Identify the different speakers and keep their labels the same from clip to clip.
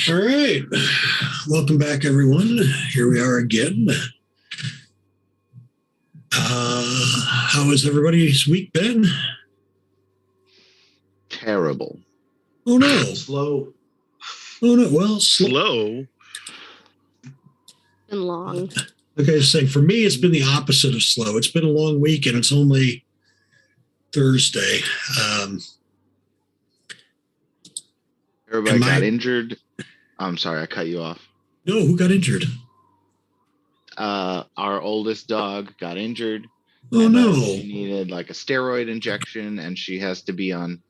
Speaker 1: All right. Welcome back, everyone. Here we are again. How has everybody's week been?
Speaker 2: Terrible.
Speaker 1: Oh, no.
Speaker 3: Slow.
Speaker 1: Oh, no. Well,
Speaker 4: Slow.
Speaker 5: Been long.
Speaker 1: Like I was saying, for me, it's been the opposite of slow. It's been a long week, and it's only Thursday.
Speaker 2: Everybody got injured. I'm sorry, I cut you off.
Speaker 1: No, who got injured?
Speaker 2: Our oldest dog got injured.
Speaker 1: Oh, no.
Speaker 2: She needed like a steroid injection, and she has to be on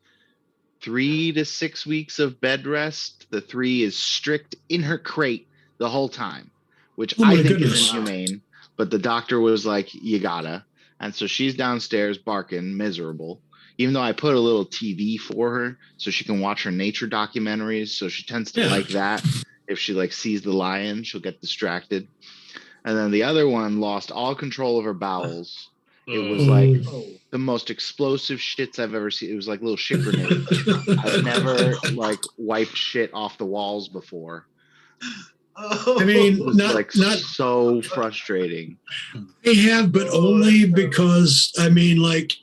Speaker 2: 3 to 6 weeks of bed rest. The 3 is strict in her crate the whole time, which I think is inhumane. But the doctor was like, you gotta. And so she's downstairs barking, miserable. Even though I put a little TV for her so she can watch her nature documentaries. So she tends to like that. If she like sees the lion, she'll get distracted. And then the other one lost all control of her bowels. It was like the most explosive shits I've ever seen. It was like little shit grenades. I've never like wiped shit off the walls before.
Speaker 1: I mean,
Speaker 2: it was not so frustrating.
Speaker 1: They have, but only because, I mean, like,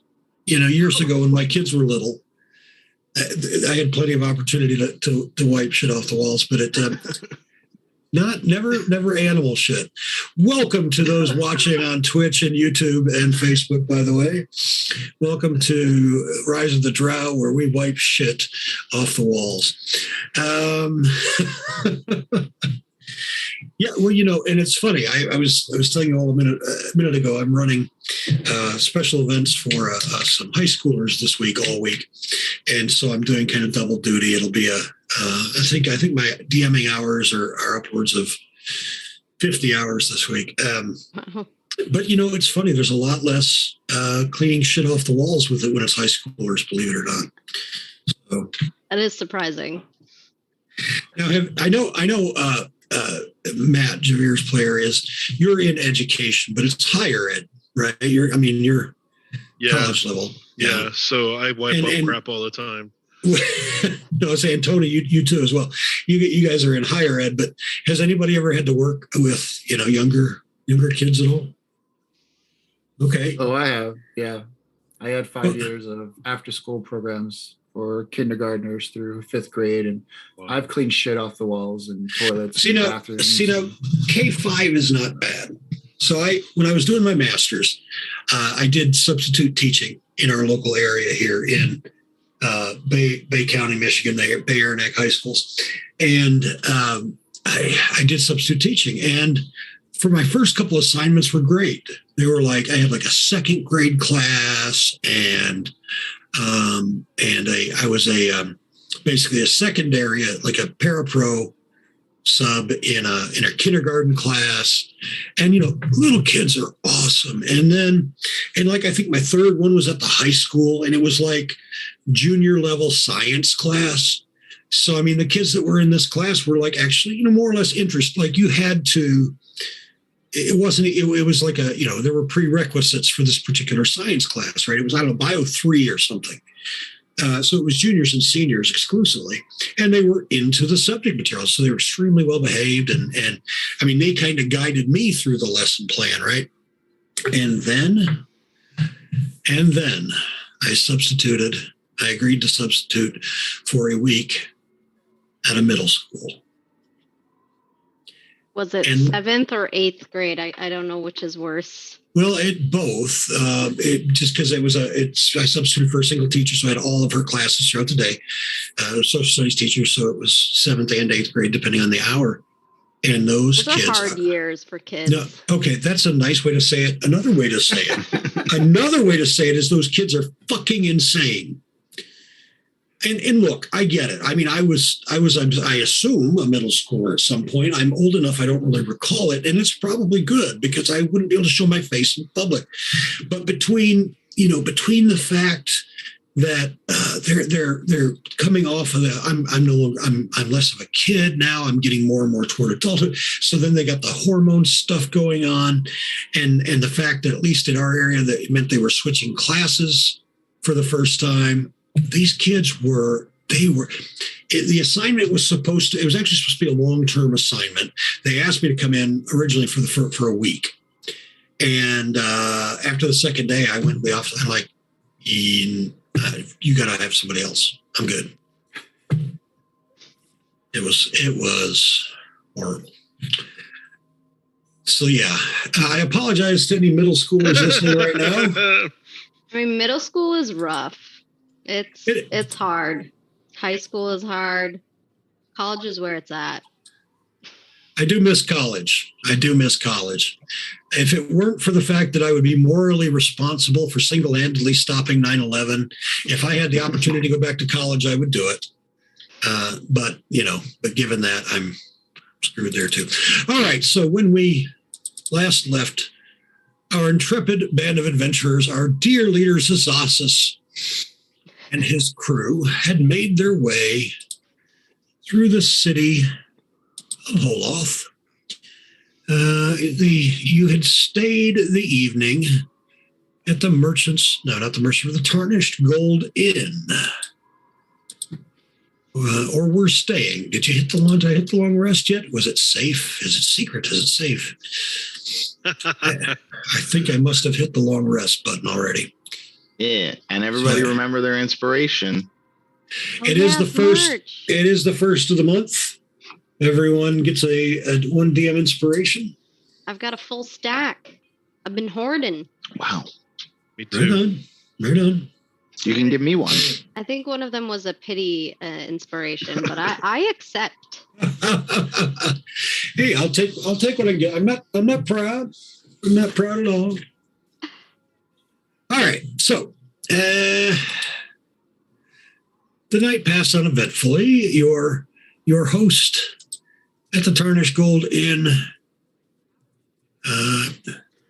Speaker 1: years ago when my kids were little, I had plenty of opportunity to wipe shit off the walls, but it never animal shit. Welcome to those watching on Twitch and YouTube and Facebook, by the way. Welcome to Rise of the Drow, where we wipe shit off the walls. Yeah, well, and it's funny. I was telling you all a minute ago. I'm running special events for some high schoolers this week, all week, and so I'm doing kind of double duty. It'll be I think my DMing hours are upwards of 50 hours this week. But it's funny. There's a lot less cleaning shit off the walls with it when it's high schoolers, believe it or not. So
Speaker 5: that is surprising.
Speaker 1: Now, I know. Matt Javir's player you're in education, but it's higher ed, right? You're college level.
Speaker 4: Yeah. So I wipe up crap all the time.
Speaker 1: No, I was saying, Tony, you too as well. You guys are in higher ed, but has anybody ever had to work with younger kids at all? Okay.
Speaker 3: Oh, I have. Yeah, I had 5 years of after school programs for kindergartners through 5th grade, and I've cleaned shit off the walls and toilets. See now,
Speaker 1: K-5 is not bad. So when I was doing my master's, I did substitute teaching in our local area here in Bay County, Michigan, Bay Aranac High Schools, and I did substitute teaching. And for my first couple assignments were great. They were like, I had like a 2nd grade class, and I was basically a secondary, like a parapro sub in a kindergarten class, and little kids are awesome. And like I think my 3rd one was at the high school, and it was like junior level science class. So I mean, the kids that were in this class were like actually more or less interested. Like you had to. It was like there were prerequisites for this particular science class, right? It was, I don't know, Bio 3 or something. So it was juniors and seniors exclusively, and they were into the subject material. So they were extremely well behaved. And I mean, they kind of guided me through the lesson plan, right? And then I agreed to substitute for a week at a middle school.
Speaker 5: Was it 7th or 8th grade? I don't know which is worse.
Speaker 1: Well, both. Just because I substituted for a single teacher, so I had all of her classes throughout the day. Social studies teacher, so it was 7th and 8th grade, depending on the hour. And those kids
Speaker 5: are hard years for kids.
Speaker 1: No, okay, that's a nice way to say it. Another way to say it is those kids are fucking insane. And look, I get it. I mean, I assume a middle schooler at some point. I'm old enough, I don't really recall it. And it's probably good because I wouldn't be able to show my face in public. But between the fact that they're coming off of I'm less of a kid now. I'm getting more and more toward adulthood. So then they got the hormone stuff going on. And the fact that at least in our area, that it meant they were switching classes for the first time. These kids were the assignment was it was actually supposed to be a long-term assignment. They asked me to come in originally for a week. And after the second day, I went to the office. I'm like, you got to have somebody else. I'm good. It was horrible. So yeah, I apologize to any middle schoolers listening right now.
Speaker 5: I mean, middle school is rough. It's hard. High school is hard. College is where it's at.
Speaker 1: I do miss college. If it weren't for the fact that I would be morally responsible for single-handedly stopping 9/11, if I had the opportunity to go back to college, I would do it. But given that, I'm screwed there too. All right. So when we last left our intrepid band of adventurers, our dear leader Zazasis and his crew had made their way through the city of Holoth. You had stayed the evening at the the Tarnished Gold Inn. Or were staying. Did you hit the long rest yet? Was it safe? Is it secret? Is it safe? I think I must have hit the long rest button already.
Speaker 2: Yeah, and everybody remember their inspiration.
Speaker 1: It is the first. March. It is the first of the month. Everyone gets a 1 DM inspiration.
Speaker 5: I've got a full stack. I've been hoarding.
Speaker 2: Wow.
Speaker 4: Me too.
Speaker 1: Right on.
Speaker 2: You can give me one.
Speaker 5: I think one of them was a pity inspiration, but I accept.
Speaker 1: Hey, I'll take what I get. I'm not proud. I'm not proud at all. All right. So the night passed uneventfully. Your host at the Tarnished Gold Inn,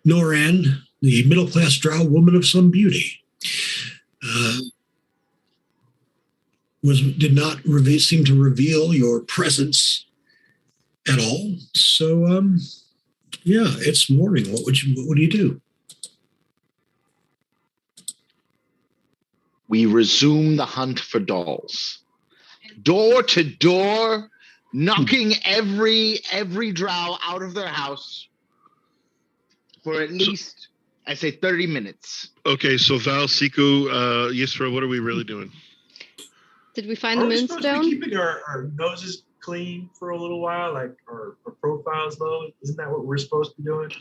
Speaker 1: Noran, the middle-class Drow woman of some beauty, did not seem to reveal your presence at all. So, it's morning. What do you do?
Speaker 2: We resume the hunt for dolls. Door to door, knocking every drow out of their house for at least, I say, 30 minutes.
Speaker 4: Okay, so Val, Siku, Yisra, what are we really doing?
Speaker 5: Did we find the moonstone?
Speaker 6: Are we keeping our noses clean for a little while, like our profiles low? Isn't that what we're supposed to be doing?
Speaker 4: I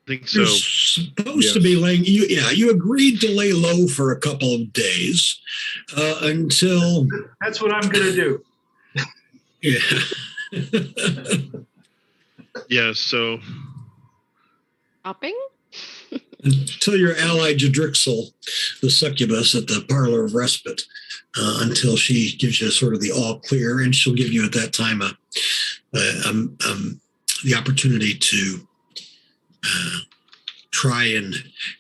Speaker 4: think so.
Speaker 1: You're supposed to be laying. You agreed to lay low for a couple of days until.
Speaker 6: That's what I'm gonna do.
Speaker 1: Yeah.
Speaker 4: Yeah. So.
Speaker 5: Shopping?
Speaker 1: Until your ally Jedrixel, the succubus at the Parlor of Respite, until she gives you sort of the all clear, and she'll give you at that time the opportunity to try and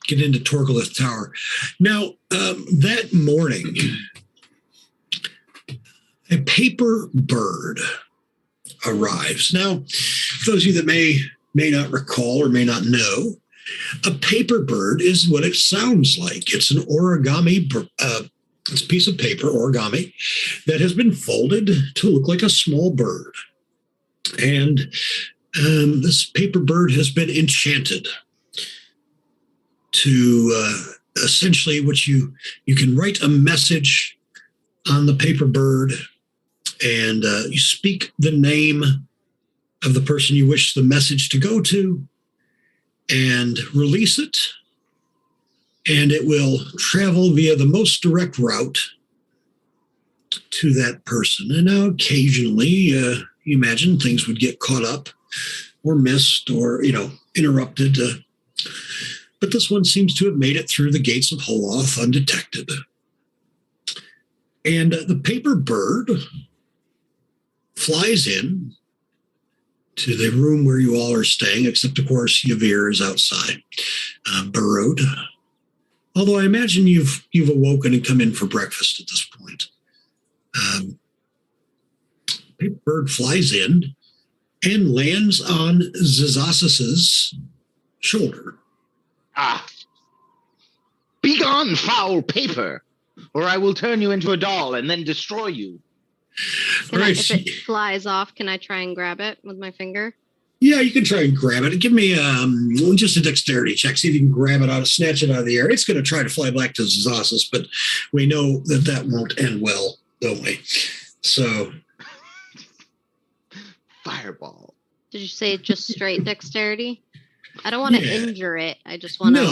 Speaker 1: get into Torgalith Tower. Now, that morning, a paper bird arrives. Now, for those of you that may not recall or may not know, a paper bird is what it sounds like. It's an origami, it's a piece of paper, origami, that has been folded to look like a small bird. And this paper bird has been enchanted to essentially what you can write a message on the paper bird, and you speak the name of the person you wish the message to go to and release it, and it will travel via the most direct route to that person. And now occasionally you imagine things would get caught up or missed or interrupted, but this one seems to have made it through the gates of Holoth undetected. And the paper bird flies in to the room where you all are staying, except, of course, Yavir is outside, burrowed. Although I imagine you've awoken and come in for breakfast at this point. Paper bird flies in and lands on Zazasis's shoulder.
Speaker 2: Ah! Begone, foul paper, or I will turn you into a doll and then destroy you.
Speaker 5: Can I, if it flies off, can I try and grab it with my finger?
Speaker 1: Yeah, you can try and grab it. Give me just a dexterity check. See if you can grab it out, snatch it out of the air. It's going to try to fly back to Zazas, but we know that won't end well, don't we? So,
Speaker 2: fireball.
Speaker 5: Did you say just straight dexterity? I don't want to injure it. I just want to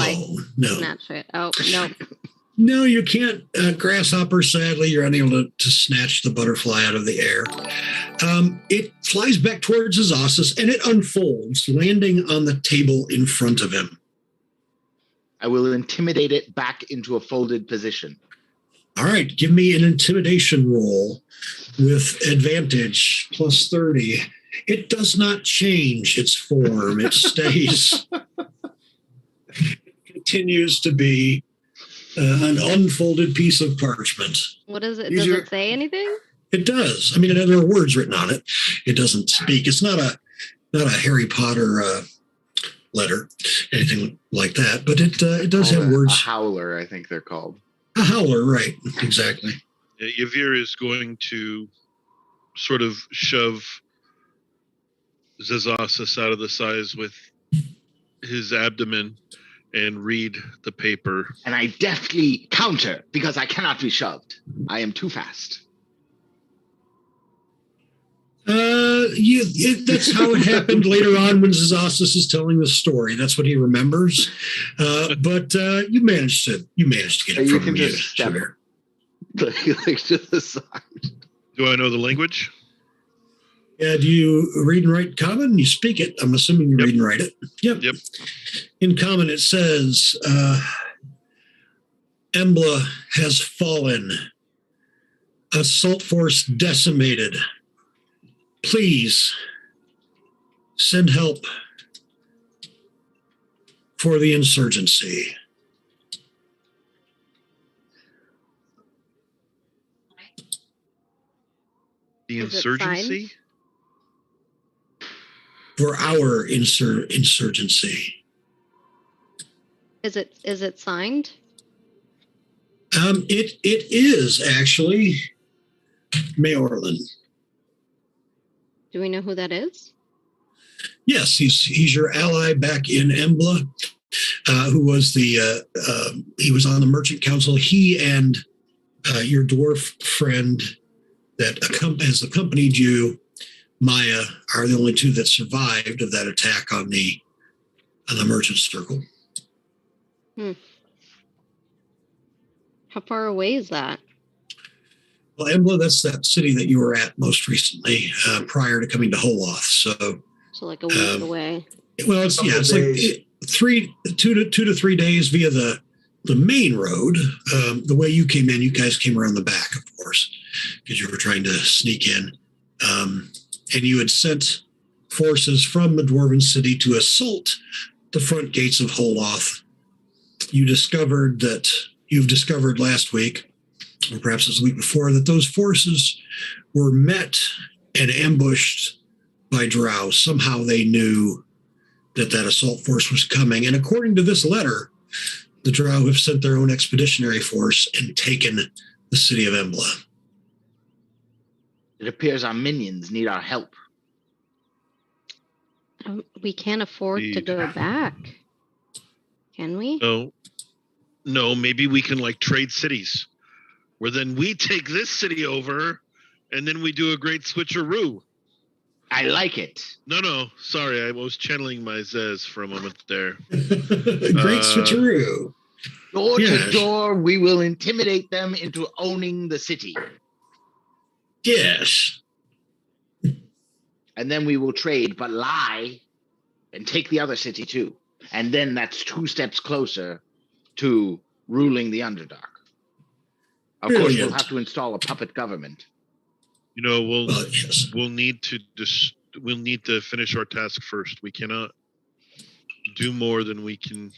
Speaker 5: snatch it. Oh, no.
Speaker 1: No, you can't. Grasshopper, sadly, you're unable to snatch the butterfly out of the air. It flies back towards Zazas and it unfolds, landing on the table in front of him.
Speaker 2: I will intimidate it back into a folded position.
Speaker 1: All right, give me an intimidation roll with advantage, plus 30. It does not change its form. It stays. It continues to be an unfolded piece of parchment.
Speaker 5: What is it? Does it say anything?
Speaker 1: It does. I mean, there are words written on it. It doesn't speak. It's not a Harry Potter letter, anything like that. But it does have words.
Speaker 2: A howler, I think they're called.
Speaker 1: A howler, right? Exactly.
Speaker 4: Yavir is going to sort of shove Zazasas out of the size with his abdomen and read the paper.
Speaker 2: And I deftly counter because I cannot be shoved. I am too fast.
Speaker 1: That's how it happened later on when Zazasas is telling the story. That's what he remembers. But you managed to get it
Speaker 2: you
Speaker 1: from
Speaker 2: can
Speaker 1: you.
Speaker 2: just step like to the side.
Speaker 4: Do I know the language?
Speaker 1: Yeah, do you read and write common? You speak it. I'm assuming you read and write it. Yep. In common, it says, Embla has fallen. Assault force decimated. Please send help for the insurgency.
Speaker 4: The insurgency?
Speaker 1: For our insurgency.
Speaker 5: Is it signed?
Speaker 1: It is actually Mayorlin.
Speaker 5: Do we know who that is?
Speaker 1: Yes, he's your ally back in Embla, who was he was on the Merchant Council. He and your dwarf friend that has accompanied you, Maya, are the only two that survived of that attack on the Merchant Circle.
Speaker 5: How far away is that?
Speaker 1: Well, Embla, that's that city that you were at most recently, prior to coming to Holoth. So
Speaker 5: like a week away.
Speaker 1: Well, it's like 2 to 3 days via the main road. The way you came in, you guys came around the back, of course, because you were trying to sneak in. And you had sent forces from the Dwarven city to assault the front gates of Holoth. You've discovered last week, or perhaps it was the week before, that those forces were met and ambushed by Drow. Somehow they knew that assault force was coming. And according to this letter, the Drow have sent their own expeditionary force and taken the city of Embla.
Speaker 2: It appears our minions need our help.
Speaker 5: We can't afford to go back. Can we?
Speaker 4: No, maybe we can trade cities, where then we take this city over and then we do a great switcheroo.
Speaker 2: I like it.
Speaker 4: No, sorry, I was channeling my Zez for a moment there.
Speaker 1: Great switcheroo.
Speaker 2: Door to door, we will intimidate them into owning the city.
Speaker 1: Yes.
Speaker 2: And then we will trade, but lie and take the other city too. And then that's 2 steps closer to ruling the Underdark. Of course, we'll have to install a puppet government.
Speaker 4: We'll need to finish our task first. We cannot do more than we can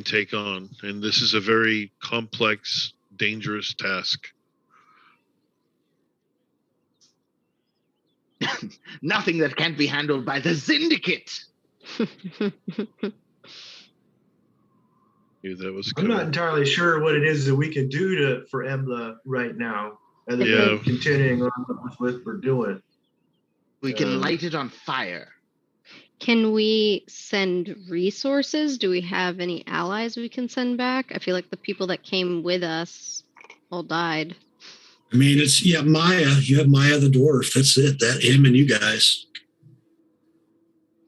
Speaker 4: take on, and this is a very complex, dangerous task.
Speaker 2: Nothing that can't be handled by the Zyndicate.
Speaker 6: I'm not entirely sure what it is that we can do for Embla right now. and then
Speaker 4: Yeah.
Speaker 6: continuing on what we're doing.
Speaker 2: We can light it on fire.
Speaker 5: Can we send resources? Do we have any allies we can send back? I feel like the people that came with us all died.
Speaker 1: I mean, it's Maya. You have Maya the dwarf. That's it. That him and you guys.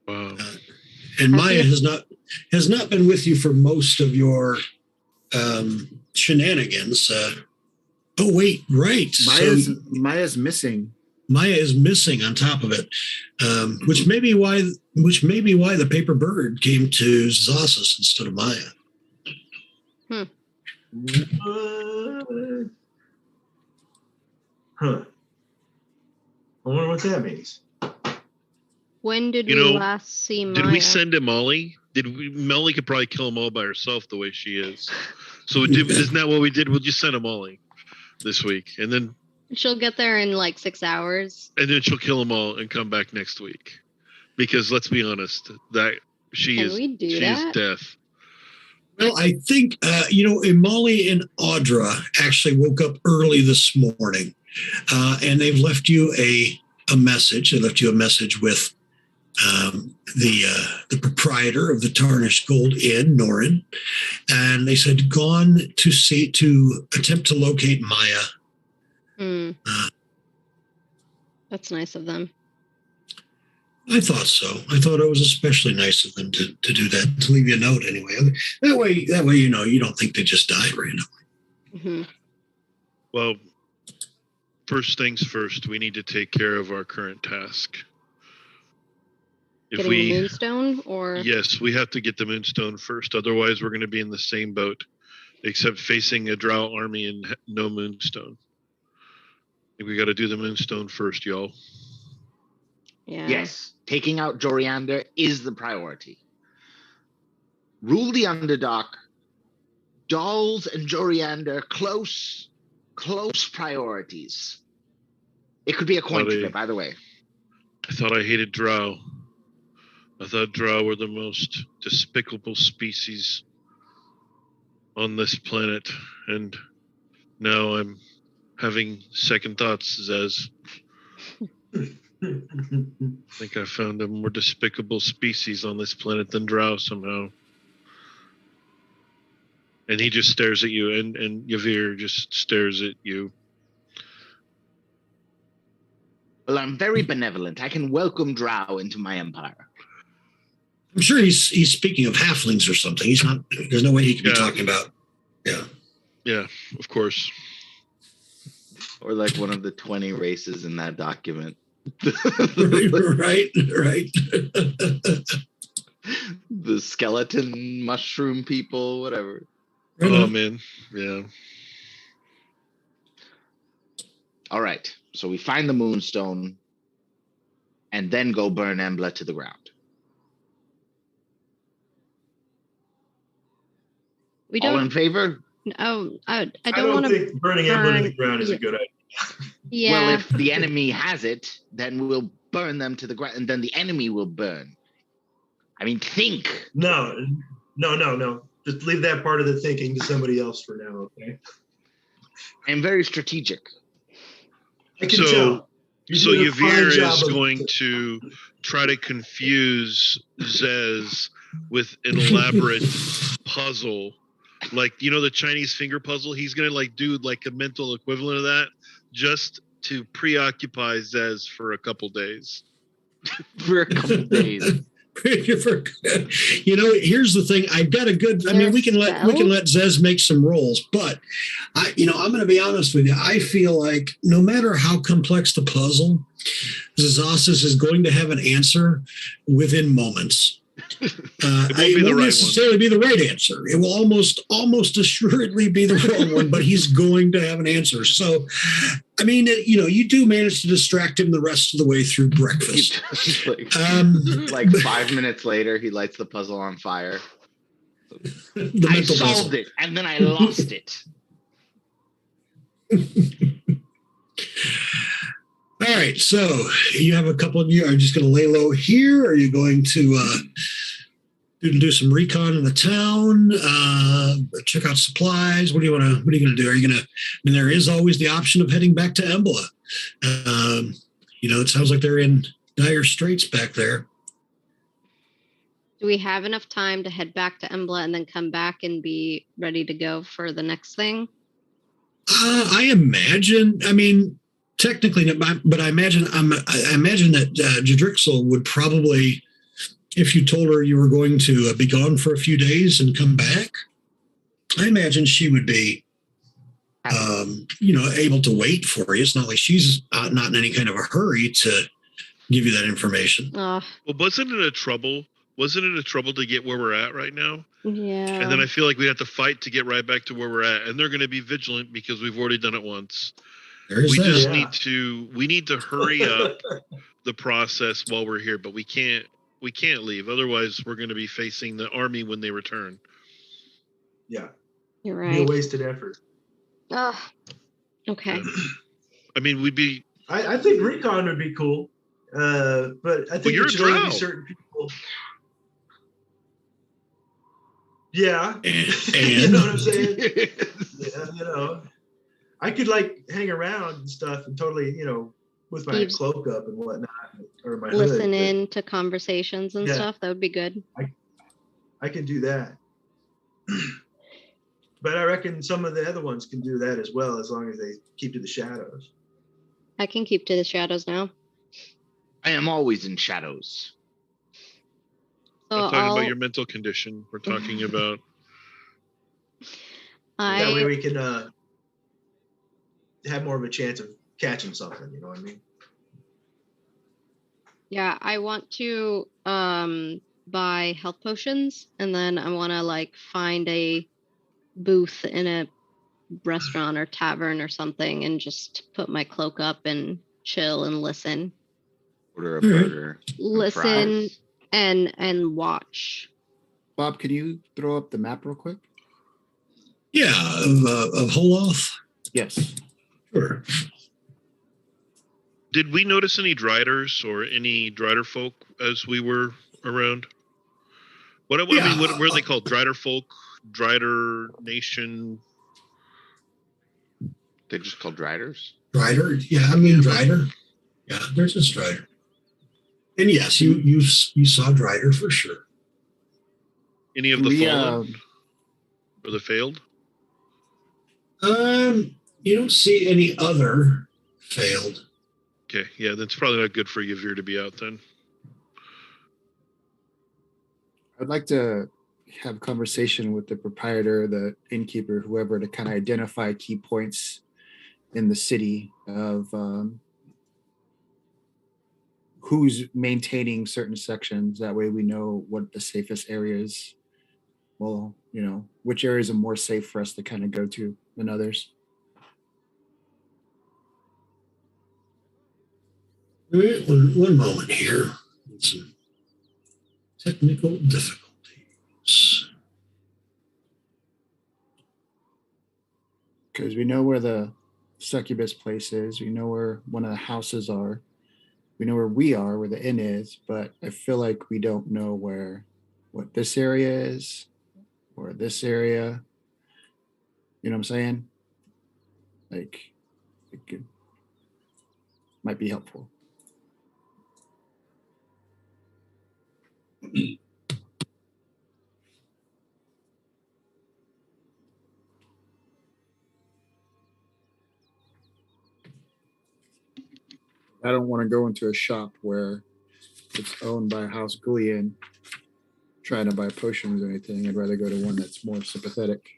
Speaker 4: Wow.
Speaker 1: And Maya has not been with you for most of your shenanigans. Oh wait, right.
Speaker 3: Maya's missing.
Speaker 1: Maya is missing on top of it, which may be why the paper bird came to Zossus instead of Maya.
Speaker 6: Huh. I wonder what that means.
Speaker 5: When did we last see Maya?
Speaker 4: Did we send him Molly? Molly could probably kill them all by herself the way she is. So isn't that what we did? We'll just send him Molly this week, and then
Speaker 5: she'll get there in like 6 hours.
Speaker 4: And then she'll kill them all and come back next week. Because let's be honest, that she's death.
Speaker 1: Well, I think Molly and Audra actually woke up early this morning, and they've left you a message. They left you a message with the proprietor of the Tarnished Gold Inn, Norin, and they said gone to attempt to locate Maya.
Speaker 5: That's nice of them.
Speaker 1: I thought so. I thought it was especially nice of them to do that, to leave you a note anyway. That way, you don't think they just died randomly.
Speaker 5: Mm-hmm.
Speaker 4: Well, first things first, we need to take care of our current task.
Speaker 5: Getting the Moonstone, or?
Speaker 4: Yes, we have to get the Moonstone first. Otherwise, we're going to be in the same boat, except facing a Drow army and no Moonstone. We got to do the Moonstone first, y'all.
Speaker 5: Yeah.
Speaker 2: Yes, taking out Joriander is the priority. Rule the Underdark. Dolls and Joriander, close priorities. It could be a coin flip, by the way.
Speaker 4: I thought I hated Drow. I thought Drow were the most despicable species on this planet, and now I'm having second thoughts, Zez. I think I found a more despicable species on this planet than Drow somehow. And he just stares at you, and Yavir just stares at you.
Speaker 2: Well, I'm very benevolent. I can welcome Drow into my empire.
Speaker 1: I'm sure he's speaking of halflings or something. He's not. There's no way he could be talking about. Yeah.
Speaker 4: Yeah, of course.
Speaker 2: Or like one of the 20 races in that document.
Speaker 1: right.
Speaker 2: The skeleton mushroom people, whatever.
Speaker 4: Oh man, yeah.
Speaker 2: All right, so we find the Moonstone, and then go burn Embla to the ground.
Speaker 5: We don't.
Speaker 2: All in favor?
Speaker 5: Oh, I
Speaker 6: I
Speaker 5: don't want to
Speaker 6: think burning Embla to the ground is a good idea.
Speaker 5: Yeah.
Speaker 2: Well, if the enemy has it, then we'll burn them to the ground, and then the enemy will burn. I mean, think.
Speaker 6: No. Just leave that part of the thinking to somebody else for now, okay?
Speaker 2: I'm very strategic.
Speaker 6: I can tell.
Speaker 4: So Yavir is going to try to confuse Zez with an elaborate puzzle. Like, the Chinese finger puzzle? He's going to do a mental equivalent of that just to preoccupy Zez for a couple days.
Speaker 2: For a couple days.
Speaker 1: Here's the thing. I've got a good. I mean, we can let Zez make some rolls, but I'm going to be honest with you. I feel like no matter how complex the puzzle, Zossus is going to have an answer within moments. It won't necessarily be the right answer. It will almost assuredly be the wrong one, but he's going to have an answer. So, I mean, you do manage to distract him the rest of the way through breakfast.
Speaker 2: Like 5 minutes later, he lights the puzzle on fire. I solved it, and then I lost it.
Speaker 1: All right, so you have a couple of you are just going to lay low here. Or are you going to Do some recon in the town. Check out supplies. What are you going to do? Are you going to? I mean, there is always the option of heading back to Embla. It sounds like they're in dire straits back there.
Speaker 5: Do we have enough time to head back to Embla and then come back and be ready to go for the next thing?
Speaker 1: I imagine. I mean, technically, but I imagine. I imagine that Jadrixel would probably, if you told her you were going to be gone for a few days and come back, I imagine she would be, able to wait for you. It's not like she's not in any kind of a hurry to give you that information.
Speaker 4: Well, wasn't it a trouble? Wasn't it a trouble to get where we're at right now?
Speaker 5: Yeah.
Speaker 4: And then I feel like we have to fight to get right back to where we're at, and they're going to be vigilant because we've already done it once. We just need to hurry up the process while we're here, but we can't leave. Otherwise, we're going to be facing the army when they return.
Speaker 6: Yeah.
Speaker 5: You're right.
Speaker 6: Be a wasted effort.
Speaker 5: Okay.
Speaker 4: I mean,
Speaker 6: I think recon would be cool, but I think
Speaker 4: you're
Speaker 6: it should
Speaker 4: a
Speaker 6: only
Speaker 4: Drow.
Speaker 6: be certain people. Yeah.
Speaker 1: And
Speaker 6: You know what I'm saying? Yeah, I could hang around and stuff and totally, with my cloak up and whatnot, or my
Speaker 5: listen
Speaker 6: hood,
Speaker 5: in to conversations and stuff. That would be good.
Speaker 6: I can do that. But I reckon some of the other ones can do that as well, as long as they keep to the shadows.
Speaker 5: I can keep to the shadows now.
Speaker 2: I am always in shadows.
Speaker 5: So
Speaker 4: I'm talking about your mental condition. We're talking about.
Speaker 6: That way we can have more of a chance of catching something. You know what I mean?
Speaker 5: Yeah, I want to buy health potions, and then I want to find a booth in a restaurant or tavern or something, and just put my cloak up and chill and listen.
Speaker 2: Order a burger.
Speaker 5: Listen and watch.
Speaker 3: Bob, can you throw up the map real quick?
Speaker 1: Yeah, of Holoth.
Speaker 3: Yes.
Speaker 1: Sure.
Speaker 4: Did we notice any Driders or any Drider folk as we were around? What are they called? Drider folk, Drider nation.
Speaker 2: They're just called Driders.
Speaker 1: Drider, yeah, I mean Drider. Yeah, there's a Drider. And yes, you saw Drider for sure.
Speaker 4: Any of the fallen or the failed?
Speaker 1: You don't see any other failed.
Speaker 4: Okay, yeah, that's probably not good for Yavir to be out then.
Speaker 3: I'd like to have a conversation with the proprietor, the innkeeper, whoever, to kind of identify key points in the city of who's maintaining certain sections. That way we know what the safest areas, which areas are more safe for us to kind of go to than others.
Speaker 1: All right, one moment here. Some technical difficulties.
Speaker 3: Because we know where the succubus place is. We know where one of the houses are. We know where we are, where the inn is, but I feel like we don't know what this area is or this area. You know what I'm saying? It might be helpful. I don't want to go into a shop where it's owned by House Gullion trying to buy potions or anything. I'd rather go to one that's more sympathetic.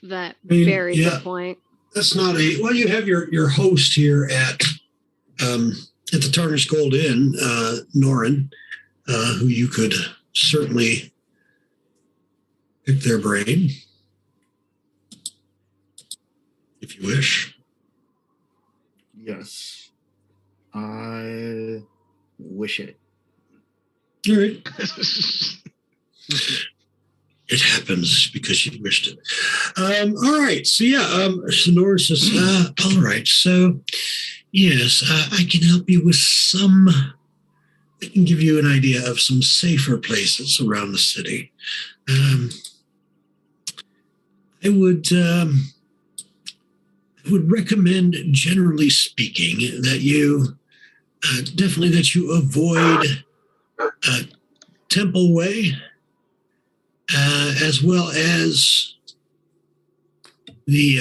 Speaker 5: Very good point.
Speaker 1: That's not you have your host here at the Tarnished Gold Inn, Norin, who you could certainly pick their brain if you wish.
Speaker 3: Yes. I wish it.
Speaker 1: All right. It happens because you wished it. All right. So Sonora says, all right. So yes, I can help you with some I can give you an idea of some safer places around the city. I would recommend, generally speaking, that you definitely that you avoid Temple Way, as well as the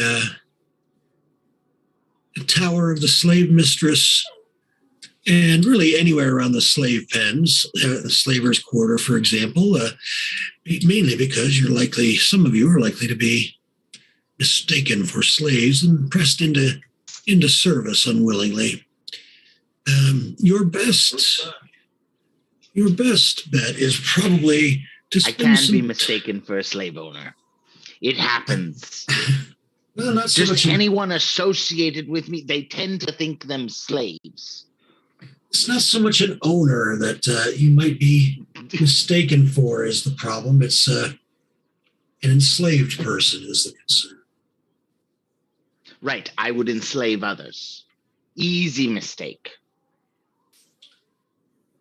Speaker 1: Tower of the Slave Mistress, and really anywhere around the slave pens, the Slavers' Quarter, for example, mainly because some of you are likely to be mistaken for slaves and pressed into service unwillingly. Your best bet is probably to
Speaker 2: I
Speaker 1: spend
Speaker 2: can be mistaken for a slave owner. It happens.
Speaker 1: Well, not so
Speaker 2: Just
Speaker 1: much.
Speaker 2: anyone associated with me, they tend to think them slaves.
Speaker 1: It's not so much an owner that you might be mistaken for is the problem. It's an enslaved person is the concern.
Speaker 2: Right, I would enslave others. Easy mistake.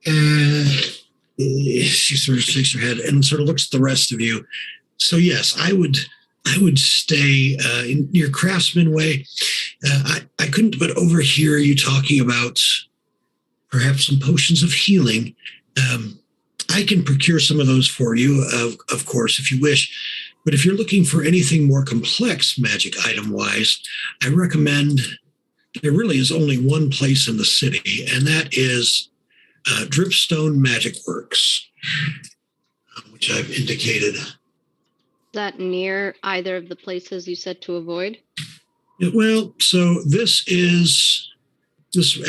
Speaker 1: She sort of shakes her head and sort of looks at the rest of you. So yes, I would stay in your Craftsman Way. I couldn't but overhear you talking about perhaps some potions of healing. I can procure some of those for you, of course, if you wish. But if you're looking for anything more complex magic item-wise, I recommend there really is only one place in the city, and that is Dripstone Magic Works, which I've indicated.
Speaker 5: Is that near either of the places you said to avoid?
Speaker 1: Well, so this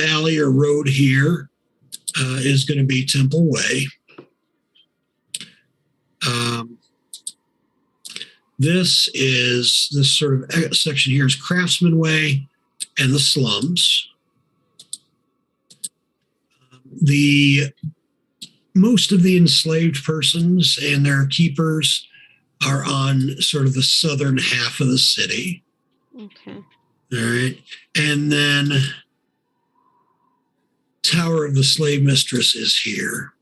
Speaker 1: alley or road here is going to be Temple Way. This sort of section here is Craftsman Way and the slums. Most of the enslaved persons and their keepers are on sort of the southern half of the city.
Speaker 5: Okay.
Speaker 1: All right. And then Tower of the Slave Mistress is here.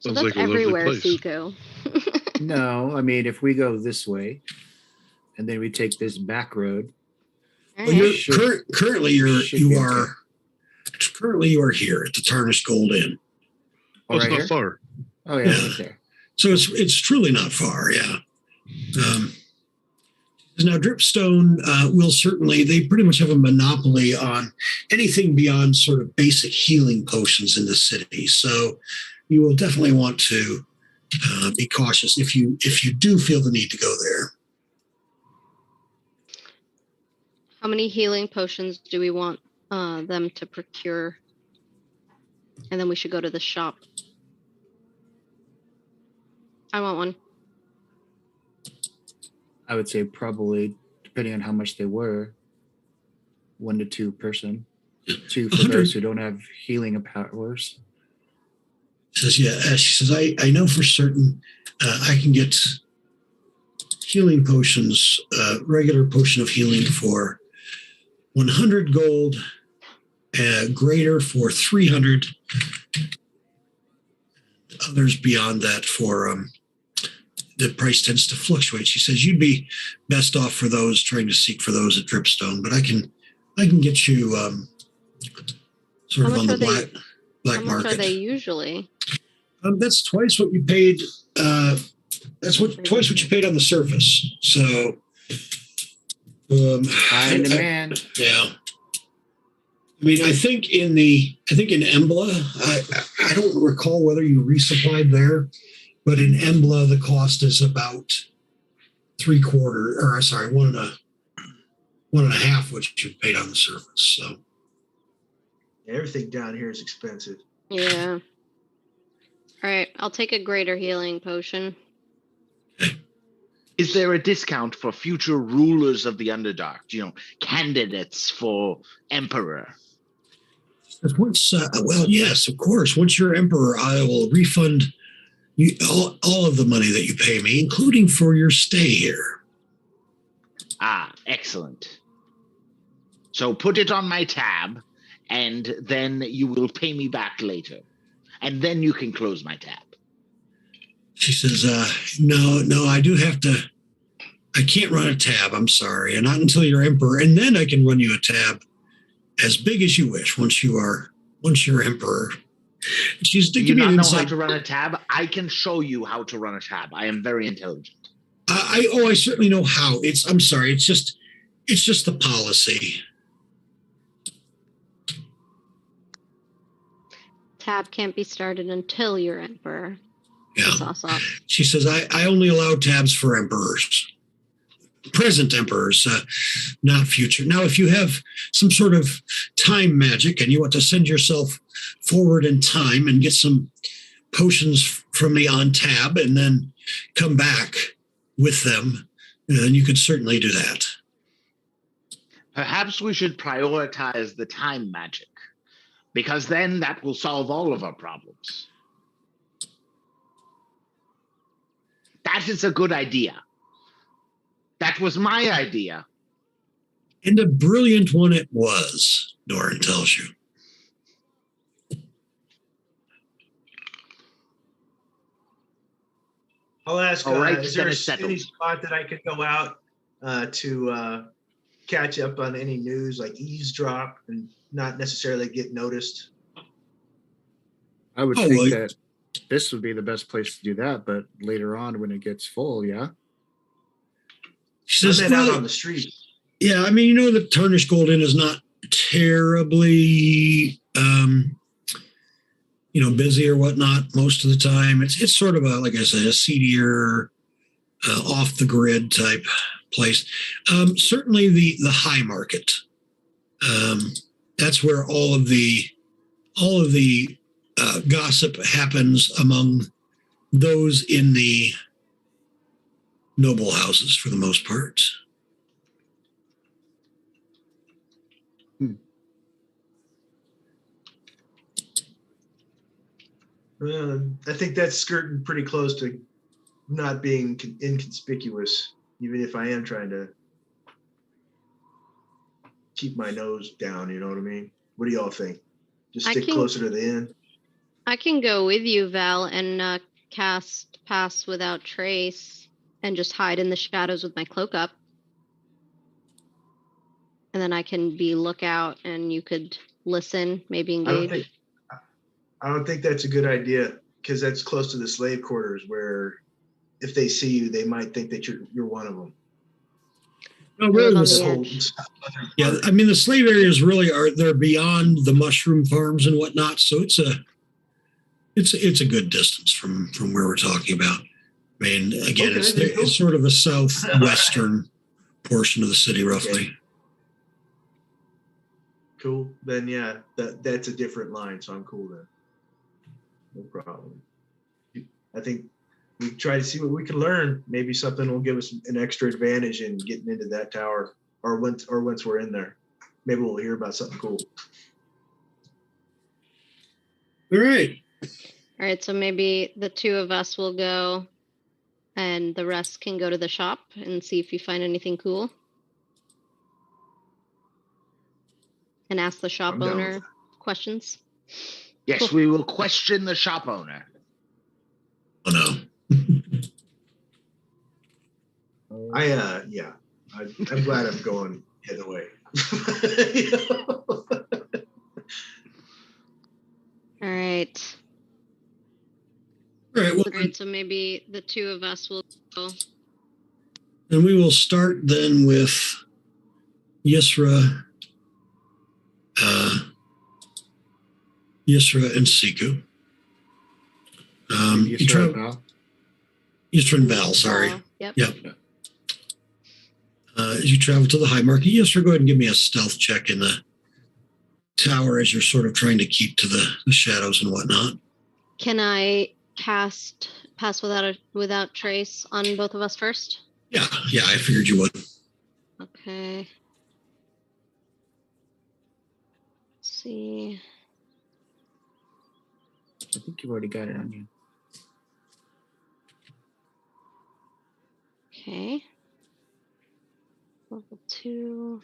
Speaker 5: So
Speaker 4: Sounds
Speaker 5: that's
Speaker 4: like a lovely
Speaker 5: everywhere,
Speaker 4: place.
Speaker 5: Seiko.
Speaker 3: No, I mean, if we go this way and then we take this back road,
Speaker 5: All
Speaker 1: Well,
Speaker 5: right.
Speaker 1: currently you are here at the Tarnished Gold Inn.
Speaker 4: Oh, it's
Speaker 3: right
Speaker 4: not
Speaker 3: here?
Speaker 4: far.
Speaker 3: Oh yeah,
Speaker 1: Yeah.
Speaker 3: right there.
Speaker 1: So it's truly not far, yeah. Now, Dripstone they pretty much have a monopoly on anything beyond sort of basic healing potions in the city. So you will definitely want to be cautious if you do feel the need to go there.
Speaker 5: How many healing potions do we want them to procure? And then we should go to the shop. I want one.
Speaker 3: I would say probably, depending on how much they were, 1 to 2 person. 2 for
Speaker 1: 100.
Speaker 3: those who don't have healing powers.
Speaker 1: Says, yeah. She says, I know for certain I can get healing potions, regular potion of healing for 100 gold, greater for 300. Others beyond that for the price tends to fluctuate. She says you'd be best off for those trying to seek for those at Dripstone, but I can get you sort of on the black
Speaker 5: How much
Speaker 1: market.
Speaker 5: are they usually?
Speaker 1: That's twice what you paid. Twice what you paid on the surface. So,
Speaker 3: High in demand.
Speaker 1: Yeah. I mean, I think in Embla, I don't recall whether you resupplied there, but in Embla the cost is about 1.5 what you paid on the surface. So
Speaker 6: Everything down here is expensive.
Speaker 5: Yeah. All right, I'll take a greater healing potion.
Speaker 2: Is there a discount for future rulers of the Underdark? Candidates for emperor?
Speaker 1: Well, yes, of course. Once you're emperor, I will refund you all of the money that you pay me, including for your stay here.
Speaker 2: Ah, excellent. So put it on my tab, and then you will pay me back later. And then you can close my tab.
Speaker 1: She says, no, I can't run a tab. I'm sorry. And not until you're emperor. And then I can run you a tab as big as you wish once you're emperor. She's
Speaker 2: Do you
Speaker 1: giving me
Speaker 2: not
Speaker 1: an
Speaker 2: know
Speaker 1: insight.
Speaker 2: how to run a tab? I can show you how to run a tab. I am very intelligent.
Speaker 1: I certainly know how. I'm sorry. It's just the policy.
Speaker 5: Tab can't be started until you're emperor.
Speaker 1: Yeah. She says, I only allow tabs for emperors, present emperors, not future. Now, if you have some sort of time magic and you want to send yourself forward in time and get some potions from me on tab and then come back with them, then you could certainly do that.
Speaker 2: Perhaps we should prioritize the time magic, because then that will solve all of our problems. That is a good idea. That was my idea.
Speaker 1: And a brilliant one it was, Doran tells you.
Speaker 6: I'll ask,
Speaker 2: All right,
Speaker 6: is there any
Speaker 2: settled.
Speaker 6: spot that I could go out to catch up on any news, like eavesdrop and not necessarily get noticed?
Speaker 3: I would think that this would be the best place to do that, but later on when it gets full, yeah.
Speaker 1: She says,
Speaker 6: out on the street.
Speaker 1: Yeah, I mean, the Tarnished Gold Inn is not terribly, busy or whatnot most of the time. It's sort of like I said, a seedier, off the grid type place. Certainly the High Market. That's where all of the gossip happens among those in the noble houses for the most part.
Speaker 6: I think that's skirting pretty close to not being inconspicuous, even if I am trying to keep my nose down, you know what I mean? What do y'all think? Just stick closer to the end?
Speaker 5: I can go with you, Val, and cast Pass Without Trace and just hide in the shadows with my cloak up. And then I can be lookout and you could listen, maybe engage.
Speaker 6: I don't think that's a good idea, because that's close to the slave quarters where if they see you, they might think that you're one of them.
Speaker 1: No, really, yeah, I mean, the slave areas really they're beyond the mushroom farms and whatnot. So it's a good distance from where we're talking about. I mean, again, it's sort of a southwestern portion of the city, roughly.
Speaker 6: Okay. Cool. Then yeah, that's a different line, so I'm cool then. No problem. I think we try to see what we can learn. Maybe something will give us an extra advantage in getting into that tower, or once we're in there. Maybe we'll hear about something cool.
Speaker 1: All right.
Speaker 5: All right. So maybe the two of us will go, and the rest can go to the shop and see if you find anything cool. And ask the shop owner questions.
Speaker 2: Yes, cool. We will question the shop owner.
Speaker 1: Oh no.
Speaker 6: I'm glad I'm going the other way.
Speaker 5: All right.
Speaker 1: All right. Well,
Speaker 5: all right. So maybe the two of us will go.
Speaker 1: And we will start then with Yisra. Yisra and Siku. Yisra and Val, sorry.
Speaker 5: Yep.
Speaker 1: As you travel to the High Market, Yisra, go ahead and give me a stealth check in the tower as you're sort of trying to keep to the shadows and whatnot.
Speaker 5: Can I cast Pass Without Trace on both of us first?
Speaker 1: Yeah, I figured you would.
Speaker 5: Okay. Let's see.
Speaker 3: I think you've already got it on you.
Speaker 5: Okay. Level 2.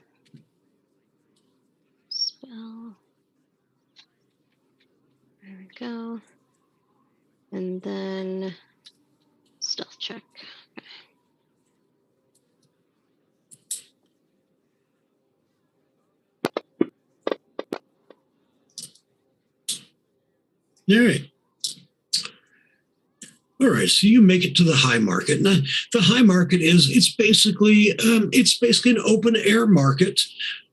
Speaker 5: spell. There we go. And then stealth check.
Speaker 1: All right. All right, so you make it to the high market. Now, the high market is it's basically an open air market,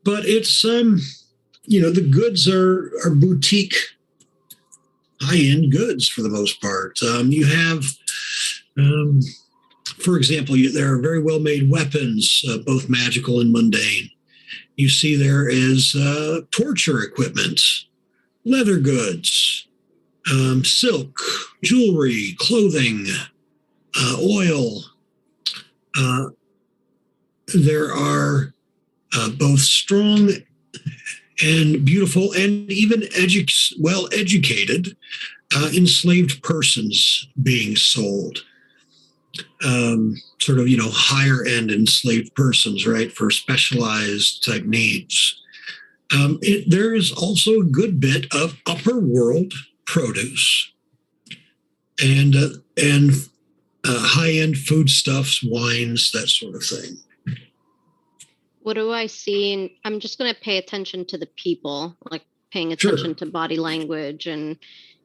Speaker 1: but it's the goods are boutique, high end goods for the most part. You have, for example, there are very well made weapons, both magical and mundane. You see there is torture equipment, leather goods, silk, jewelry, clothing, oil. There are both strong and beautiful and even well-educated enslaved persons being sold. Sort of, higher end enslaved persons, right, for specialized type needs. There is also a good bit of upper world produce and high-end foodstuffs, wines, that sort of thing.
Speaker 5: What do I see? I'm just going to pay attention to the people, like paying attention to body language, and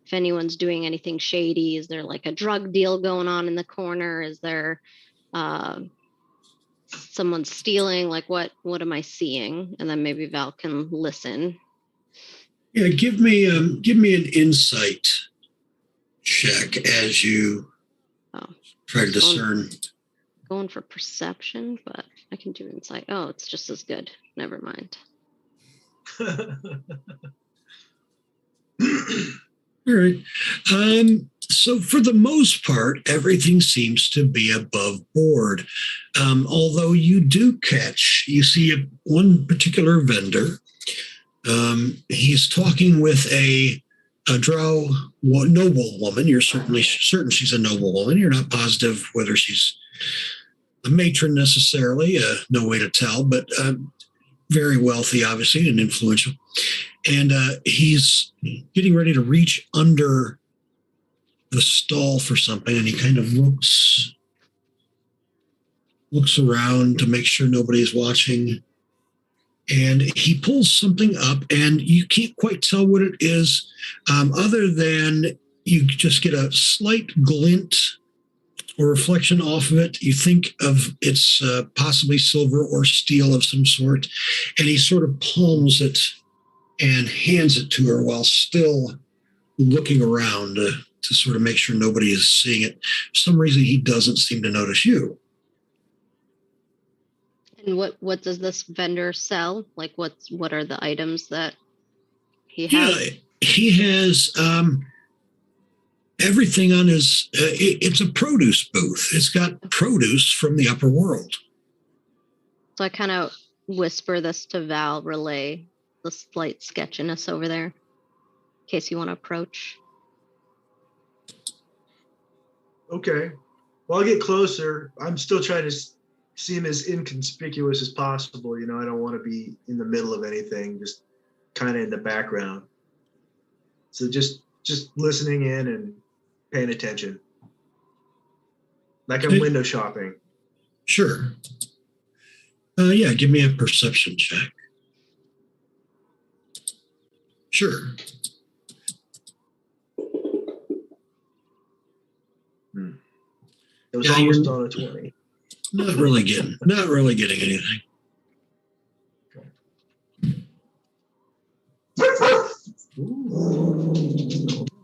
Speaker 5: if anyone's doing anything shady. Is there like a drug deal going on in the corner? Is there someone stealing? Like what am I seeing? And then maybe Val can listen.
Speaker 1: Yeah, give me an insight check as you try to discern.
Speaker 5: Going for perception, but I can do insight. Oh, it's just as good. Never mind.
Speaker 1: All right. So for the most part, everything seems to be above board. Although you see one particular vendor. He's talking with a Drow noble woman. You're certainly certain she's a noble woman. You're not positive whether she's a matron necessarily. No way to tell, but very wealthy, obviously, and influential. And he's getting ready to reach under the stall for something, and he kind of looks around to make sure nobody's watching. And he pulls something up, and you can't quite tell what it is, other than you just get a slight glint or reflection off of it. You think of it's possibly silver or steel of some sort, and he sort of palms it and hands it to her while still looking around to sort of make sure nobody is seeing it. For some reason, he doesn't seem to notice you.
Speaker 5: And what does this vendor sell? Like what are the items that he has?
Speaker 1: Yeah, he has everything on his. It's a produce booth. It's got produce from the upper world.
Speaker 5: So I kind of whisper this to Val, relay the slight sketchiness over there, in case you want to approach.
Speaker 6: Okay. Well, I'll get closer. I'm still trying to see him as inconspicuous as possible. I don't want to be in the middle of anything, just kind of in the background. So just listening in and paying attention. Like I'm window shopping.
Speaker 1: Sure. Yeah, give me a perception check. Sure.
Speaker 6: It was almost on a 20.
Speaker 1: Not really getting anything.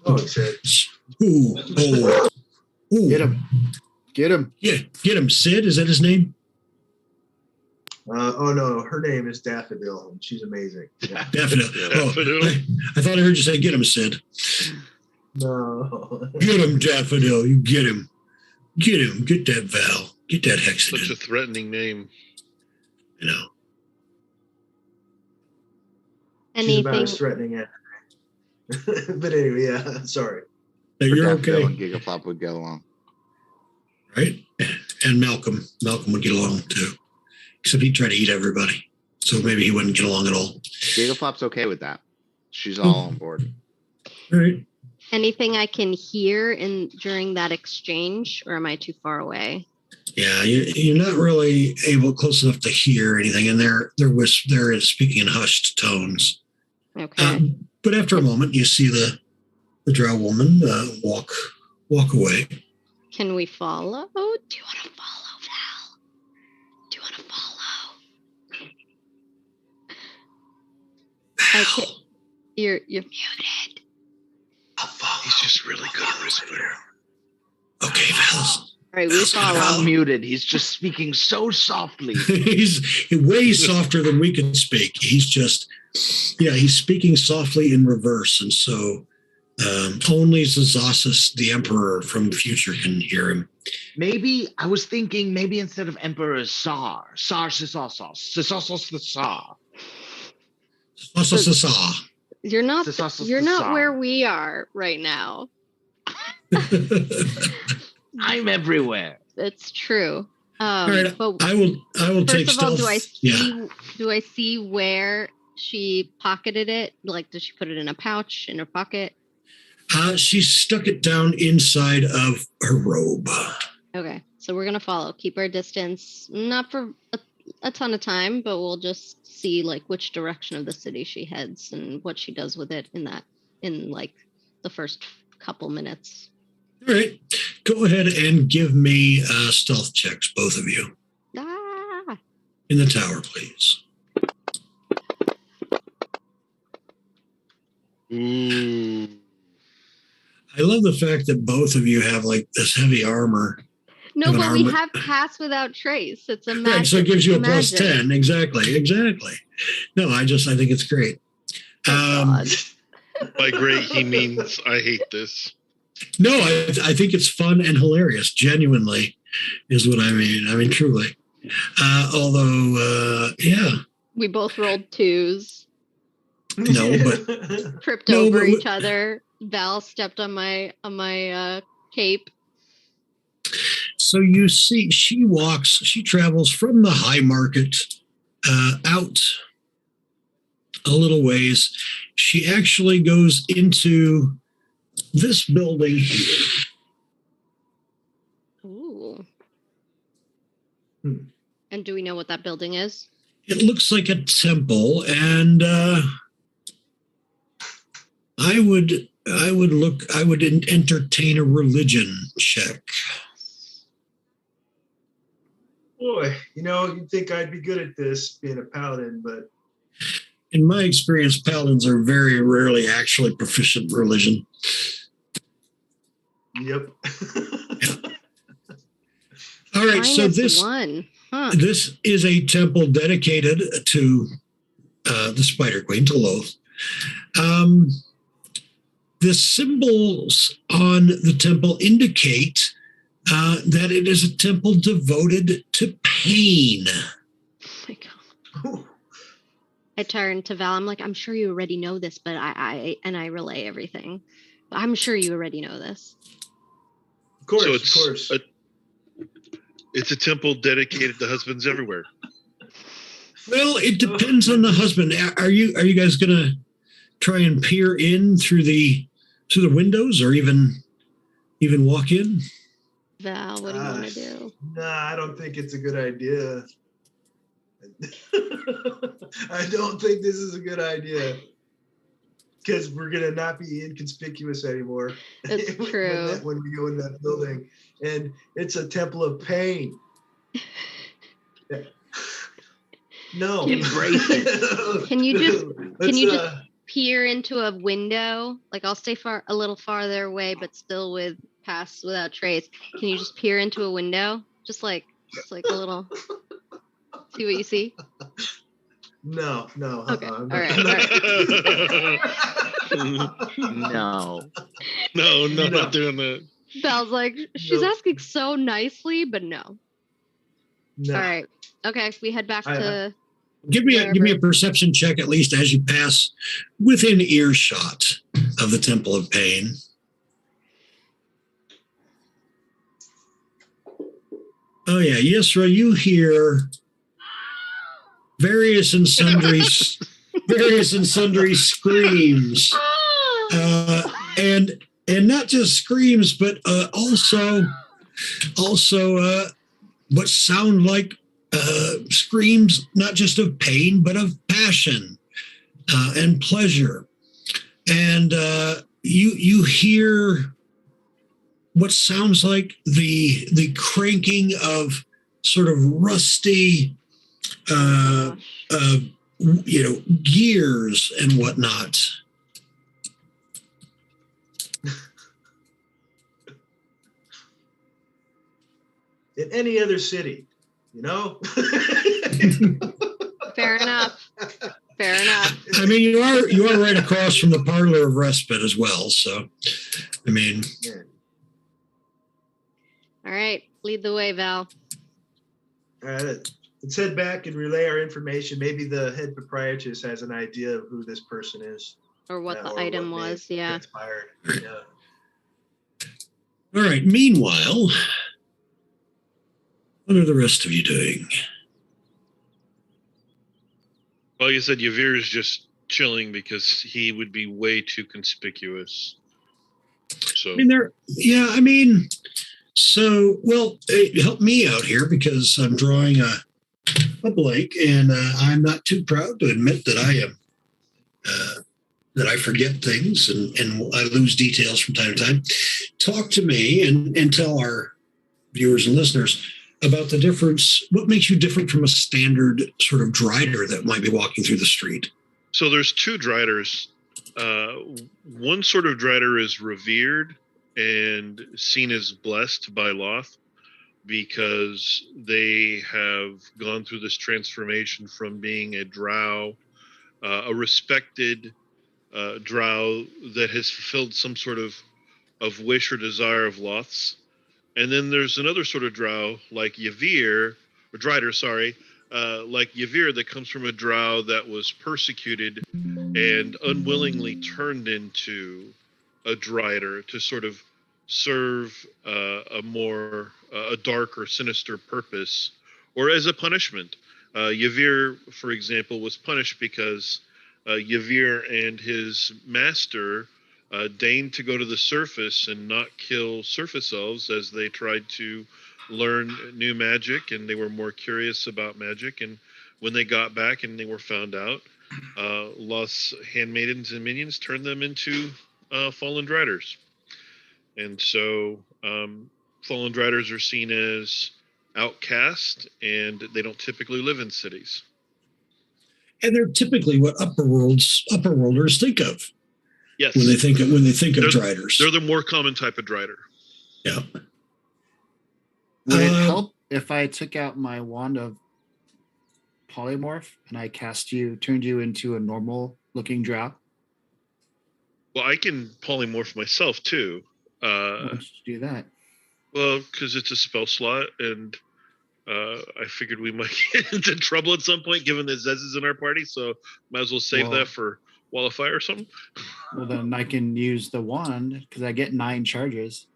Speaker 6: Oh, he said.
Speaker 1: Ooh.
Speaker 3: Get him.
Speaker 1: Yeah, get him. Sid, is that his name?
Speaker 6: Oh no, her name is Daffodil, and she's amazing. Yeah.
Speaker 1: Daffodil. Oh, I thought I heard you say, "Get him, Sid."
Speaker 6: No.
Speaker 1: Get him, Daffodil. You get him. Get him. Get that Val. Get that Hexagon.
Speaker 4: Such a threatening name.
Speaker 6: She's about as threatening as. But anyway, yeah. Sorry.
Speaker 1: No, you're okay.
Speaker 2: And Gigaflop would get along,
Speaker 1: right? And Malcolm would get along too, except he'd try to eat everybody. So maybe he wouldn't get along at all.
Speaker 2: Gigaflop's okay with that. She's all on board.
Speaker 1: All right.
Speaker 5: Anything I can hear during that exchange, or am I too far away?
Speaker 1: Yeah, you're not really close enough to hear anything, and they're speaking in hushed tones.
Speaker 5: Okay.
Speaker 1: But after a moment, you see the Drow woman walk away.
Speaker 5: Can we follow? Do you want to follow, Val? Do you want to follow? Okay. You're muted.
Speaker 6: I'll follow.
Speaker 4: He's just really good at whispering.
Speaker 1: Okay, Val.
Speaker 5: All right, we follow.
Speaker 2: Not muted. He's just speaking so softly.
Speaker 1: He's way softer than we can speak. He's speaking softly in reverse, and so only Zazasis, the Emperor from the future, can hear him.
Speaker 2: Maybe I was thinking maybe instead of Emperor, Tsar.
Speaker 5: You're not where we are right now.
Speaker 2: I'm everywhere.
Speaker 5: It's true.
Speaker 1: All right,
Speaker 5: but
Speaker 1: I will take
Speaker 5: first of all,
Speaker 1: stealth.
Speaker 5: do I see where she pocketed it? Like, does she put it in a pouch in her pocket?
Speaker 1: She stuck it down inside of her robe.
Speaker 5: Okay, so we're gonna follow. Keep our distance, not for a ton of time, but we'll just see like which direction of the city she heads and what she does with it in like the first couple minutes.
Speaker 1: All right, go ahead and give me stealth checks, both of you. In the tower, please.
Speaker 4: Ooh.
Speaker 1: I love the fact that both of you have like this heavy armor.
Speaker 5: No, but we have pass without trace. It's a magic.
Speaker 1: Right, so it gives you a plus 10. Exactly. No, I think it's great.
Speaker 4: By great, he means I hate this.
Speaker 1: No, I think it's fun and hilarious. Genuinely is what I mean. I mean, truly. Although, yeah.
Speaker 5: We both rolled 2s.
Speaker 1: No, but
Speaker 5: tripped over each other. Val stepped on my cape.
Speaker 1: So you see, she travels from the high market out a little ways. She actually goes into this building here.
Speaker 5: Ooh. And do we know what that building is?
Speaker 1: It looks like a temple, and I would entertain a religion check.
Speaker 6: Boy, you'd think I'd be good at this being a paladin, but
Speaker 1: in my experience, paladins are very rarely actually proficient in religion.
Speaker 6: Yep.
Speaker 1: All right, so this is a temple dedicated to the Spider Queen, to Holoth. The symbols on the temple indicate that it is a temple devoted to pain.
Speaker 5: Oh my God. I turn to Val. I'm like, I'm sure you already know this, but I relay everything. I'm sure you already know this.
Speaker 6: Of course,
Speaker 4: so
Speaker 6: of course.
Speaker 4: It's a temple dedicated to husbands everywhere.
Speaker 1: Well, it depends on the husband. Are you guys gonna try and peer in through the windows, or even walk in?
Speaker 5: Val, what do you want to do?
Speaker 6: Nah, I don't think it's a good idea. I don't think this is a good idea, because we're gonna not be inconspicuous anymore.
Speaker 5: It's true.
Speaker 6: when we go in that building, and it's a temple of pain. Yeah. No,
Speaker 2: embrace it.
Speaker 5: Can you just peer into a window? Like, I'll stay a little farther away, but still with pass without trace. Can you just peer into a window? Just like a little. See what you see?
Speaker 6: No.
Speaker 5: Okay. All right.
Speaker 2: No,
Speaker 4: not doing that.
Speaker 5: Belle's like, she's asking so nicely, but no. All right. Okay, we head back to.
Speaker 1: Give me a perception check, at least as you pass within earshot of the Temple of Pain. Oh yeah, Yisra, you hear various and sundry screams, and not just screams, but also what sound like screams not just of pain but of passion and pleasure, and you hear what sounds like the cranking of sort of rusty gears and whatnot.
Speaker 6: In any other city,
Speaker 5: Fair enough. Fair enough.
Speaker 1: I mean, you are right across from the parlor of respite as well. So, I mean,
Speaker 5: all right, lead the way, Val.
Speaker 6: All right, let's head back and relay our information. Maybe the head proprietress has an idea of who this person is,
Speaker 5: or what the item was. Yeah.
Speaker 6: Transpired. Yeah.
Speaker 1: All right. Meanwhile, what are the rest of you doing?
Speaker 4: Well, you said Yavir is just chilling because he would be way too conspicuous. So
Speaker 1: I mean, help me out here because I'm drawing a blank, and I'm not too proud to admit that I am that I forget things and I lose details from time to time. Talk to me and tell our viewers and listeners about the difference. What makes you different from a standard sort of drider that might be walking through the street?
Speaker 4: So there's two driders. One sort of drider is revered and seen as blessed by Holoth because they have gone through this transformation from being a Drow, a respected Drow that has fulfilled some sort of wish or desire of Holoth's. And then there's another sort of Drow like Yavir, or Drider, sorry, like Yavir that comes from a Drow that was persecuted and unwillingly turned into a Drider to sort of serve a dark or sinister purpose, or as a punishment. Yavir, for example, was punished because Yavir and his master deigned to go to the surface and not kill surface elves as they tried to learn new magic, and they were more curious about magic. And when they got back and they were found out, Loth's handmaidens and minions turned them into fallen driders. And so fallen driders are seen as outcast, and they don't typically live in cities.
Speaker 1: And they're typically what upperworlders think of.
Speaker 4: Yes.
Speaker 1: When they think of driders.
Speaker 4: They're the more common type of drider.
Speaker 1: Yeah.
Speaker 3: Would it help if I took out my wand of polymorph and I turned you into a normal looking drow?
Speaker 4: Well, I can polymorph myself too.
Speaker 3: Why don't you do that?
Speaker 4: Well, because it's a spell slot, and I figured we might get into trouble at some point, given that Zez is in our party. So might as well save that for Wall of Fire or something.
Speaker 3: Well, then I can use the wand because I get 9 charges.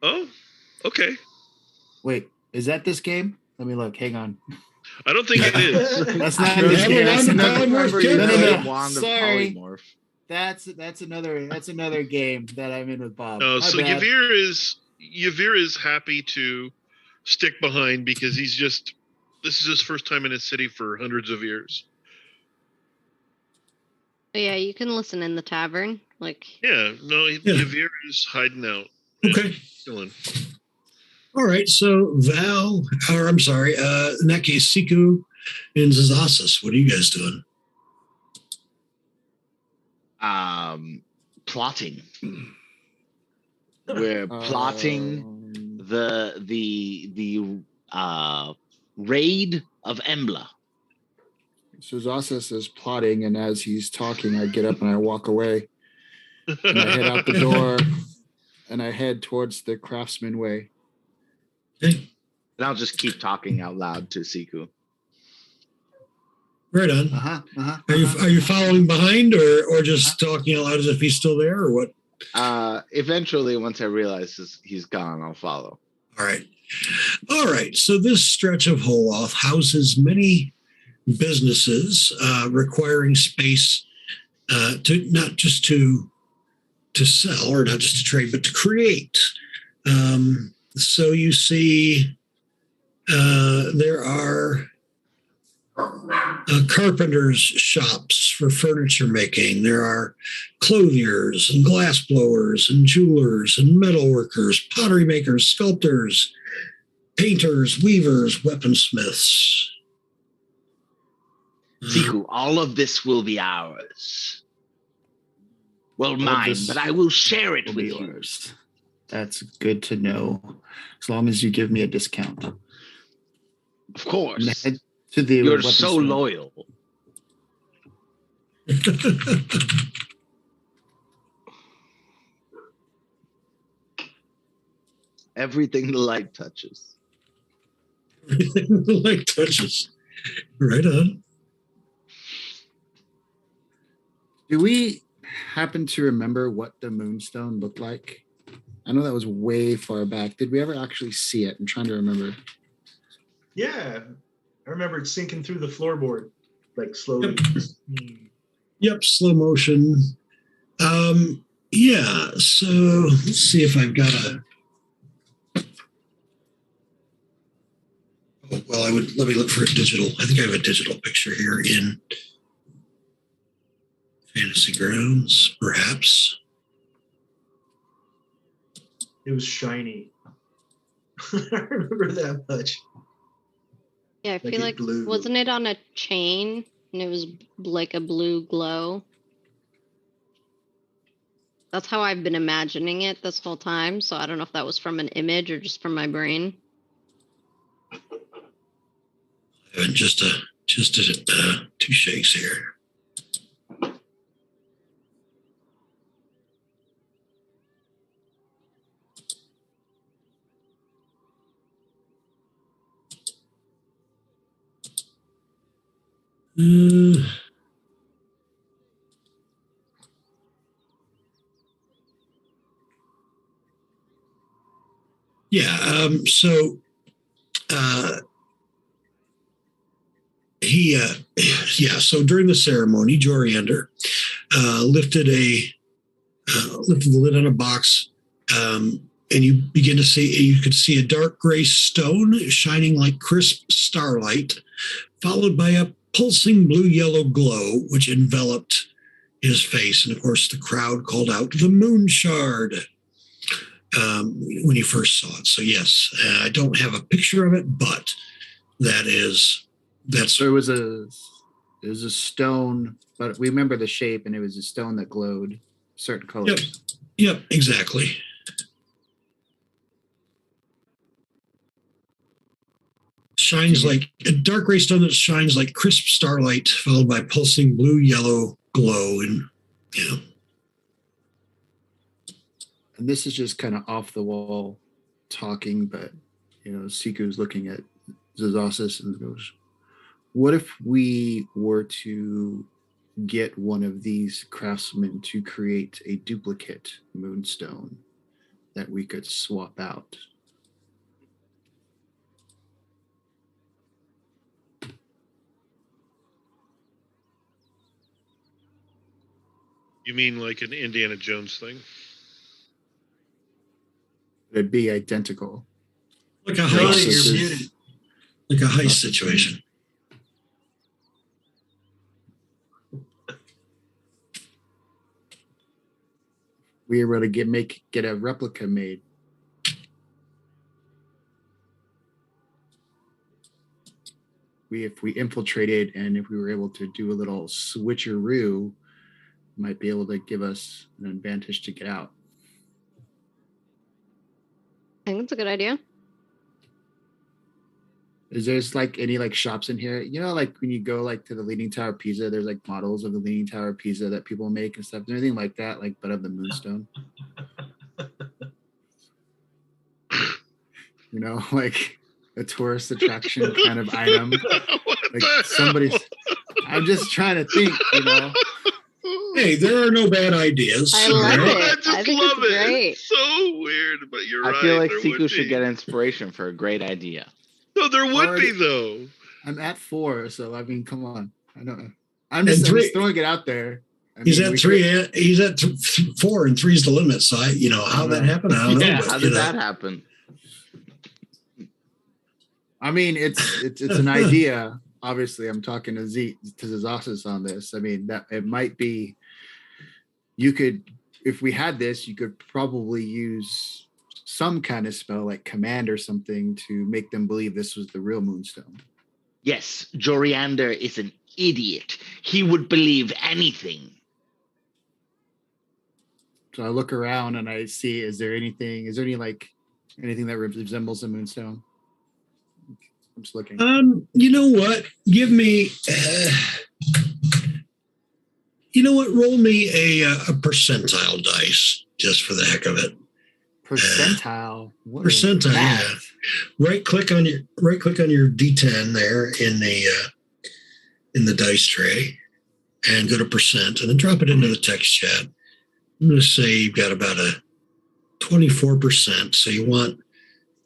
Speaker 4: Oh, okay.
Speaker 3: Wait, is that this game? Let me look. Hang on.
Speaker 4: I don't think it is.
Speaker 3: That's not this game. That's another.
Speaker 2: Wand of
Speaker 3: Sorry.
Speaker 2: polymorph.
Speaker 3: That's another game that I'm in with Bob.
Speaker 4: No, so
Speaker 3: bad.
Speaker 4: Yavir is happy to stick behind because this is his first time in a city for hundreds of years.
Speaker 5: Yeah, you can listen in the tavern.
Speaker 4: Yavir is hiding out.
Speaker 1: Okay.
Speaker 4: Chilling.
Speaker 1: All right. So in that case, Siku and Zazasis, what are you guys doing?
Speaker 2: Plotting. We're plotting the raid of Embla.
Speaker 3: So Zazasis is plotting, and as he's talking, I get up and I walk away. And I head out the door, and I head towards the Craftsman Way.
Speaker 1: Okay.
Speaker 2: And I'll just keep talking out loud to Siku.
Speaker 1: Right on. Are you following behind, or just talking out loud as if he's still there, or what?
Speaker 2: Eventually, once I realize he's gone, I'll follow.
Speaker 1: All right. So this stretch of Holoth houses many businesses requiring space to not just to sell or not just to trade, but to create. So you see there are carpenters' shops for furniture making. There are clothiers and glass blowers and jewelers and metalworkers, pottery makers, sculptors, painters, weavers, weaponsmiths.
Speaker 2: Siku, all of this will be ours. Well,
Speaker 3: of
Speaker 2: mine,
Speaker 3: this
Speaker 2: but I will share it
Speaker 3: will
Speaker 2: with
Speaker 3: be
Speaker 2: you.
Speaker 3: yours. That's good to know. As long as you give me a discount.
Speaker 2: Of course.
Speaker 3: Head to the
Speaker 2: You're so
Speaker 3: weaponsmith.
Speaker 2: loyal. Everything the light touches.
Speaker 1: Like touches. Right on.
Speaker 3: Do we happen to remember what the moonstone looked like? I know that was way far back. Did we ever actually see it? I'm trying to remember.
Speaker 6: Yeah, I remember it sinking through the floorboard, like slowly.
Speaker 1: Yep, slow motion. Yeah, so let's see if I've got a. Oh, well, let me look for a digital. I think I have a digital picture here in Fantasy Grounds, perhaps.
Speaker 6: It was shiny. I remember that much.
Speaker 5: Yeah, I
Speaker 6: Like
Speaker 5: feel
Speaker 6: it
Speaker 5: like
Speaker 6: glowed.
Speaker 5: wasn't it on a chain and it was like a blue glow? That's how I've been imagining it this whole time. So I don't know if that was from an image or just from my brain.
Speaker 1: Just two shakes here. Yeah. So so during the ceremony, Joriander lifted the lid on a box, and you begin to see, you could see a dark gray stone shining like crisp starlight, followed by a pulsing blue-yellow glow, which enveloped his face. And of course, the crowd called out, "The moon shard," when you first saw it. So yes, I don't have a picture of it, but that's
Speaker 3: So it was a stone, but we remember the shape, and it was a stone that glowed certain colors.
Speaker 1: Yep, exactly. Shines like a dark gray stone that shines like crisp starlight, followed by pulsing blue-yellow glow. And
Speaker 3: And this is just kind of off the wall talking, but Siku's looking at Zazasis and goes, "What if we were to get one of these craftsmen to create a duplicate moonstone that we could swap out?"
Speaker 4: You mean like an Indiana Jones thing?
Speaker 3: It'd be identical.
Speaker 1: like a
Speaker 6: Johnny,
Speaker 1: heist,
Speaker 6: you're muted.
Speaker 1: like a heist situation.
Speaker 3: We were able to get a replica made. If we infiltrated and if we were able to do a little switcheroo, might be able to give us an advantage to get out.
Speaker 5: I think that's a good idea.
Speaker 3: Is there like any like shops in here? Like when you go like to the Leaning Tower of Pisa, there's like models of the Leaning Tower of Pisa that people make and stuff. Is there anything like that, like but of the moonstone? Like a tourist attraction kind of item. Like somebody's. I'm just trying to think.
Speaker 1: Hey, there are no bad ideas.
Speaker 5: I love
Speaker 1: right?
Speaker 5: it.
Speaker 4: I just
Speaker 5: I think
Speaker 4: love
Speaker 5: it's
Speaker 4: it.
Speaker 5: great.
Speaker 4: It's so weird, but you're right.
Speaker 2: I feel like
Speaker 4: there
Speaker 2: Siku
Speaker 4: would
Speaker 2: should
Speaker 4: be.
Speaker 2: get inspiration for a great idea.
Speaker 4: No, there would
Speaker 3: Already-
Speaker 4: be though.
Speaker 3: I'm at 4, so I mean, come on. I don't know. I'm just throwing it out there.
Speaker 1: He's at 3. He's at 4, and 3 is the limit. So how that happened. I don't know.
Speaker 2: Yeah,
Speaker 1: But,
Speaker 2: how did that happen?
Speaker 3: I mean, it's an idea. Obviously, I'm talking to Zazasis on this. I mean, that it might be. You could, if we had this, you could probably use some kind of spell like command or something to make them believe this was the real Moonstone.
Speaker 2: Yes, Joriander is an idiot. He would believe anything.
Speaker 3: So I look around and I see, is there anything that resembles a Moonstone? I'm just looking.
Speaker 1: You know what? Give me, roll me a percentile dice just for the heck of it.
Speaker 3: Percentile.
Speaker 1: Percentile. Yeah. Right click on your D10 there in the dice tray, and go to percent, and then drop it into the text chat. I'm going to say you've got about a 24%. So you want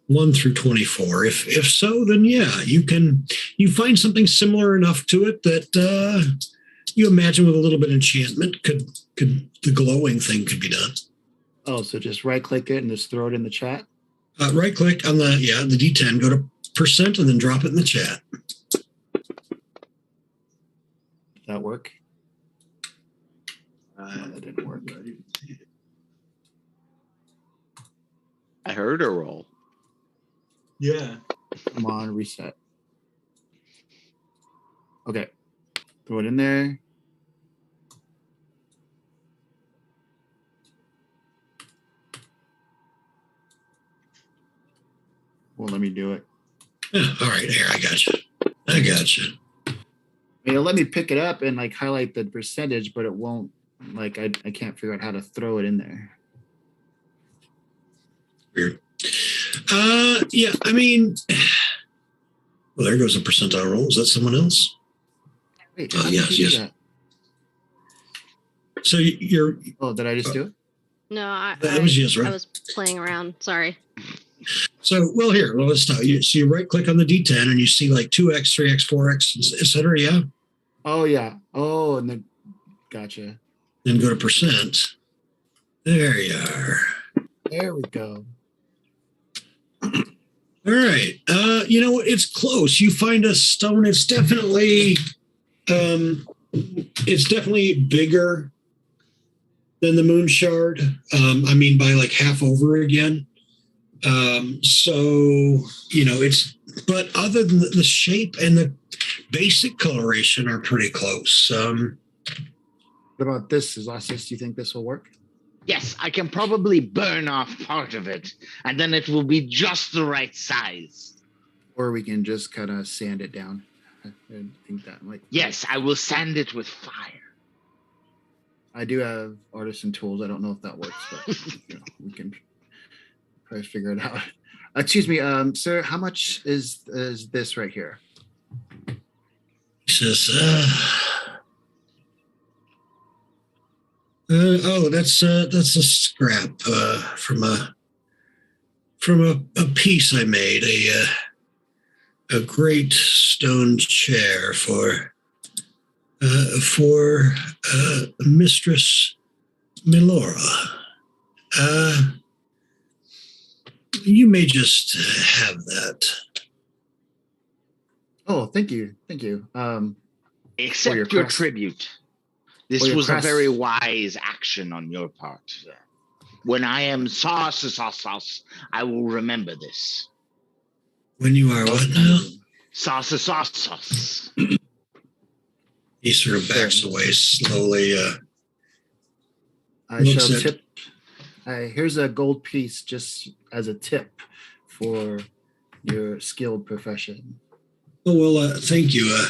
Speaker 1: 1 through 24. If so, then yeah, you find something similar enough to it that you imagine with a little bit of enchantment could the glowing thing could be done.
Speaker 3: Oh, so just right click it and just throw it in the chat?
Speaker 1: Right click on the D10, go to percent, and then drop it in the chat.
Speaker 3: Did that work? That didn't work.
Speaker 2: I heard a roll.
Speaker 6: Yeah.
Speaker 3: Come on, reset. Okay. Throw it in there. Well, let me do it.
Speaker 1: Yeah, all right, here, I got you.
Speaker 3: It'll let me pick it up and like highlight the percentage, but it won't, like, I can't figure out how to throw it in there.
Speaker 1: Weird. Yeah, I mean, well, there goes a percentile roll. Is that someone else?
Speaker 3: Wait,
Speaker 1: yes.
Speaker 3: That?
Speaker 1: So you're.
Speaker 3: Oh, did I just do it?
Speaker 5: No,
Speaker 1: That was yes, right?
Speaker 5: I was playing around. Sorry.
Speaker 1: So, well, here, let's start. So you right click on the D10 and you see like 2x, 3x, 4x, etc. Yeah.
Speaker 3: Oh, yeah. Oh, and then gotcha.
Speaker 1: Then go to percent. There you are.
Speaker 3: There we go.
Speaker 1: All right. It's close. You find a stone. It's definitely bigger than the moon shard. I mean, by like half over again. But other than the shape and the basic coloration are pretty close.
Speaker 3: What about this? Do you think this will work?
Speaker 2: Yes, I can probably burn off part of it, and then it will be just the right size.
Speaker 3: Or we can just kind of sand it down. I think that might.
Speaker 2: Yes, I will sand it with fire.
Speaker 3: I do have artisan tools. I don't know if that works, but we can probably figure it out. Excuse me, sir. How much is this right here?
Speaker 1: He says, that's a scrap from a piece I made, a great stone chair for Mistress Milora. You may just have that.
Speaker 3: Oh, thank you.
Speaker 2: Accept your tribute. This was a very wise action on your part. When I am sauce, I will remember this.
Speaker 1: When you are what now?
Speaker 2: Sauce.
Speaker 1: He sort of backs away slowly.
Speaker 3: I shall tip. Here's a gold piece just as a tip for your skilled profession.
Speaker 1: Oh, well, thank you.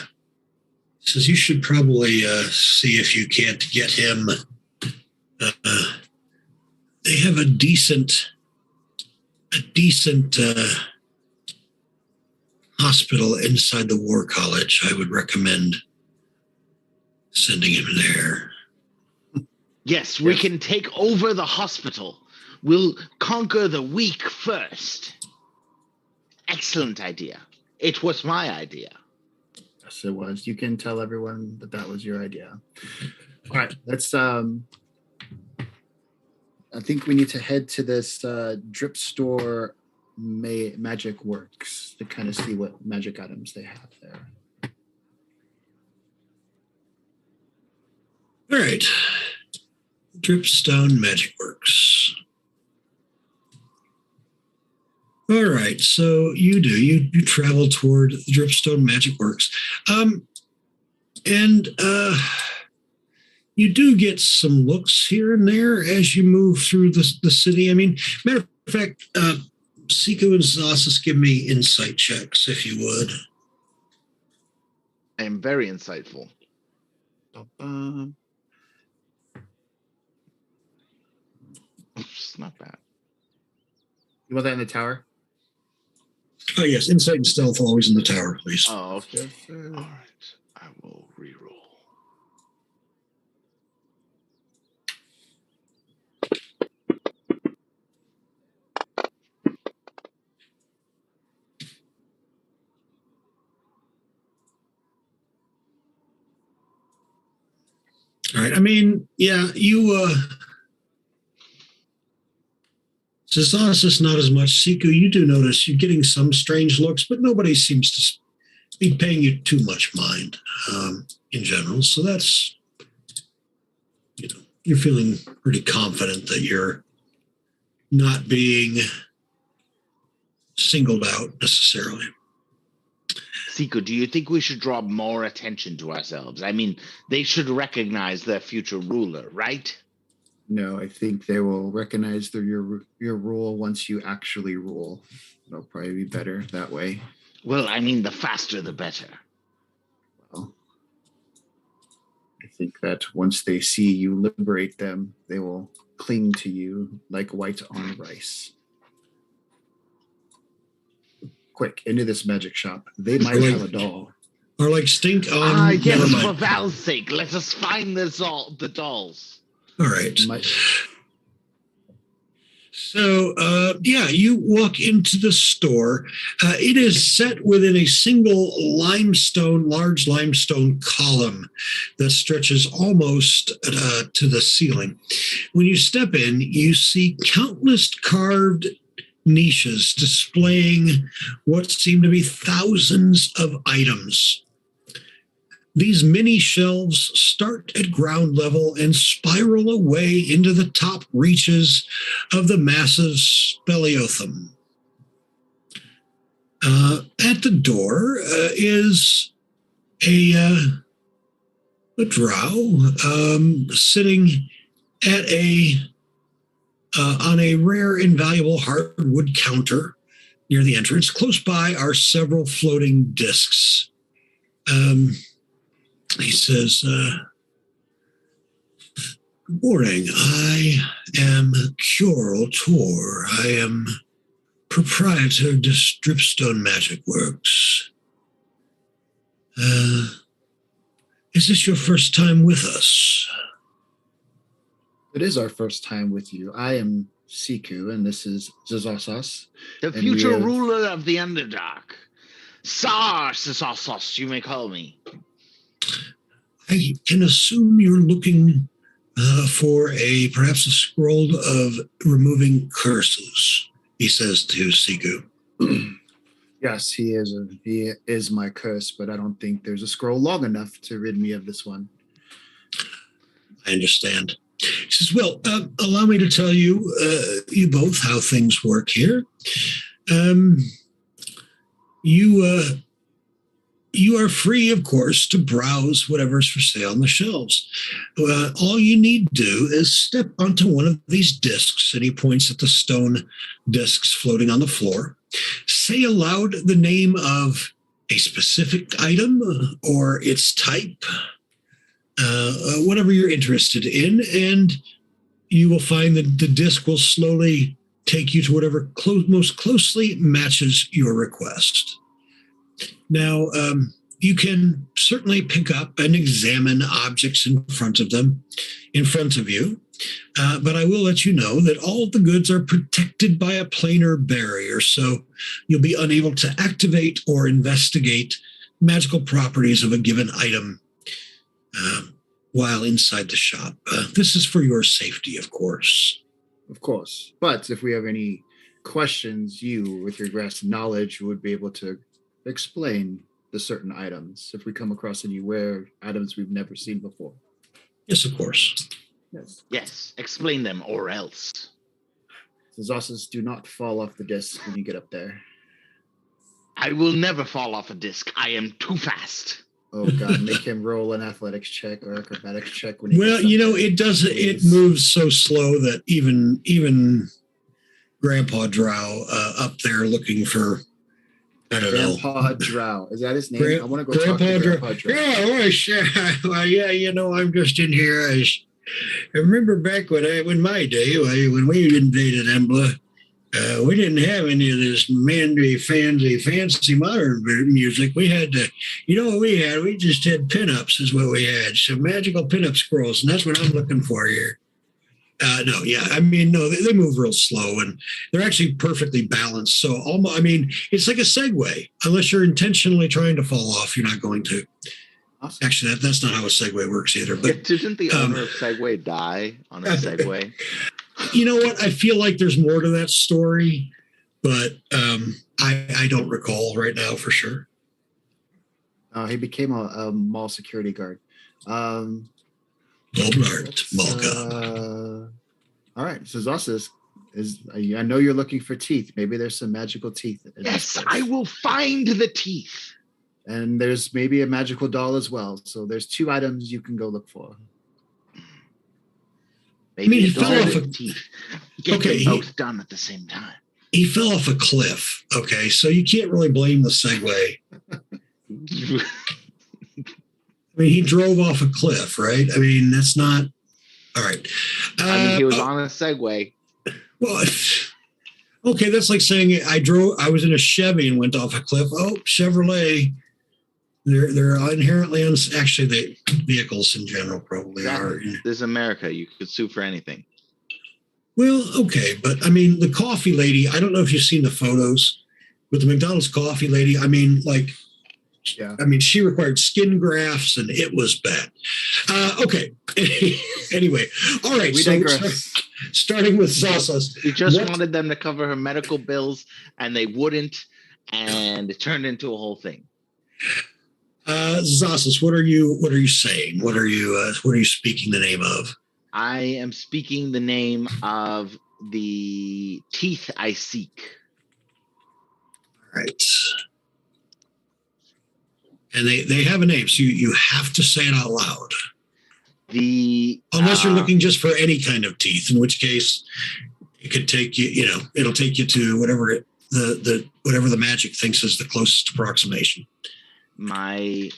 Speaker 1: Says you should probably see if you can't get him. They have a decent hospital inside the War College. I would recommend sending him there.
Speaker 2: Yes, we can take over the hospital. We'll conquer the weak first. Excellent idea. It was my idea.
Speaker 3: Yes, it was. You can tell everyone that was your idea. All right, let's. I think we need to head to this drip store. Magic Works to kind of see what magic items they have there.
Speaker 1: All right. Dripstone Magic Works. All right, so you travel toward the Dripstone Magic Works. And you do get some looks here and there as you move through the city. I mean, matter of fact, Siku and Zasis, give me insight checks, if you would.
Speaker 2: I am very insightful. It's not bad.
Speaker 3: You want that in the tower?
Speaker 1: Oh, yes. Insight and stealth always in the tower, please.
Speaker 2: Oh, okay. All right. I will reroll.
Speaker 1: All right. I mean, yeah, you Zazasis not as much. Siku, you do notice you're getting some strange looks, but nobody seems to be paying you too much mind in general. So that's, you're feeling pretty confident that you're not being singled out necessarily.
Speaker 2: Siku, do you think we should draw more attention to ourselves? I mean, they should recognize their future ruler, right?
Speaker 3: No, I think they will recognize your rule once you actually rule. It'll probably be better that way.
Speaker 2: Well, I mean, the faster the better.
Speaker 3: Well, I think that once they see you liberate them, they will cling to you like white on rice. Quick, into this magic shop. They might have a doll.
Speaker 1: Or like stink on...
Speaker 2: yes, for Val's sake, let us find the dolls.
Speaker 1: All right. So, you walk into the store. It is set within a single large limestone column that stretches almost to the ceiling. When you step in, you see countless carved niches displaying what seem to be thousands of items. These mini shelves start at ground level and spiral away into the top reaches of the massive speleothum. At the door is a drow sitting at on a rare and valuable hardwood counter near the entrance. Close by are several floating discs. He says, good morning. I am Curel Tor. I am proprietor of Dripstone Magic Works. Is this your first time with us?
Speaker 3: It is our first time with you. I am Siku, and this is Zazasas.
Speaker 2: The future ruler of the Underdark. Sar Zazasas, you may call me.
Speaker 1: I can assume you're looking for perhaps a scroll of removing curses, he says to Siku.
Speaker 3: Yes, he is my curse, but I don't think there's a scroll long enough to rid me of this one.
Speaker 1: I understand. He says, well, allow me to tell you, you both, how things work here. You are free, of course, to browse whatever's for sale on the shelves. All you need to do is step onto one of these discs, and he points at the stone discs floating on the floor. Say aloud the name of a specific item or its type, whatever you're interested in, and you will find that the disc will slowly take you to whatever most closely matches your request. Now, you can certainly pick up and examine objects in front of you, but I will let you know that all of the goods are protected by a planar barrier, so you'll be unable to activate or investigate magical properties of a given item while inside the shop. This is for your safety, of course.
Speaker 3: Of course. But if we have any questions, you, with your vast knowledge, would be able to explain the certain items if we come across any rare items we've never seen before.
Speaker 1: Yes, of course.
Speaker 3: Yes.
Speaker 2: Yes, explain them or else.
Speaker 3: The Zosses do not fall off the disc when you get up there.
Speaker 2: I will never fall off a disc. I am too fast.
Speaker 3: Oh God, make him roll an athletics check or acrobatics check when he
Speaker 1: Well,
Speaker 3: gets up there.
Speaker 1: it does. It moves so slow that even Grandpa Drow up there looking for, I don't know.
Speaker 3: Grandpa Drow. Is that his name? I want to go talk
Speaker 1: Grandpa
Speaker 3: to
Speaker 1: Drow.
Speaker 3: Grandpa Drow.
Speaker 1: Yeah, well, sure. Well, yeah, I'm just in here. I remember back when my day, when we invaded Embla, we didn't have any of this fancy modern music. We had to, what we had? We just had pinups is what we had. Some magical pinup scrolls, and that's what I'm looking for here. No, they move real slow, and they're actually perfectly balanced. So, it's like a Segway. Unless you're intentionally trying to fall off, you're not going to.
Speaker 3: Awesome.
Speaker 1: Actually, that's not how a Segway works either. But
Speaker 2: didn't the owner of Segway die on a Segway?
Speaker 1: You know what? I feel like there's more to that story, but I don't recall right now for sure.
Speaker 3: He became a mall security guard.
Speaker 1: Goldbart, Malka.
Speaker 3: All right. So Zossus I know you're looking for teeth. Maybe there's some magical teeth.
Speaker 2: Yes, I will find the teeth.
Speaker 3: And there's maybe a magical doll as well. So there's 2 items you can go look for.
Speaker 2: Maybe
Speaker 1: he fell off
Speaker 2: teeth. Get them both done at the same time.
Speaker 1: He fell off a cliff. Okay, so you can't really blame the Segway. He drove off a cliff, right? That's not all right.
Speaker 2: He was on a Segway.
Speaker 1: Well, okay, that's like saying I was in a Chevy and went off a cliff. Oh, Chevrolet. They're inherently actually the vehicles in general probably are.
Speaker 2: This is America. You could sue for anything.
Speaker 1: Well, okay, but the coffee lady. I don't know if you've seen the photos with the McDonald's coffee lady.
Speaker 3: Yeah.
Speaker 1: She required skin grafts and it was bad. Okay. Anyway, all right.
Speaker 3: We digress.
Speaker 1: Starting with Zossus.
Speaker 2: We just wanted them to cover her medical bills, and they wouldn't, and it turned into a whole thing.
Speaker 1: Zossus, what are you saying? What are you speaking the name of?
Speaker 2: I am speaking the name of the teeth I seek.
Speaker 1: All right. And they have a name, so you have to say it out loud. Unless you're looking just for any kind of teeth, in which case it could take you, it'll take you to whatever whatever the magic thinks is the closest approximation.
Speaker 2: My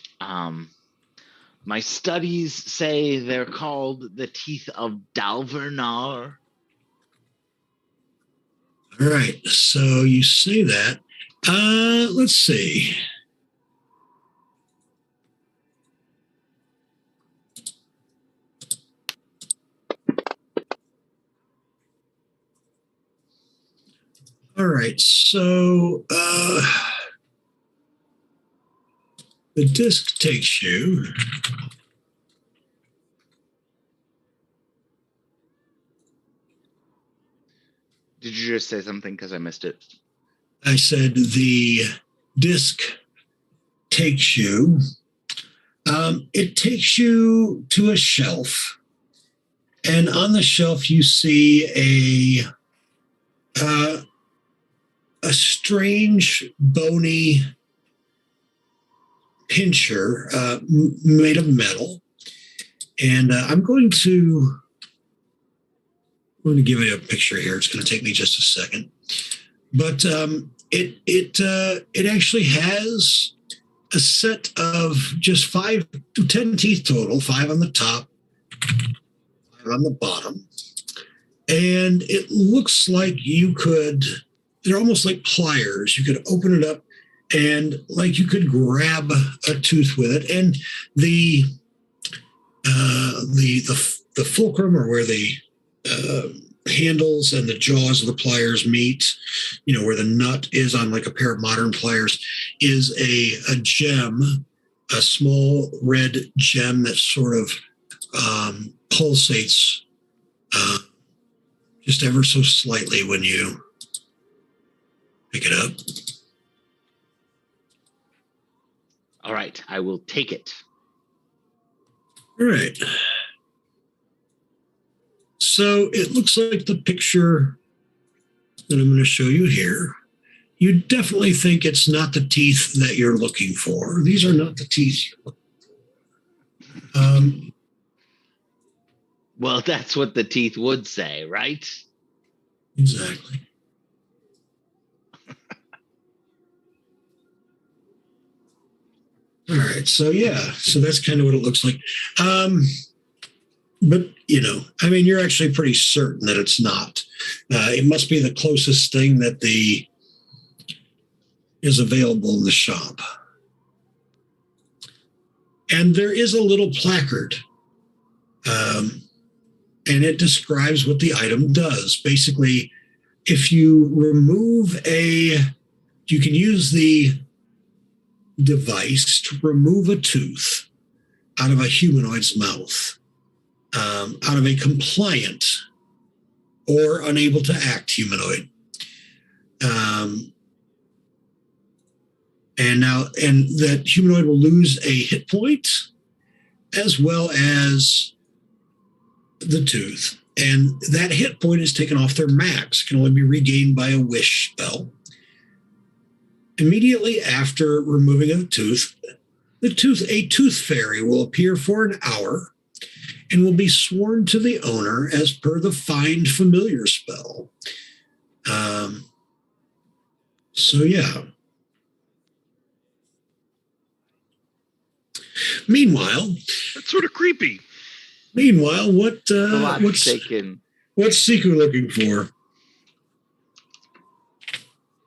Speaker 2: studies say they're called the teeth of Dalvernar.
Speaker 1: All right, so you say that. Let's see. All right, so the disc takes you
Speaker 2: Did you just say something? Because I missed it.
Speaker 1: I said the disc takes you. It takes you to a shelf, and on the shelf you see a strange bony pincher made of metal, and I'm going to give you a picture here. It's going to take me just a second, but it actually has a set of just 5 to 10 teeth total, 5 on the top, 5 on the bottom. And it looks like they're almost like pliers. You could open it up and like you could grab a tooth with it. And the fulcrum, or where the handles and the jaws of the pliers meet, where the nut is on like a pair of modern pliers, is a gem, a small red gem that sort of pulsates just ever so slightly when you pick it up.
Speaker 2: All right, I will take it.
Speaker 1: All right. So it looks like the picture that I'm going to show you here. You definitely think it's not the teeth that you're looking for. These are not the teeth you're looking for.
Speaker 2: Well, that's what the teeth would say, right?
Speaker 1: Exactly. All right. So, yeah. So that's kind of what it looks like. But, I mean, you're actually pretty certain that it's not. It must be the closest thing that is available in the shop. And there is a little placard. And it describes what the item does. Basically, if you remove you can use the device to remove a tooth out of a humanoid's mouth, out of a compliant or unable to act humanoid. And that humanoid will lose a hit point as well as the tooth. And that hit point is taken off their max, can only be regained by a wish spell. Immediately after removing a tooth, a tooth fairy will appear for an hour and will be sworn to the owner as per the find familiar spell. So yeah. Meanwhile,
Speaker 4: That's sort of creepy.
Speaker 1: what's
Speaker 2: taken.
Speaker 1: What's Siku looking for?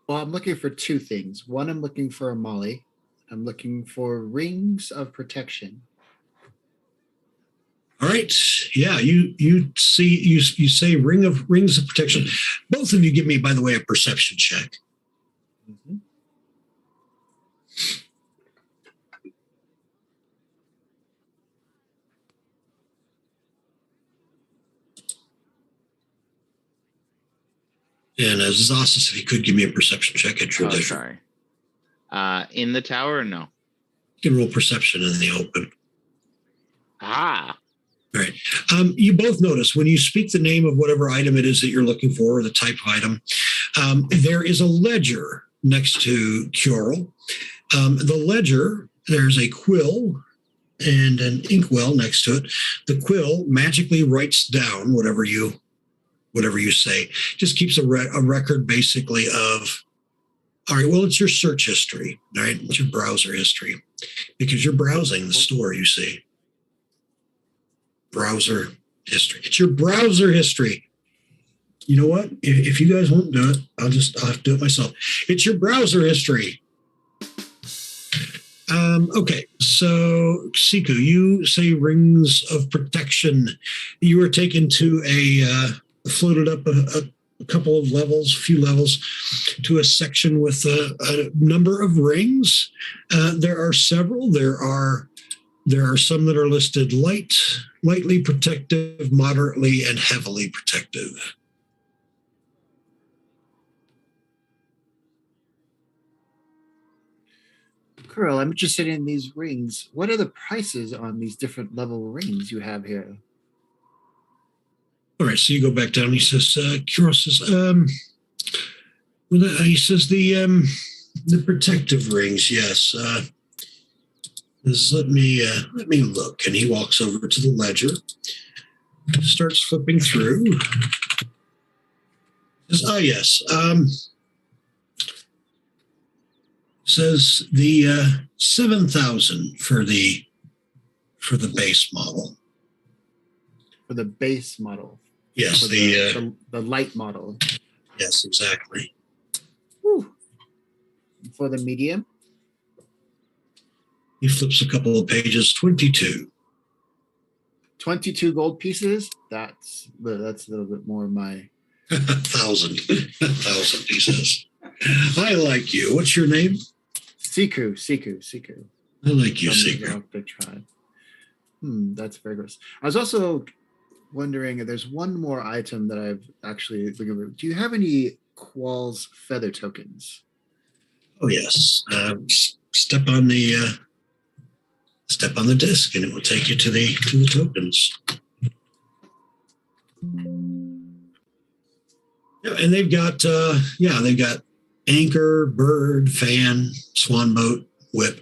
Speaker 3: Well, I'm looking for two things. One, I'm looking for a molly. I'm looking for rings of protection.
Speaker 1: All right. Yeah, you say rings of protection. Both of you give me, by the way, a perception check.
Speaker 3: Mm-hmm.
Speaker 1: And Zossus, if you could give me a perception check at your leisure.
Speaker 2: Sorry. In the tower or no?
Speaker 1: You can roll perception in the open.
Speaker 2: Ah.
Speaker 1: All right. You both notice when you speak the name of whatever item it is that you're looking for, or the type of item, there is a ledger next to Curel. The ledger, there's a quill and an inkwell next to it. The quill magically writes down whatever you say. Just keeps a record basically of, all right, well, it's your search history, all right? It's your browser history, because you're browsing the store, you see. Browser history. It's your browser history. You know what? If you guys won't do it, I'll have to do it myself. It's your browser history. Okay, so Siku, you say rings of protection. You were taken to floated up a couple of levels, a few levels, to a section with a number of rings. There are several. There are some that are listed lightly protective, moderately, and heavily protective.
Speaker 3: Curl, I'm interested in these rings. What are the prices on these different level rings you have here?
Speaker 1: All right, so you go back down. He says, Curl says, he says the protective rings, yes. Let me look. And he walks over to the ledger, starts flipping through. Says, yes. Says the 7,000 for the base model.
Speaker 3: For the base model.
Speaker 1: Yes,
Speaker 3: for the light model.
Speaker 1: Yes, exactly.
Speaker 3: Whew. For the medium.
Speaker 1: He flips a couple of pages. 22.
Speaker 3: 22 gold pieces. That's a little bit more of my
Speaker 1: 1,000 pieces. I like you. What's your name?
Speaker 3: Siku.
Speaker 1: I like you,
Speaker 3: From the
Speaker 1: Seeker.
Speaker 3: Arctic tribe. That's very gross. I was also wondering if there's one more item that I've actually. Do you have any Qualls feather tokens?
Speaker 1: Oh yes. Step on the disc, and it will take you to the tokens. Yeah, and they've got anchor, bird, fan, swan boat, whip.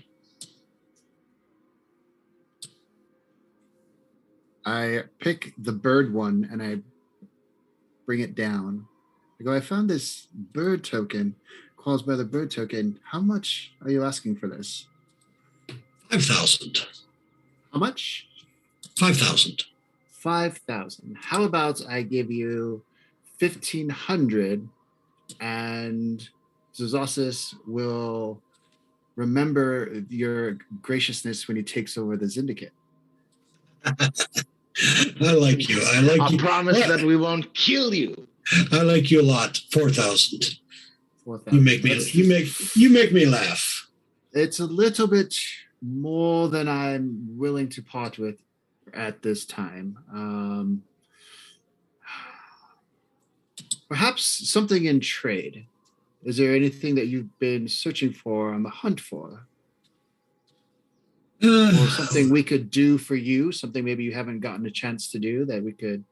Speaker 3: I pick the bird one and I bring it down. I go, I found this bird token, Qualls by the bird token. How much are you asking for this?
Speaker 1: 5,000.
Speaker 3: How much?
Speaker 1: 5,000.
Speaker 3: 5,000. How about I give you 1,500 and Zozosis will remember your graciousness when he takes over the Zyndicate.
Speaker 1: I like you. I like you.
Speaker 2: I promise that we won't kill you.
Speaker 1: I like you a lot. 4,000.
Speaker 3: 4,000.
Speaker 1: You make me laugh.
Speaker 3: It's a little bit more than I'm willing to part with at this time. Perhaps something in trade. Is there anything that you've been searching for on the hunt for? Or something we could do for you? Something maybe you haven't gotten a chance to do that we could...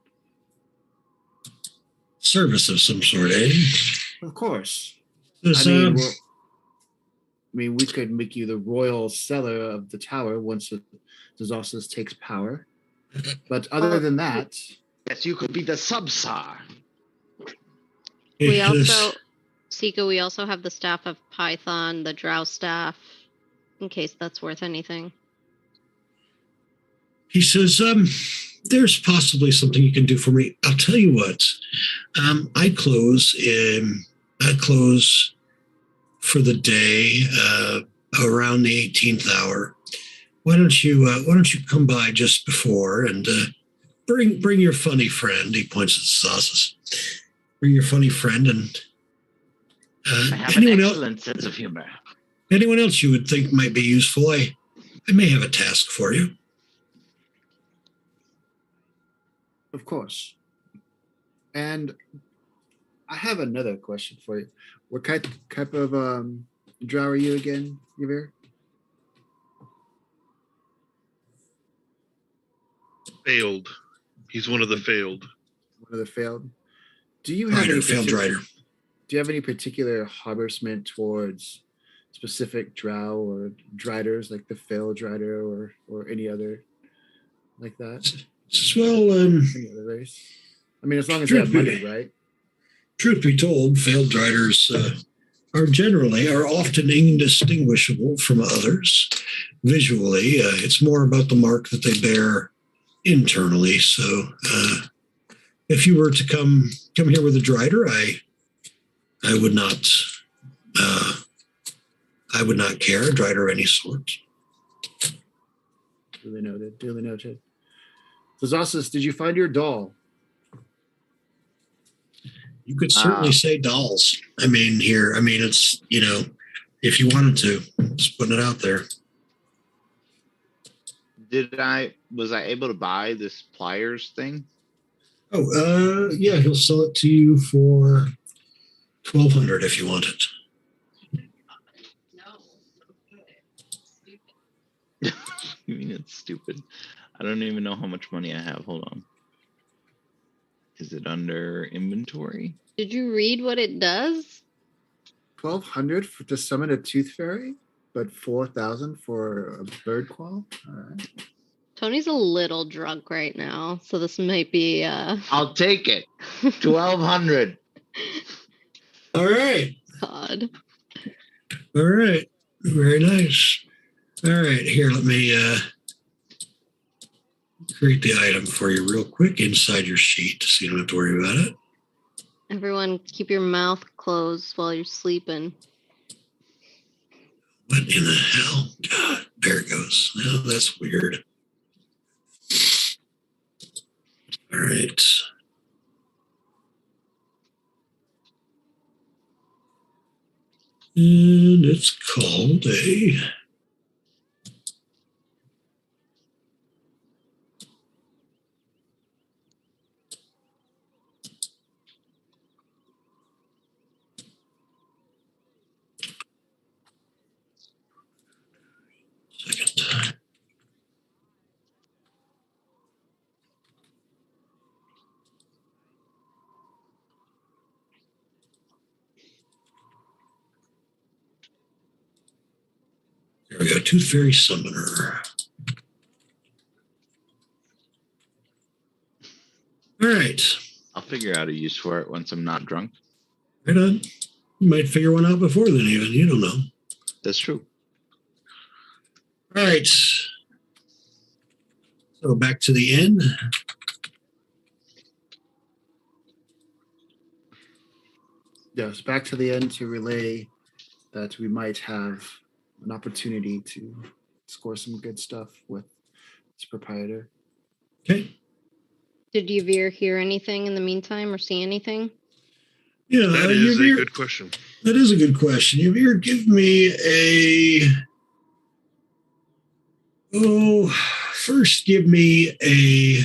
Speaker 1: Service of some sort, eh?
Speaker 3: Of course.
Speaker 1: This,
Speaker 3: I mean, we could make you the royal seller of the tower once the Zozosis takes power. But other than that...
Speaker 2: Yes, you could be the sub-Tsar.
Speaker 5: We also, Sika, we also have the staff of Python, the Drow staff, in case that's worth anything.
Speaker 1: He says, there's possibly something you can do for me. I'll tell you what. I close for the day around the 18th hour. Why don't you come by just before and bring your funny friend? He points at the sauces. Bring your funny friend and
Speaker 2: I have an excellent sense of humor.
Speaker 1: Anyone else you would think might be useful? I may have a task for you.
Speaker 3: Of course. And I have another question for you. What type of drow are you again, Yver?
Speaker 4: Failed. He's one of the failed.
Speaker 3: One of the failed. Do you have
Speaker 1: failed rider?
Speaker 3: Do you have any particular harborsment towards specific drow or driders, like the failed drider or any other like that?
Speaker 1: Well,
Speaker 3: any other race? I mean, as long as they have money, right?
Speaker 1: Truth be told, failed driders are often indistinguishable from others visually. It's more about the mark that they bear internally. So, if you were to come here with a drider, I would not care. A drider of any sort.
Speaker 3: Duly noted. Zozosis, did you find your doll?
Speaker 1: You could certainly say dolls. It's, if you wanted to, just putting it out there.
Speaker 2: Was I able to buy this pliers thing?
Speaker 1: Oh, yeah, he'll sell it to you for 1,200 if you want it.
Speaker 2: You mean it's stupid? I don't even know how much money I have. Hold on. Is it under inventory?
Speaker 5: Did you read what it does?
Speaker 3: 1,200 to summon a tooth fairy, but 4,000 for a bird qual. All right.
Speaker 5: Tony's a little drunk right now, so this might be.
Speaker 2: I'll take it. 1,200.
Speaker 1: All right.
Speaker 5: God.
Speaker 1: All right. Very nice. All right. Here, let me create the item for you real quick inside your sheet so you don't have to worry about it.
Speaker 5: Everyone, keep your mouth closed while you're sleeping.
Speaker 1: What in the hell? God, there it goes. Oh, that's weird. All right. And it's called a second. There we go. Tooth Fairy Summoner. All right.
Speaker 2: I'll figure out a use for it once I'm not drunk.
Speaker 1: Right on. You might figure one out before then, even. You don't know.
Speaker 2: That's true.
Speaker 1: All right. So back to the end.
Speaker 3: Yes, back to the end to relay that we might have an opportunity to score some good stuff with this proprietor.
Speaker 1: Okay.
Speaker 5: Did Yavir hear anything in the meantime or see anything?
Speaker 1: Yeah,
Speaker 4: That is a good question.
Speaker 1: That is a good question. Yavir, give me first give me a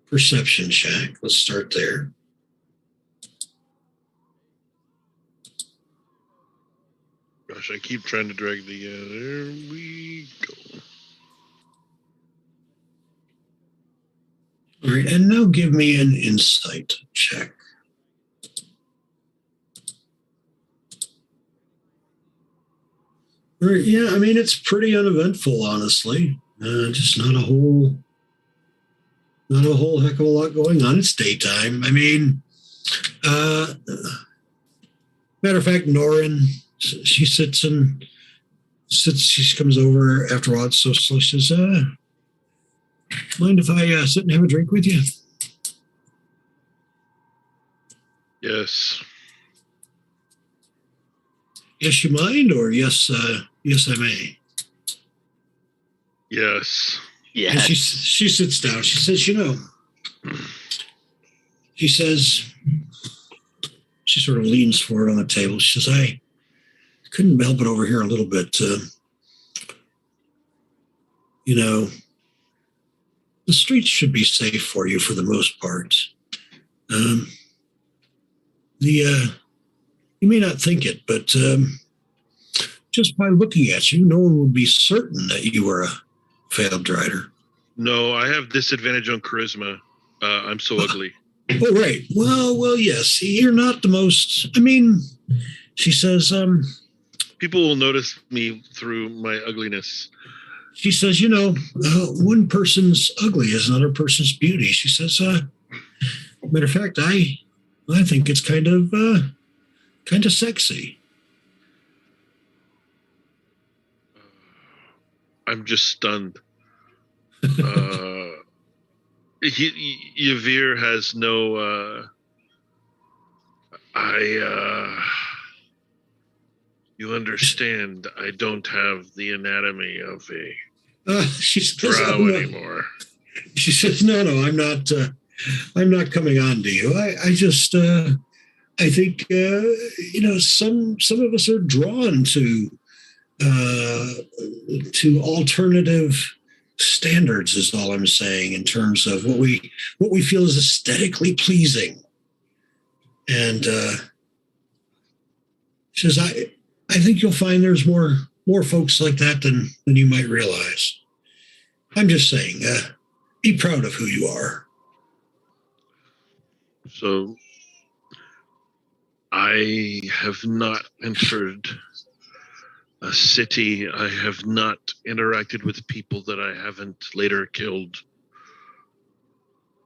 Speaker 1: perception check. Let's start there.
Speaker 4: Gosh, I keep trying to drag the. There we go.
Speaker 1: All right, and now give me an insight check. All right, yeah, I mean, it's pretty uneventful, honestly. Just not a whole heck of a lot going on. It's daytime. I mean, matter of fact, Norin, she she comes over after a while. So she says, mind if I sit and have a drink with you?
Speaker 4: Yes.
Speaker 1: Yes, you mind, or yes, yes, I may.
Speaker 4: Yes.
Speaker 2: Yeah.
Speaker 1: And she sits down. She says, she says, she sort of leans forward on the table. She says, I couldn't help it over here a little bit. The streets should be safe for you for the most part. You may not think it, but just by looking at you, no one would be certain that you were a failed rider.
Speaker 4: No, I have disadvantage on charisma. I'm so ugly.
Speaker 1: Oh, right. Well, yes. You're not the most. I mean, she says.
Speaker 4: People will notice me through my ugliness.
Speaker 1: She says, one person's ugly is another person's beauty. She says, matter of fact, I think it's kind of sexy.
Speaker 4: I'm just stunned. Yavir has no. You understand, I don't have the anatomy of a
Speaker 1: She says,
Speaker 4: Drow anymore.
Speaker 1: She says, no, I'm not coming on to you. I just, I think, some of us are drawn to alternative standards is all I'm saying in terms of what we feel is aesthetically pleasing. And she says, I think you'll find there's more folks like that than you might realize. I'm just saying, be proud of who you are.
Speaker 4: So I have not entered a city. I have not interacted with people that I haven't later killed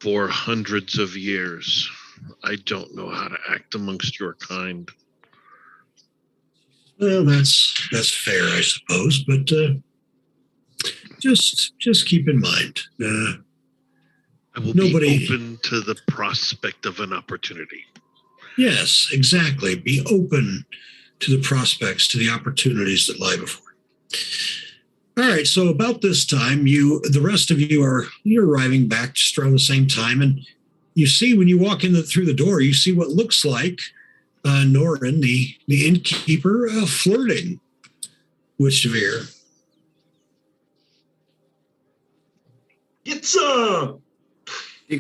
Speaker 4: for hundreds of years. I don't know how to act amongst your kind.
Speaker 1: Well, that's fair, I suppose, but just keep in mind.
Speaker 4: I will be open to the prospect of an opportunity.
Speaker 1: Yes, exactly. Be open to the prospects, to the opportunities that lie before you. All right, so about this time, the rest of you're arriving back just around the same time, and you see when you walk through the door, you see what looks like Norin, the innkeeper, flirting with Severe.
Speaker 6: Get some.
Speaker 3: See,
Speaker 4: No,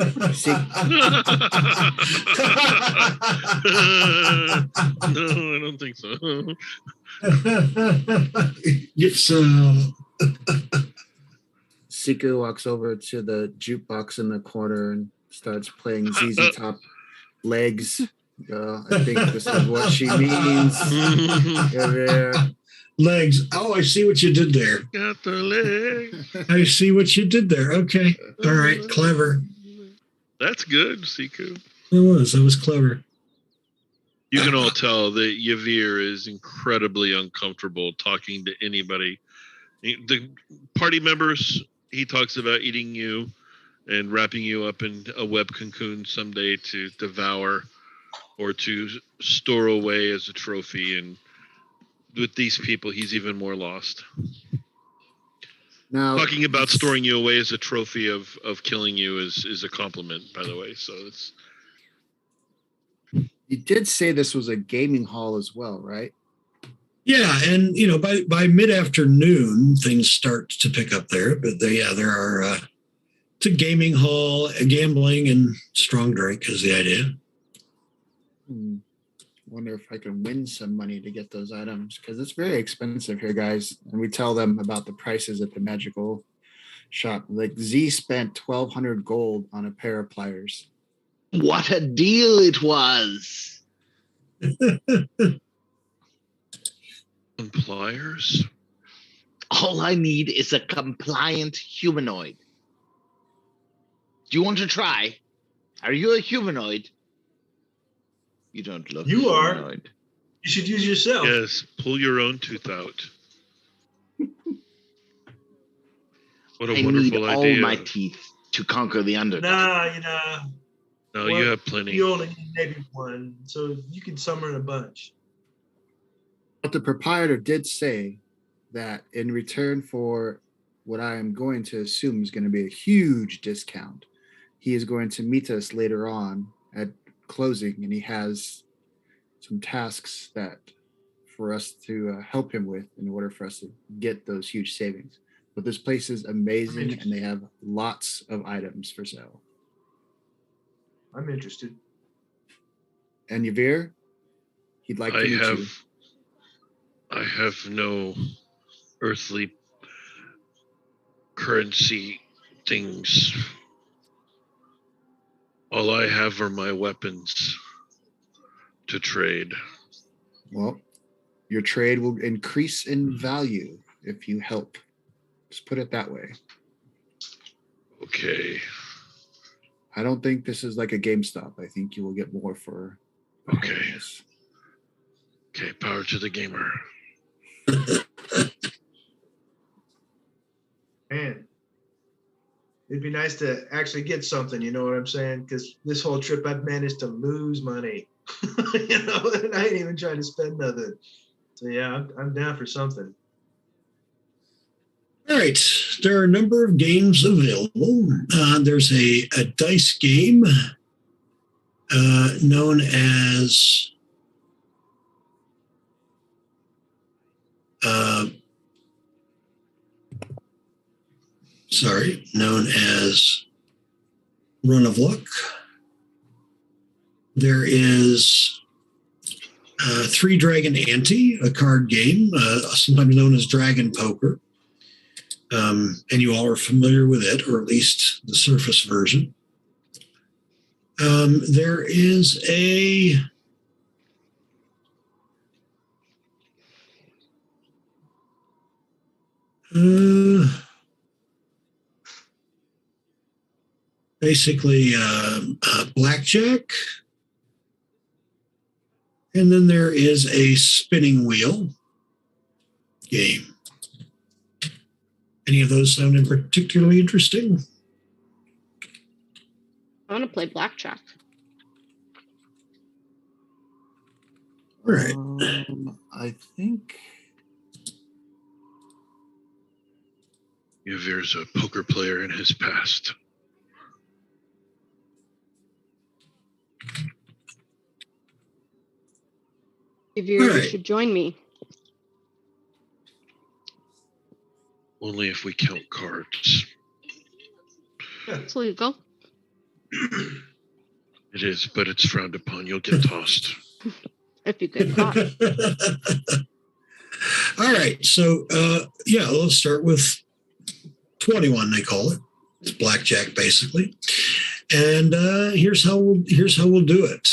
Speaker 4: I don't think so.
Speaker 1: It's
Speaker 3: Siku walks over to the jukebox in the corner and starts playing ZZ Top Legs. I think this is what she means.
Speaker 1: legs. Oh, I see what you did there.
Speaker 4: Got the leg.
Speaker 1: I see what you did there. Okay. All right. Clever.
Speaker 4: That's good, Siku.
Speaker 1: That was clever.
Speaker 4: You can all tell that Yavir is incredibly uncomfortable talking to anybody. The party members, he talks about eating you and wrapping you up in a web cocoon someday to devour or to store away as a trophy. And with these people, he's even more lost.
Speaker 3: Now,
Speaker 4: Talking about storing you away as a trophy of killing you is a compliment, by the way. So it's.
Speaker 3: you did say this was a gaming hall as well, right?
Speaker 1: Yeah, and by mid-afternoon things start to pick up there. But there are. It's a gaming hall, gambling, and strong drink is the idea.
Speaker 3: Wonder if I can win some money to get those items because it's very expensive here, guys. And we tell them about the prices at the magical shop. Like Z spent 1,200 gold on a pair of pliers.
Speaker 2: What a deal it was!
Speaker 4: And pliers?
Speaker 2: All I need is a compliant humanoid. Do you want to try? Are you a humanoid? You don't look
Speaker 6: You are.
Speaker 2: humanoid.
Speaker 6: You should use yourself.
Speaker 4: Yes, pull your own tooth out. What a
Speaker 2: I need
Speaker 4: wonderful
Speaker 2: all
Speaker 4: idea.
Speaker 2: my teeth to conquer the Underdark.
Speaker 6: Nah,
Speaker 4: No,
Speaker 6: well,
Speaker 4: you have plenty.
Speaker 6: you only need maybe one, so you can summon a bunch.
Speaker 3: But the proprietor did say that in return for what I am going to assume is going to be a huge discount, he is going to meet us later on at closing, and he has some tasks that for us to help him with in order for us to get those huge savings. But this place is amazing, and they have lots of items for sale.
Speaker 6: I'm interested.
Speaker 3: And Yavir, he'd like to meet you.
Speaker 4: I have no earthly currency things. All I have are my weapons to trade.
Speaker 3: Well, your trade will increase in value if you help. Just put it that way.
Speaker 4: Okay.
Speaker 3: I don't think this is like a GameStop. I think you will get more for.
Speaker 4: Okay.
Speaker 3: This.
Speaker 4: Okay, power to the gamer.
Speaker 6: Man, it'd be nice to actually get something, you know what I'm saying? Because this whole trip I've managed to lose money. And I ain't even trying to spend nothing. So yeah, I'm down for something.
Speaker 1: All right, there are a number of games available. There's a dice game known as Run of Luck. There is Three Dragon Ante, a card game, sometimes known as Dragon Poker. And you all are familiar with it, or at least the surface version. There is a basically blackjack. And then there is a spinning wheel game. Any of those sound particularly interesting?
Speaker 5: I want to play blackjack.
Speaker 1: All right.
Speaker 3: I think
Speaker 4: Yavir's a poker player in his past.
Speaker 5: You
Speaker 1: All right.
Speaker 5: should join me.
Speaker 4: Only if we count cards.
Speaker 5: It's legal.
Speaker 4: It is, but it's frowned upon. You'll get tossed.
Speaker 5: If you get caught.
Speaker 1: All right. So, let's start with 21, they call it. It's blackjack, basically. And here's how we'll do it.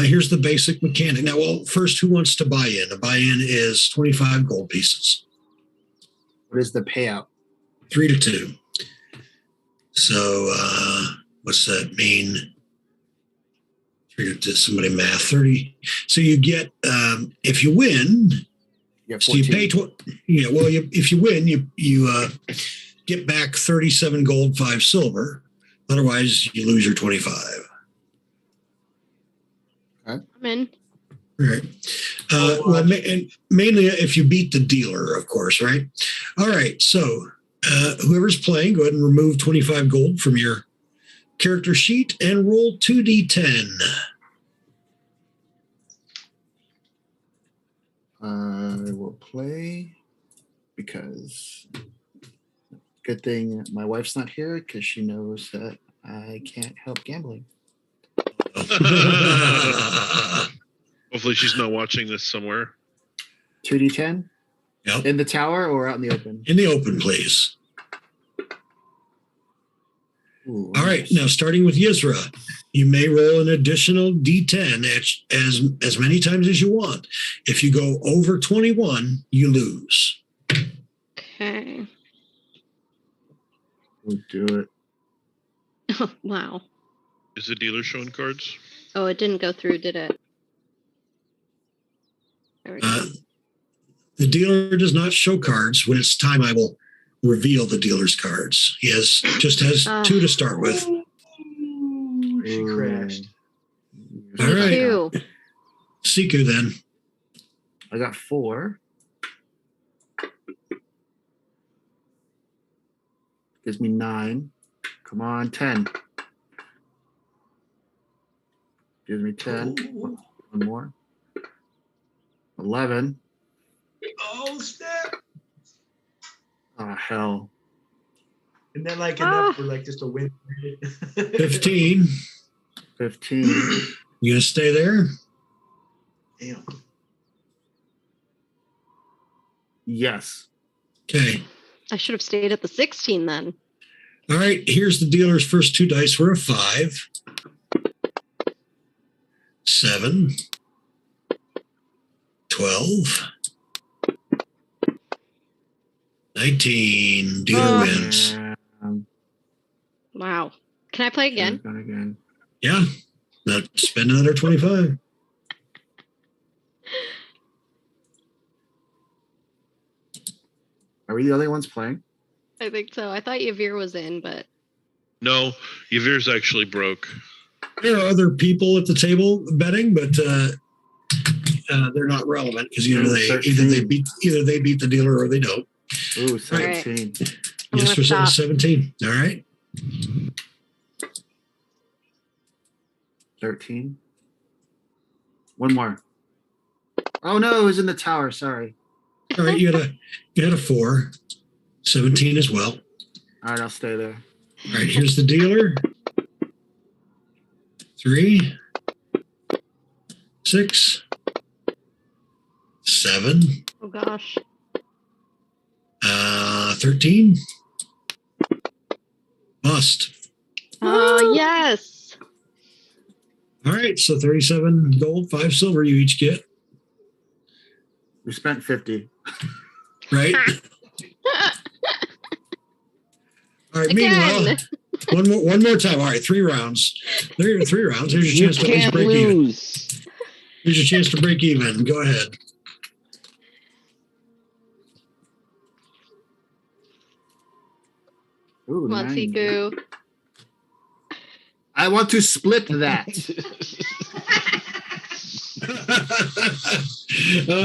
Speaker 1: Here's the basic mechanic. Now, first, who wants to buy in? A buy-in is 25 gold pieces.
Speaker 3: What is the payout?
Speaker 1: 3 to 2. So, what's that mean? 3 to 2, somebody math, 30. So you get, if you win, so you pay, if you win, you get back 37 gold, 5 silver. Otherwise, you lose your 25.
Speaker 5: I'm in.
Speaker 1: All right. Mainly if you beat the dealer, of course, right? All right. So whoever's playing, go ahead and remove 25 gold from your character sheet and roll 2d10.
Speaker 3: I will play because good thing my wife's not here because she knows that I can't help gambling.
Speaker 4: Hopefully she's not watching this somewhere.
Speaker 3: 2d10?
Speaker 1: Yep.
Speaker 3: In the tower or out in the open?
Speaker 1: In the open, please.
Speaker 3: Ooh,
Speaker 1: All right. Now, starting with Yizra, you may roll an additional d10 as many times as you want. If you go over 21, you lose.
Speaker 5: Okay.
Speaker 3: We'll do it.
Speaker 5: Oh, wow.
Speaker 4: Is the dealer showing cards?
Speaker 5: Oh, it didn't go through, did it? There we go.
Speaker 1: The dealer does not show cards. When it's time, I will reveal the dealer's cards. He just has 2 to start with.
Speaker 6: She crashed.
Speaker 1: All right.
Speaker 5: 2.
Speaker 1: Siku, then.
Speaker 3: I got 4. Gives me 9. Come on, 10. Gives me 10.
Speaker 6: Ooh.
Speaker 3: One more. 11.
Speaker 6: Oh, snap.
Speaker 3: Oh, hell.
Speaker 6: And then like enough for like just a win.
Speaker 1: 15.
Speaker 3: 15.
Speaker 1: You gonna stay there?
Speaker 6: Damn.
Speaker 3: Yes.
Speaker 1: Okay.
Speaker 5: I should have stayed at the 16 then.
Speaker 1: All right. Here's the dealer's first 2 dice were a 5, 7, 12, 19. Dealer wins.
Speaker 5: Wow. Can I play again?
Speaker 3: Again.
Speaker 1: Yeah. Now spend another 25.
Speaker 3: Are we the only ones playing?
Speaker 5: I think so. I thought Yavir was in, but
Speaker 4: No, Yavir's actually broke.
Speaker 1: There are other people at the table betting, but they're not relevant because either they beat the dealer or they don't.
Speaker 3: Ooh,
Speaker 5: Right.
Speaker 3: 17.
Speaker 5: I'm
Speaker 1: Yes,
Speaker 5: gonna
Speaker 1: for
Speaker 5: stop.
Speaker 1: 17. All right.
Speaker 3: 13. One more. Oh no, it was in the tower. Sorry.
Speaker 1: All right. You had a 4, 17 as well.
Speaker 3: All right, I'll stay there.
Speaker 1: All right. Here's the dealer. 3, 6, 7,
Speaker 5: Oh gosh.
Speaker 1: 13. Must.
Speaker 5: Oh yes.
Speaker 1: All right. So 37 gold, 5 silver you each get.
Speaker 3: We spent 50.
Speaker 1: Right. All right.
Speaker 5: Again.
Speaker 1: Meanwhile, one more time. All right. 3 rounds. There are 3 rounds. Here's your
Speaker 2: You
Speaker 1: chance to at least
Speaker 2: can't
Speaker 1: break even.
Speaker 2: lose.
Speaker 1: Here's your chance to break even. Go ahead.
Speaker 3: Ooh,
Speaker 5: Come on,
Speaker 3: 9.
Speaker 5: Siku.
Speaker 3: I want to split that.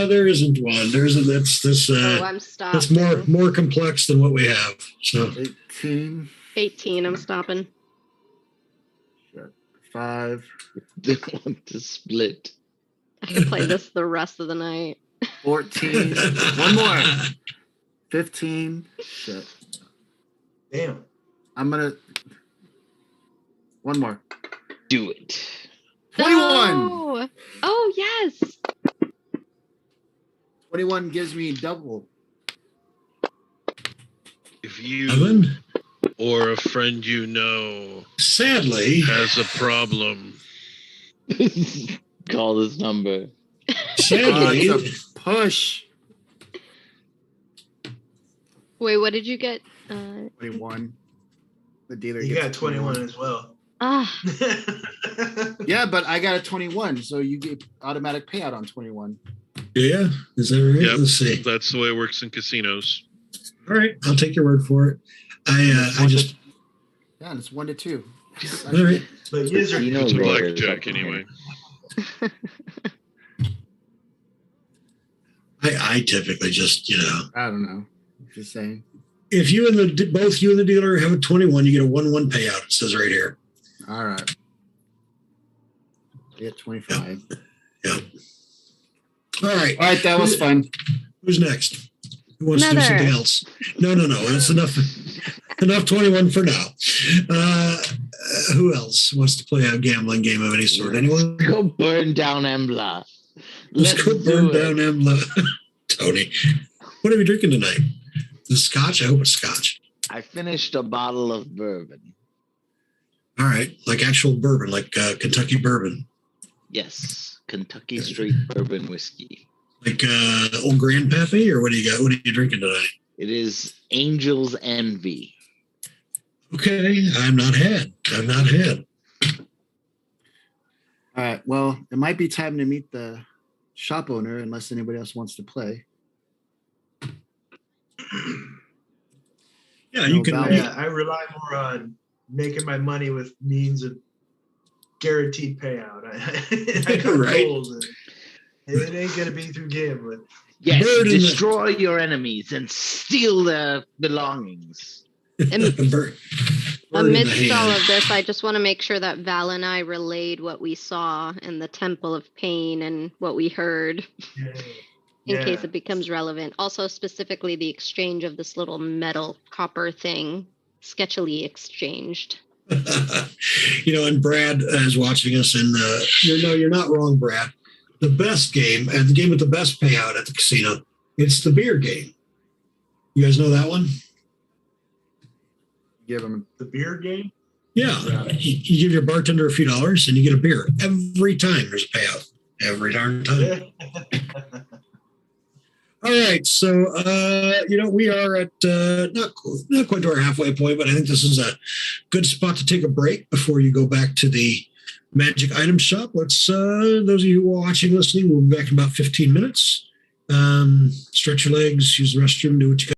Speaker 1: There isn't one. There isn't. That's
Speaker 5: I'm stopped.
Speaker 1: that's more complex than what we have. So
Speaker 3: 18.
Speaker 5: 18. I'm stopping.
Speaker 3: 5.
Speaker 2: They want to split.
Speaker 5: I could play this the rest of the night.
Speaker 3: 14. One more. 15. Shit.
Speaker 6: Damn.
Speaker 3: I'm gonna. One more.
Speaker 2: Do it.
Speaker 3: 21.
Speaker 5: No! Oh yes.
Speaker 3: 21 gives me double.
Speaker 4: If you
Speaker 1: Evan,
Speaker 4: or a friend you know
Speaker 1: sadly,
Speaker 4: has a problem,
Speaker 2: Call this number.
Speaker 1: sadly,
Speaker 3: It's a push.
Speaker 5: Wait, what did you get?
Speaker 3: 21. The dealer
Speaker 6: You
Speaker 3: gets
Speaker 6: got 21 as well.
Speaker 5: Ah,
Speaker 3: Yeah, but I got a 21, so you get automatic payout on 21.
Speaker 1: yeah, is that right?
Speaker 4: Yep.
Speaker 1: Let's see.
Speaker 4: that's the way it works in casinos.
Speaker 1: All right, I'll take your word for it. I just
Speaker 3: Yeah, and it's 1 to 2.
Speaker 1: all right.
Speaker 6: But user,
Speaker 2: You know
Speaker 4: It's a
Speaker 2: Lord,
Speaker 4: blackjack
Speaker 2: fucking
Speaker 4: anyway.
Speaker 1: I typically just
Speaker 3: I don't know. Just saying.
Speaker 1: if you and the both you and the dealer have a 21, you get a 1-1 payout. It says right here.
Speaker 3: All right. I get 25.
Speaker 1: Yeah. All right.
Speaker 3: All right, that was fun.
Speaker 1: Who's next? Who wants to do
Speaker 5: Another.
Speaker 1: something else? No. That's enough. Enough 21 for now. Who else wants to play a gambling game of any sort? Anyone?
Speaker 2: Go burn down Embla.
Speaker 1: Let's go burn down Emla. Tony, what are we drinking tonight? The scotch? I hope it's scotch.
Speaker 2: I finished a bottle of bourbon.
Speaker 1: All right. Like actual bourbon, like Kentucky bourbon.
Speaker 2: Yes, Kentucky Straight Bourbon Whiskey.
Speaker 1: Like old grandpappy, or what do you got? What are you drinking tonight?
Speaker 2: It is Angel's Envy.
Speaker 1: Okay, I've not had.
Speaker 3: All right. Well, it might be time to meet the shop owner unless anybody else wants to play.
Speaker 1: Yeah, you
Speaker 3: No
Speaker 1: can.
Speaker 3: value.
Speaker 6: yeah, I rely more on making my money with means of guaranteed payout. I got
Speaker 1: Right.
Speaker 6: goals, and it ain't gonna be through gambling.
Speaker 2: Yes,
Speaker 1: Bird in the-
Speaker 2: destroy your enemies and steal their belongings.
Speaker 1: Bird in the
Speaker 5: amidst all
Speaker 1: hand.
Speaker 5: of this, I just want to make sure that Val and I relayed what we saw in the Temple of Pain and what we heard in case it becomes relevant. Also, specifically the exchange of this little metal copper thing, sketchily exchanged.
Speaker 1: And Brad is watching us, and you're not wrong, Brad. The best game, and the game with the best payout at the casino, it's the beer game. You guys know that one?
Speaker 3: Give them.
Speaker 6: The beer game.
Speaker 1: Yeah. You give your bartender a few dollars, and you get a beer every time. There's a payout every darn time. All right, so we are at not quite to our halfway point, but I think this is a good spot to take a break before you go back to the magic item shop. Let's those of you who are watching, listening, we'll be back in about 15 minutes. Stretch your legs, use the restroom, do what you got.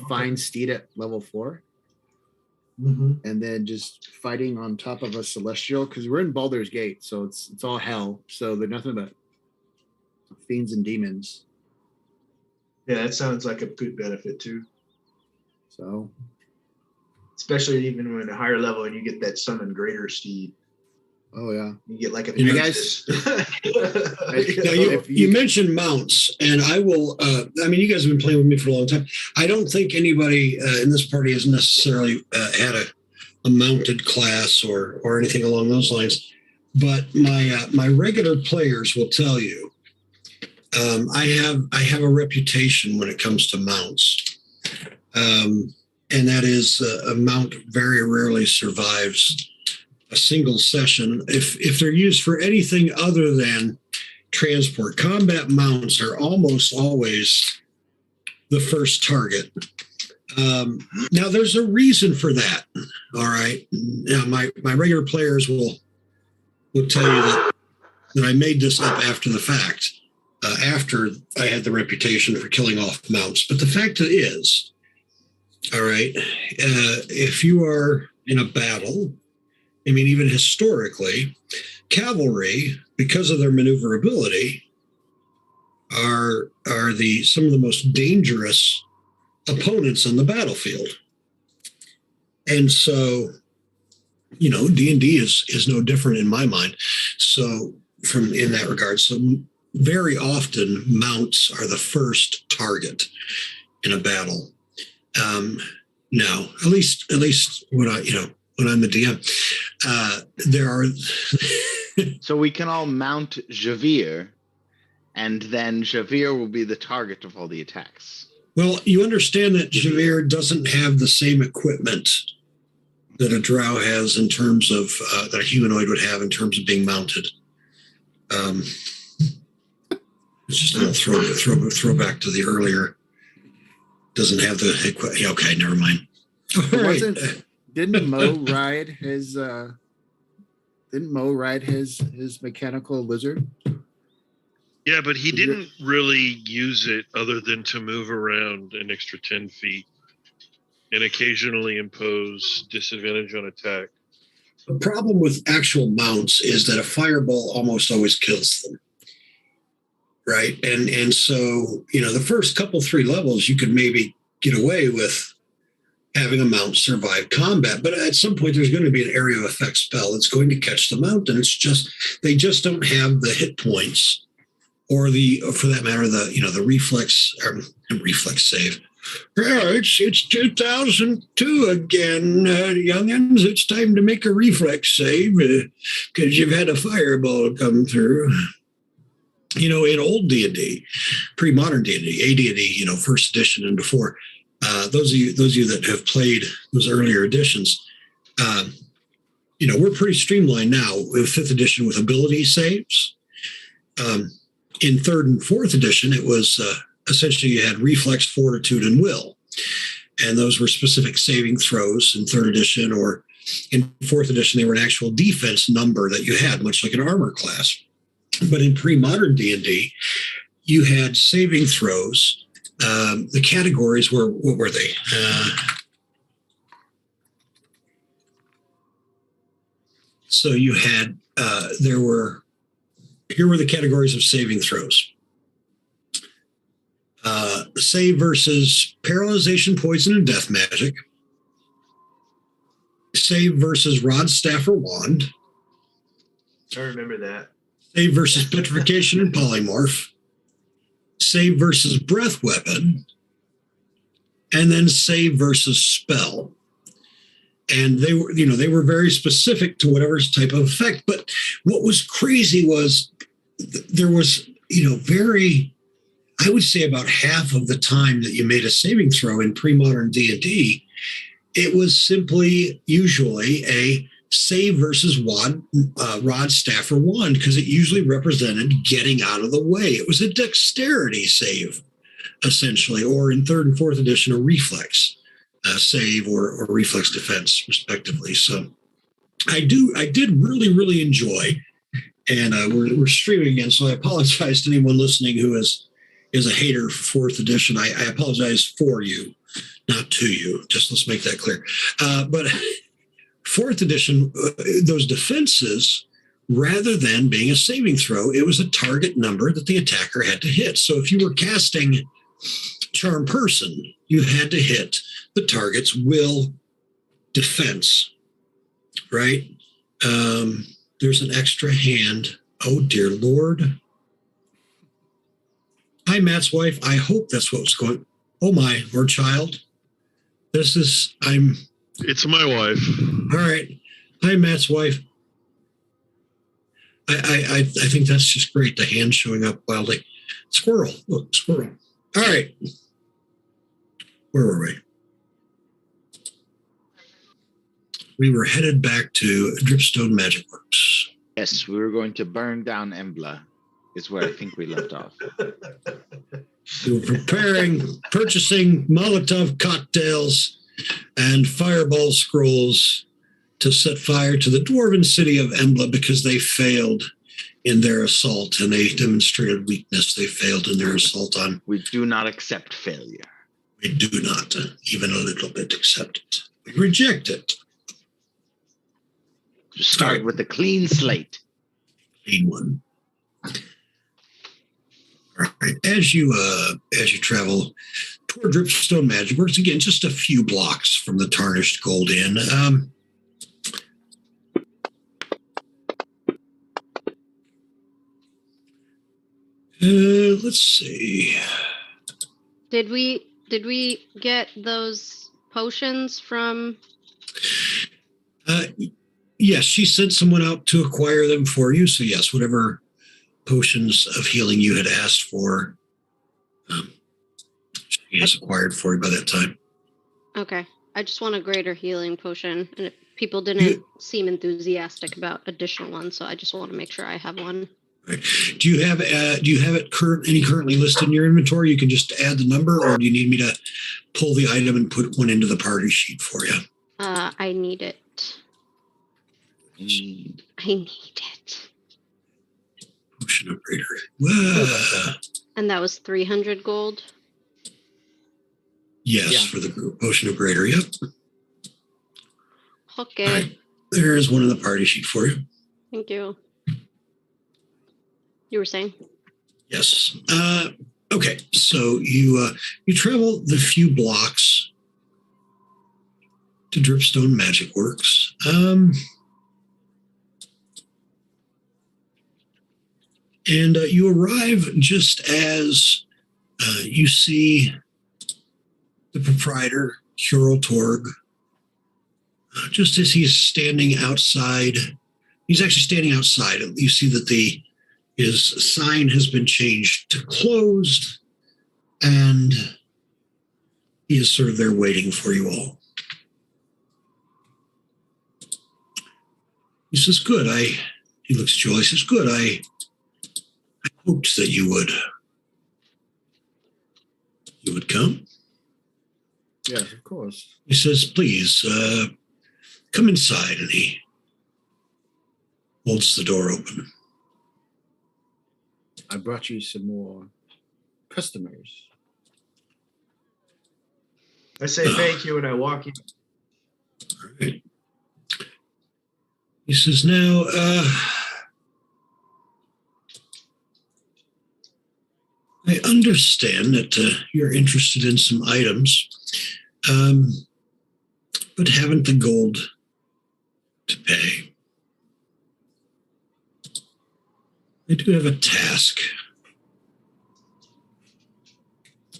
Speaker 3: fine steed at level 4.
Speaker 6: Mm-hmm.
Speaker 3: And then just fighting on top of a celestial, because we're in Baldur's Gate, so it's all hell. So they're nothing but fiends and demons.
Speaker 6: Yeah, that sounds like a good benefit too.
Speaker 3: So,
Speaker 6: especially even when a higher level and you get that summon greater steed.
Speaker 3: oh yeah,
Speaker 6: You get like a
Speaker 3: you
Speaker 6: guys.
Speaker 1: Now you mentioned mounts, and I will. I mean, you guys have been playing with me for a long time. I don't think anybody in this party has necessarily had a mounted class or anything along those lines. But my regular players will tell you, I have a reputation when it comes to mounts, and that is a mount very rarely survives a single session if they're used for anything other than transport. Combat mounts are almost always the first target. Now there's a reason for that. All right. Now my regular players will tell you that I made this up after the fact, after I had the reputation for killing off mounts. But the fact is, all right, if you are in a battle, I mean, even historically, cavalry, because of their maneuverability, are some of the most dangerous opponents on the battlefield. And so, D&D is no different in my mind. So, in that regard, so very often mounts are the first target in a battle. Now, at least when I'm the DM, there are.
Speaker 2: So we can all mount Javier, and then Javier will be the target of all the attacks.
Speaker 1: Well, you understand that Javier doesn't have the same equipment that a Drow has in terms of that a humanoid would have in terms of being mounted. It's just a little throwback to the earlier. Doesn't have the equipment. Okay, never mind. All right.
Speaker 3: Didn't Mo ride his? Didn't Mo ride his mechanical lizard?
Speaker 4: Yeah, but he didn't really use it other than to move around an extra 10 feet and occasionally impose disadvantage on attack.
Speaker 1: The problem with actual mounts is that a fireball almost always kills them. Right. And so, the first 3 levels, you could maybe get away with having a mount survive combat. But at some point, there's going to be an area of effect spell that's going to catch the mount. And they just don't have the hit points or for that matter, the reflex save. Yeah, it's 2002 again, youngins. It's time to make a reflex save because you've had a fireball come through. In old D&D, pre-modern D&D, AD&D, first edition and before, those of you that have played those earlier editions, we're pretty streamlined now with 5th edition with ability saves. In 3rd and 4th edition, it was essentially you had reflex, fortitude, and will. And those were specific saving throws in 3rd edition, or in 4th edition, they were an actual defense number that you had, much like an armor class. But in pre-modern D&D, you had saving throws. The categories were, what were they? So you had, here were the categories of saving throws. Save versus paralyzation, poison, and death magic. Save versus rod, staff, or wand.
Speaker 6: I remember that.
Speaker 1: Save versus petrification and polymorph. Save versus breath weapon. And then save versus spell. And they were very specific to whatever type of effect. But what was crazy was there was, I would say about half of the time that you made a saving throw in pre-modern D&D, it was simply usually a save versus rod, staff, or wand, because it usually represented getting out of the way. It was a dexterity save, essentially, or in 3rd and 4th edition, a reflex save or reflex defense, respectively. So I did really, really enjoy, and we're streaming again, so I apologize to anyone listening who is a hater for 4th edition. I apologize for you, not to you. Just let's make that clear. But fourth edition, those defenses, rather than being a saving throw, it was a target number that the attacker had to hit. So if you were casting Charm Person, you had to hit the target's will defense, right? There's an extra hand. Oh, dear Lord. Hi, Matt's wife. I hope that's what's going. Oh, my, or child. It's
Speaker 4: my wife.
Speaker 1: All right. Hi, Matt's wife. I think that's just great. The hand showing up wildly. Squirrel. Look, squirrel. All right. Where were we? We were headed back to Dripstone Magic Works.
Speaker 2: Yes, we were going to burn down Embla, is where I think we left off.
Speaker 1: We were purchasing Molotov cocktails and fireball scrolls to set fire to the dwarven city of Embla because they failed in their assault and they demonstrated weakness. They failed in their assault on.
Speaker 2: We do not accept failure.
Speaker 1: We do not even a little bit accept it. We reject it.
Speaker 2: Just start with a clean slate.
Speaker 1: Clean one. All right. As you travel toward Dripstone Magic Works, again, just a few blocks from the Tarnished Gold Inn. Let's see.
Speaker 5: Did we get those potions from?
Speaker 1: Yes, she sent someone out to acquire them for you. So yes, whatever potions of healing you had asked for, she has acquired for you by that time.
Speaker 5: Okay. I just want a greater healing potion, and people didn't seem enthusiastic about additional ones, so I just want to make sure I have one.
Speaker 1: Right. Do you have it currently listed in your inventory? You can just add the number, or do you need me to pull the item and put one into the party sheet for you?
Speaker 5: I need it. I need it.
Speaker 1: Potion upgrader. Wow.
Speaker 5: And that was 300 gold?
Speaker 1: Yes, for the group potion upgrader. Yep.
Speaker 5: Okay.
Speaker 1: All right. There is one in the party sheet for you.
Speaker 5: Thank you. You were saying?
Speaker 1: Yes. Okay. So you travel the few blocks to Dripstone Magic Works. And you arrive just as you see the proprietor, Hurl Torg, just as he's standing outside. He's actually standing outside. You see that his sign has been changed to closed, and he is sort of there waiting for you all. He says, good. He looks at you all. He says, good. I hoped that you would come.
Speaker 3: Yes, of course.
Speaker 1: He says, please, come inside. And he holds the door open.
Speaker 3: I brought you some more customers.
Speaker 6: I say thank you and I walk in.
Speaker 1: All right. He says, now, I understand that you're interested in some items, but haven't the gold to pay. I do have a task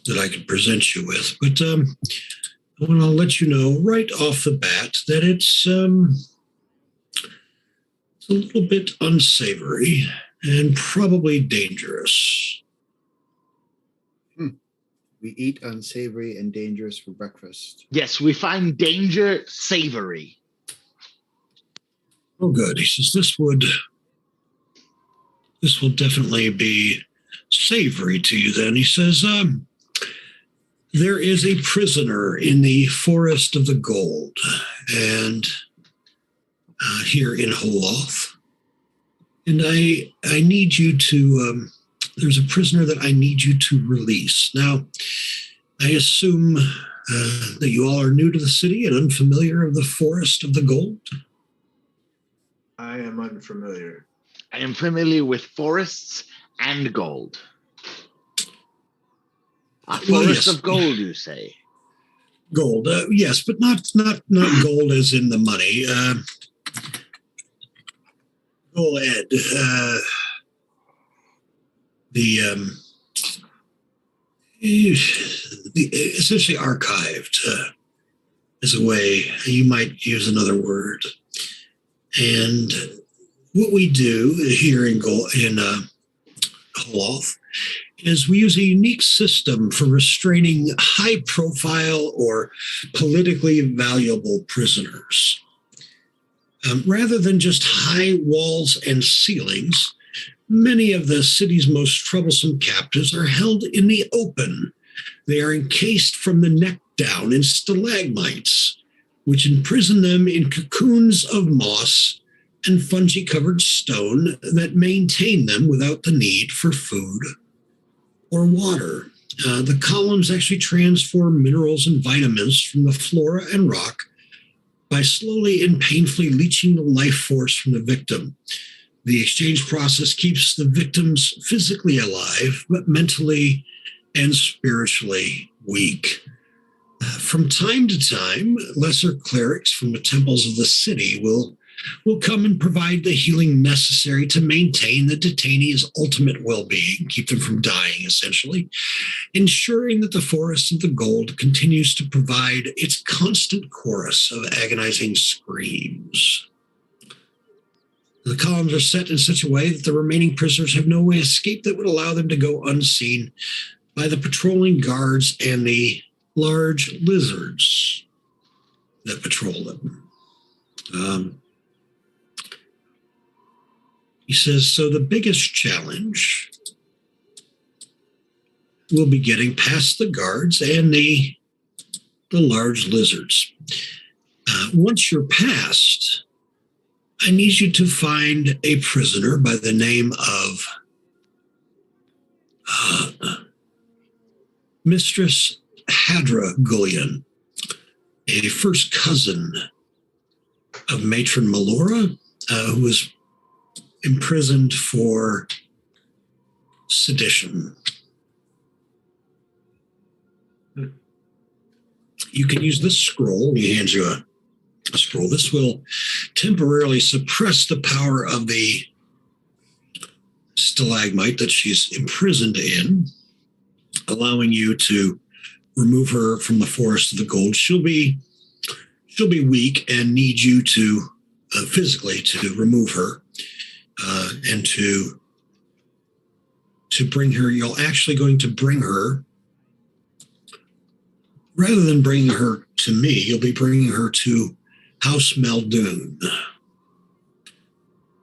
Speaker 1: that I could present you with, but I want to let you know right off the bat that it's a little bit unsavory and probably dangerous.
Speaker 3: We eat unsavory and dangerous for breakfast.
Speaker 2: Yes, we find danger savory.
Speaker 1: Oh, good. He says this will definitely be savory to you then. He says, there is a prisoner in the Forest of the Gold and here in Holoth. And I need you to, there's a prisoner that I need you to release. Now, I assume that you all are new to the city and unfamiliar of the Forest of the Gold?
Speaker 6: I am unfamiliar.
Speaker 2: I am familiar with forests and gold. A forest of gold, you say?
Speaker 1: Gold, yes, but not gold as in the money. Gold, Ed. Essentially archived is a way you might use another word. And what we do here in Holoth is we use a unique system for restraining high-profile or politically valuable prisoners. Rather than just high walls and ceilings, many of the city's most troublesome captives are held in the open. They are encased from the neck down in stalagmites, which imprison them in cocoons of moss and fungi-covered stone that maintain them without the need for food or water. The columns actually transform minerals and vitamins from the flora and rock by slowly and painfully leaching the life force from the victim. The exchange process keeps the victims physically alive, but mentally and spiritually weak. From time to time, lesser clerics from the temples of the city will come and provide the healing necessary to maintain the detainees' ultimate well-being, keep them from dying, essentially, ensuring that the Forest of the Gold continues to provide its constant chorus of agonizing screams. The columns are set in such a way that the remaining prisoners have no way of escape that would allow them to go unseen by the patrolling guards and the large lizards that patrol them. He says, so the biggest challenge will be getting past the guards and the large lizards. Once you're past, I need you to find a prisoner by the name of Mistress Hadra Gullion, a first cousin of Matron Melora, who was imprisoned for sedition. You can use this scroll. He hands you a scroll. This will temporarily suppress the power of the stalagmite that she's imprisoned in, allowing you to remove her from the Forest of the Gold. She'll be weak and need you to physically to remove her and to bring her. You're actually going to bring her, rather than bringing her to me, you'll be bringing her to House Maldoon,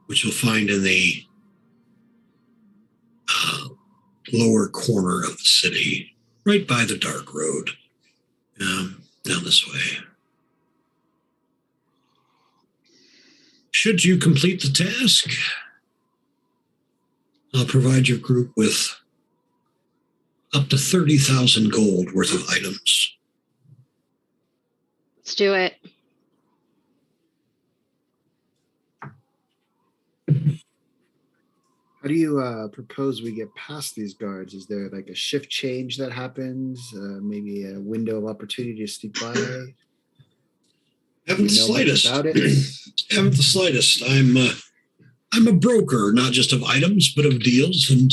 Speaker 1: which you'll find in the lower corner of the city, right by the dark road, down this way. Should you complete the task, I'll provide your group with up to 30,000 gold worth of items.
Speaker 5: Let's do it.
Speaker 3: How do you propose we get past these guards? Is there like a shift change that happens? Maybe a window of opportunity to sneak by?
Speaker 1: Haven't the slightest. Haven't the slightest. I'm a broker, not just of items, but of deals and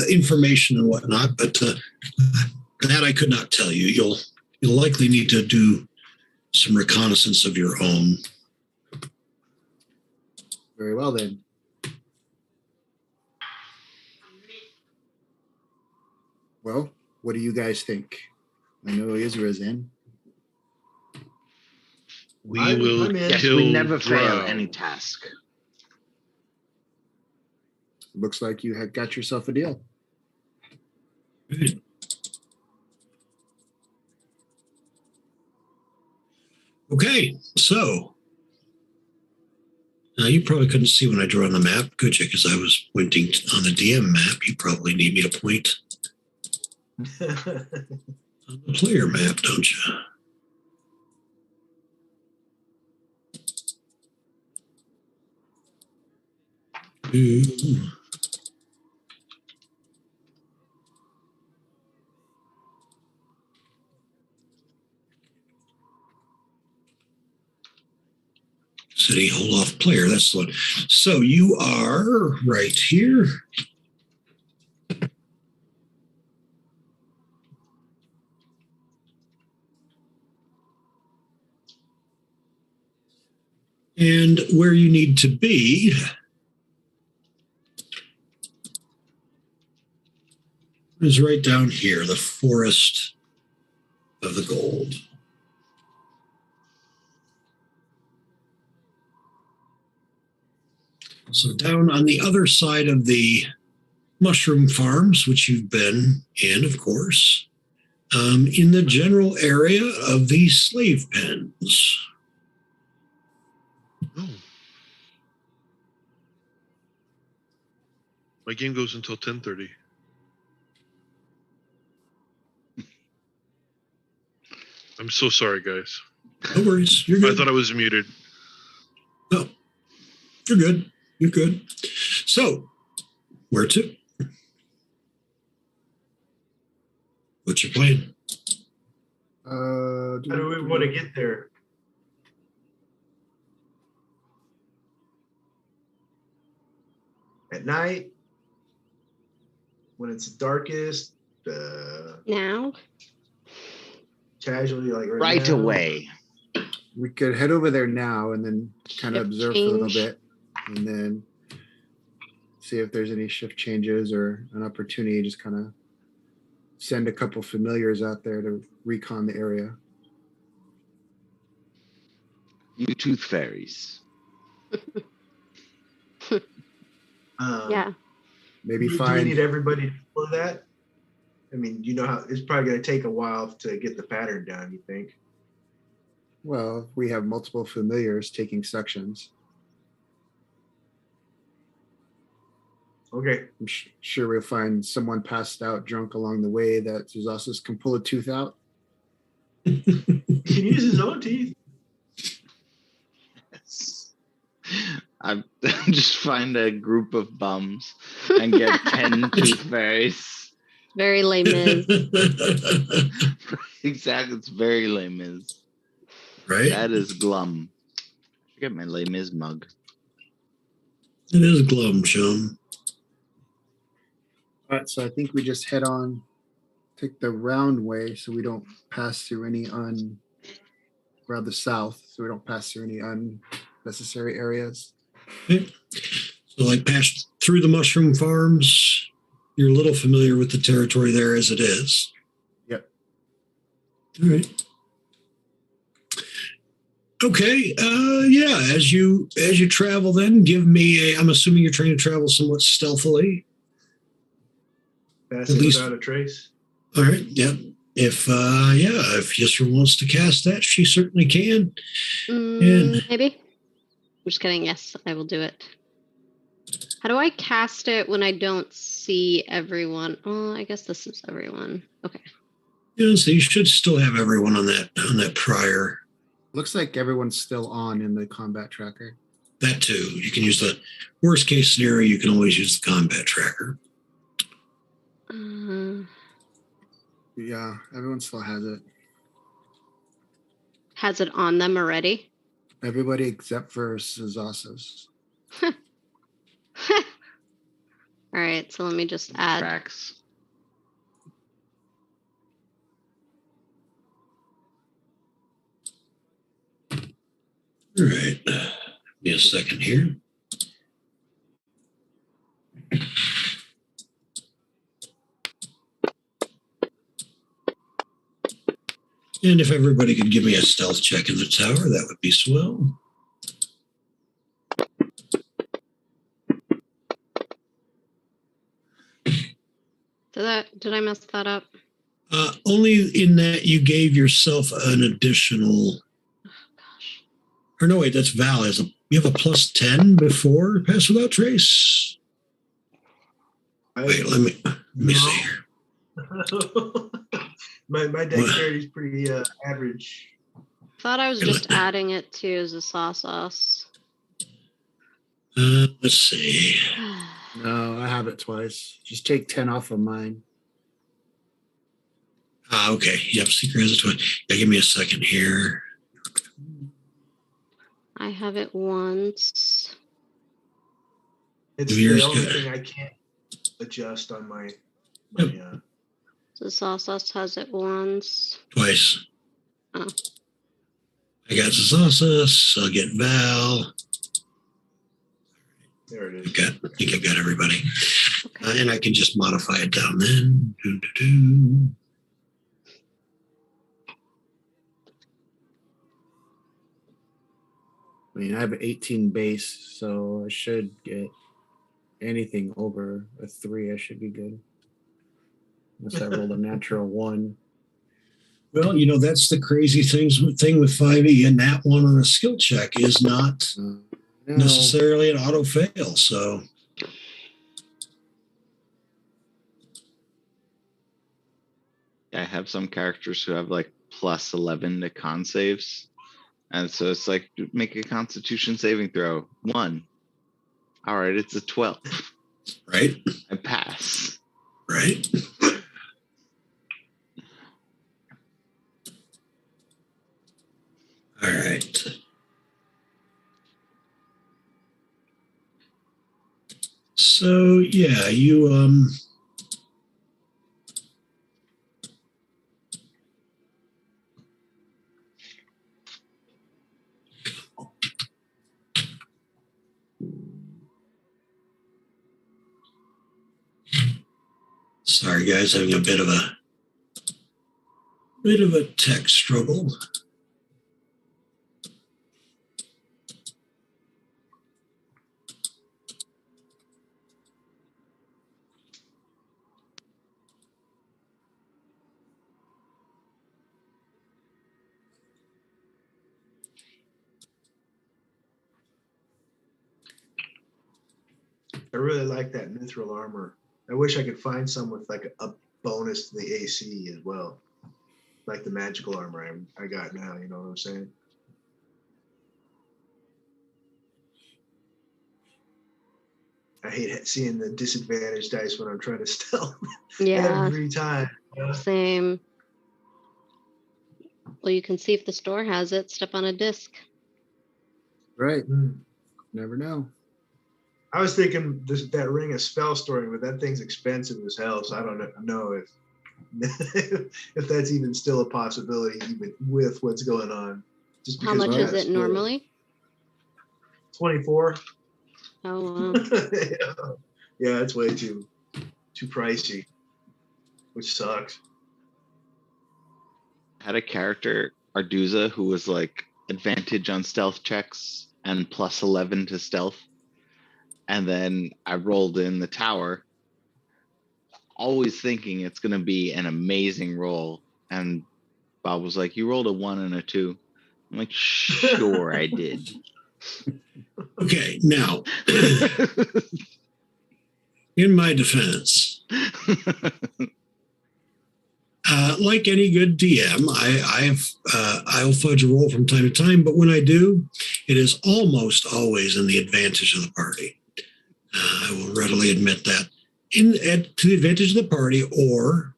Speaker 1: information and whatnot. But that I could not tell you. You'll likely need to do some reconnaissance of your own.
Speaker 3: Very well then. Well, what do you guys think? I know Isra's in.
Speaker 4: We will
Speaker 2: Yes,
Speaker 4: kill
Speaker 2: we never
Speaker 4: Drow.
Speaker 2: fail any task.
Speaker 3: Looks like you had got yourself a deal.
Speaker 1: Good. Okay, so now you probably couldn't see when I drew on the map, could you? Because I was pointing on the DM map. You probably need me to point on the player map, don't you? Ooh. City Holoth player, that's the one. So you are right here. And where you need to be is right down here, the Forest of the Gold. So down on the other side of the mushroom farms, which you've been in, of course, in the general area of the slave pens.
Speaker 4: Oh. My game goes until 10:30. I'm so sorry, guys.
Speaker 1: No worries, you're good.
Speaker 4: I thought I was muted.
Speaker 1: No, you're good. You're good. So, where to? What's your plan?
Speaker 6: How do we want to get there? At night, when it's darkest,
Speaker 5: Now?
Speaker 6: casually, like
Speaker 2: Right
Speaker 6: now.
Speaker 2: away.
Speaker 3: We could head over there now and then kind of
Speaker 5: Shift
Speaker 3: observe for a little
Speaker 5: change.
Speaker 3: bit and then see if there's any shift changes or an opportunity. Just kind of send a couple familiars out there to recon the area.
Speaker 2: You tooth fairies.
Speaker 5: Yeah.
Speaker 3: Maybe
Speaker 6: do we
Speaker 3: find
Speaker 6: need everybody to follow that? I mean, you know how it's probably going to take a while to get the pattern down, you think?
Speaker 3: well, we have multiple familiars taking sections.
Speaker 6: Okay.
Speaker 3: I'm sure we'll find someone passed out drunk along the way that Zuzasus can pull a tooth out.
Speaker 6: He can use his own teeth.
Speaker 2: I just find a group of bums and get 10 tooth fairies.
Speaker 5: Very lame is.
Speaker 2: Exactly, it's very Les Mis.
Speaker 1: Right?
Speaker 2: That is glum. I get my Les Mis mug.
Speaker 1: It is glum, chum.
Speaker 3: All right, so I think we just head on, take the round way so we don't pass through any rather south, so we don't pass through any unnecessary areas.
Speaker 1: Okay. So, like, pass through the mushroom farms. You're a little familiar with the territory there as it is.
Speaker 3: Yep.
Speaker 1: All right. Okay. Yeah. As you travel, then give me a. I'm assuming you're trying to travel somewhat stealthily.
Speaker 6: Passing
Speaker 1: At least-
Speaker 6: without a trace.
Speaker 1: All right. Yep. If Yisra wants to cast that, she certainly can.
Speaker 5: Maybe. I'm just kidding. Yes, I will do it. How do I cast it when I don't see everyone? Oh, I guess this is everyone. Okay.
Speaker 1: Yeah, so you should still have everyone on that prior.
Speaker 3: Looks like everyone's still on in the combat tracker.
Speaker 1: That too. You can use the worst case scenario. You can always use the combat tracker.
Speaker 3: Yeah, everyone still has it.
Speaker 5: Has it on them already?
Speaker 3: Everybody except for Zuzasus.
Speaker 5: All right, so let me just add.
Speaker 2: Tracks.
Speaker 1: All right. Give me a second here. And if everybody could give me a stealth check in the tower, that would be swell.
Speaker 5: Did I mess that up?
Speaker 1: Only in that you gave yourself an additional.
Speaker 5: Oh, gosh.
Speaker 1: Or no, wait, that's Val. You have a plus 10 before Pass Without Trace? Wait, let me see here.
Speaker 6: My dexterity is pretty average.
Speaker 5: Thought I was just adding it to the sauce.
Speaker 1: Let's see.
Speaker 3: No, I have it twice. Just take 10 off of mine.
Speaker 1: Okay. Yep. Secret has a 20. Yeah, give me a second here.
Speaker 5: I have it once.
Speaker 6: It's
Speaker 1: Yours
Speaker 6: the only
Speaker 1: good.
Speaker 6: thing I can't adjust on my
Speaker 5: The sauce has it once.
Speaker 1: Twice.
Speaker 5: Oh.
Speaker 1: I got Zasas. I'll get Val.
Speaker 6: there it is.
Speaker 1: I think I've got everybody.
Speaker 5: Okay.
Speaker 1: And I can just modify it down then. Doo-doo-doo.
Speaker 3: I mean, I have 18 base, so I should get anything over a 3. I should be good. Unless I roll a natural 1.
Speaker 1: Well, that's the crazy thing with 5e, and that one on a skill check is not
Speaker 3: No.
Speaker 1: necessarily an auto fail. So
Speaker 2: I have some characters who have like plus 11 to con saves. And so it's like, make a constitution saving throw. 1. All right, it's a 12.
Speaker 1: right,
Speaker 2: I pass.
Speaker 1: right. All right. So yeah, you sorry guys, having a bit of a tech struggle.
Speaker 6: I really like that mithril armor. I wish I could find some with like a bonus to the AC as well, like the magical armor I got now. You know what I'm saying? I hate seeing the disadvantage dice when I'm trying to stealth.
Speaker 5: Yeah.
Speaker 6: Every time.
Speaker 5: Same. Well, you can see if the store has it. Step on a disc.
Speaker 3: Right. Never know.
Speaker 6: I was thinking that ring of spell storing, but that thing's expensive as hell. So I don't know if if that's even still a possibility, even with what's going on. Just
Speaker 5: How
Speaker 6: because
Speaker 5: much is it normally?
Speaker 6: 24.
Speaker 5: Oh, wow.
Speaker 6: Yeah, it's way too pricey, which sucks.
Speaker 2: I had a character, Arduza, who was like advantage on stealth checks and plus 11 to stealth. And then I rolled in the tower, always thinking it's going to be an amazing roll. And Bob was like, "You rolled a 1 and a 2." I'm like, "Sure, I did."
Speaker 1: Okay, now, in my defense, like any good DM, I'll fudge a roll from time to time, but when I do, it is almost always in the advantage of the party. I will readily admit that, to the advantage of the party, or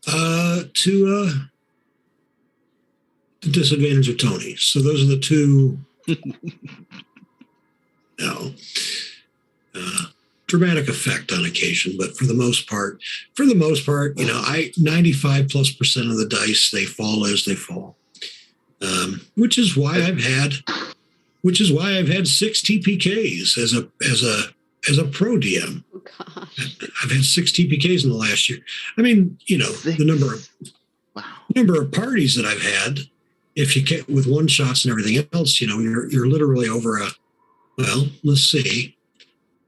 Speaker 1: to the disadvantage of Tony. So those are the two. Dramatic effect on occasion, but for the most part, 95+% of the dice, they fall as they fall, which is why I've had 6 TPKs as a pro DM.
Speaker 5: Oh, gosh.
Speaker 1: I've had 6 TPKs in the last year. I mean, the number of parties that I've had, if you get with one shots and everything else, you're literally over let's see,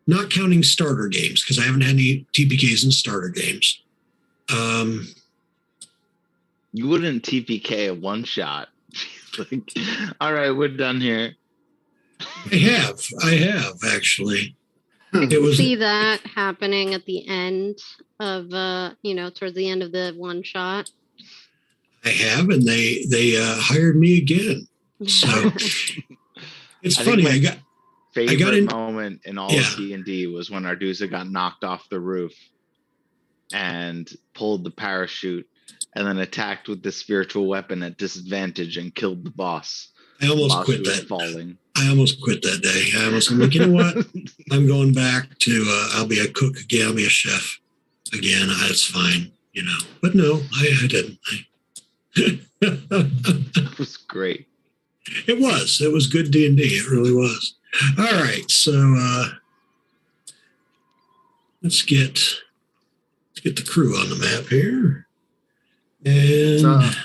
Speaker 1: not counting starter games, because I haven't had any TPKs in starter games.
Speaker 2: You wouldn't TPK a one shot. Like, all right, we're done here.
Speaker 1: I have actually.
Speaker 5: I can
Speaker 1: was-
Speaker 5: see that happening at the end of towards the end of the one shot.
Speaker 1: I have, and they hired me again. So it's
Speaker 2: I think
Speaker 1: funny.
Speaker 2: my
Speaker 1: I got
Speaker 2: favorite
Speaker 1: in-
Speaker 2: moment in all
Speaker 1: Yeah.
Speaker 2: of D&D was when Arduza got knocked off the roof and pulled the parachute and then attacked with the spiritual weapon at disadvantage and killed the boss
Speaker 1: I almost
Speaker 2: while
Speaker 1: quit
Speaker 2: she was
Speaker 1: that.
Speaker 2: falling.
Speaker 1: I almost quit that day. I'm like, you know what? I'm going back to. I'll be a cook again. I'll be a chef again. It's fine, But no, I didn't.
Speaker 2: It was great.
Speaker 1: It was good D&D. It really was. All right, so let's get the crew on the map here. And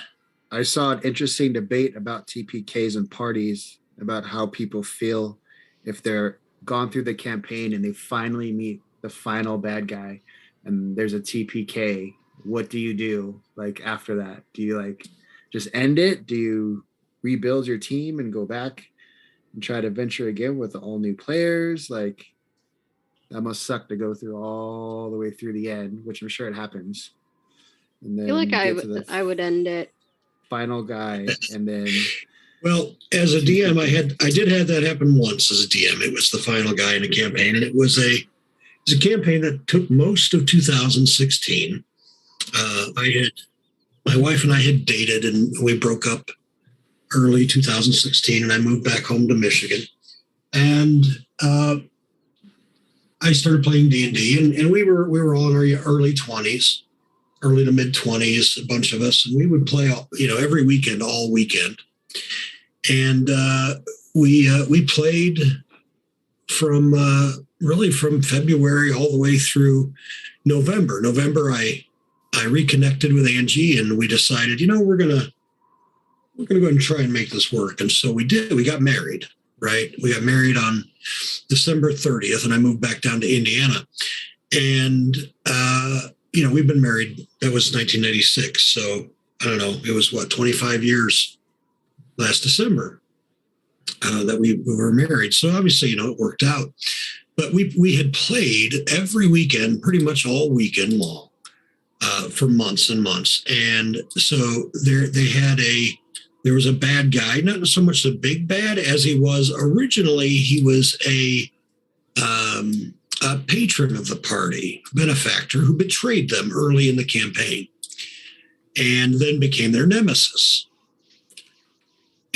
Speaker 3: I saw an interesting debate about TPKs and parties, about how people feel if they're gone through the campaign and they finally meet the final bad guy and there's a TPK. What do you do like after that? Do you like just end it? Do you rebuild your team and go back and try to venture again with all new players? Like, that must suck to go through all the way through the end, which I'm sure it happens. And then
Speaker 5: I feel like
Speaker 3: you get to the
Speaker 5: I would end it.
Speaker 3: final guy, and then
Speaker 1: well, as a DM, I did have that happen once as a DM. It was the final guy in a campaign, and it was a campaign that took most of 2016. My wife and I had dated, and we broke up early 2016, and I moved back home to Michigan. And I started playing D&D, and we were all in our early 20s, early to mid 20s, a bunch of us, and we would play every weekend, all weekend. And we played from really from February all the way through November. I reconnected with Angie, and we decided, we're gonna go ahead and try and make this work. And so we did. We got married, right? We got married on December 30th, and I moved back down to Indiana. And we've been married. That was 1996. So I don't know. It was 25 years last December that we were married. So obviously, it worked out. But we had played every weekend, pretty much all weekend long. For months and months. And so there was a bad guy, not so much the big bad as he was originally. He was a patron of the party, benefactor, who betrayed them early in the campaign and then became their nemesis.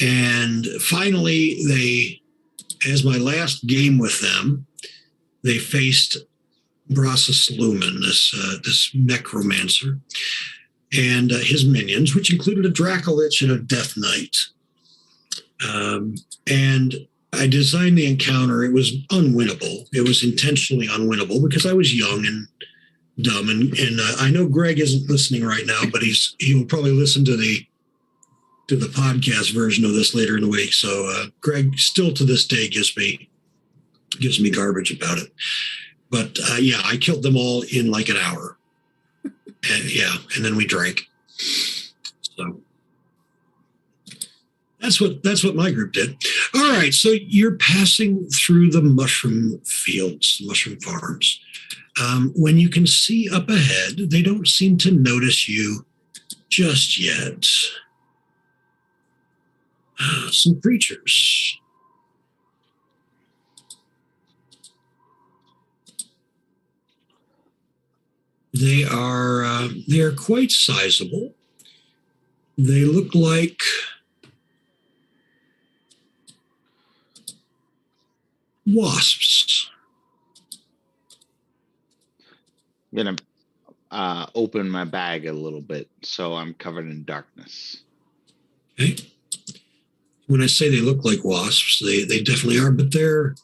Speaker 1: And finally, as my last game with them, they faced Brassus Lumen, this necromancer, and his minions, which included a Dracolich and a Death Knight. And I designed the encounter. It was unwinnable. It was intentionally unwinnable because I was young and dumb. And I know Greg isn't listening right now, but he will probably listen to the podcast version of this later in the week. So Greg still to this day gives me garbage about it. But I killed them all in like an hour. And then we drank. So that's what my group did. All right, so you're passing through the mushroom fields, mushroom farms. When you can see up ahead, they don't seem to notice you just yet. Some creatures. They are quite sizable. They look like wasps.
Speaker 2: I'm gonna open my bag a little bit so I'm covered in darkness.
Speaker 1: Okay. When I say they look like wasps, they definitely are, but they're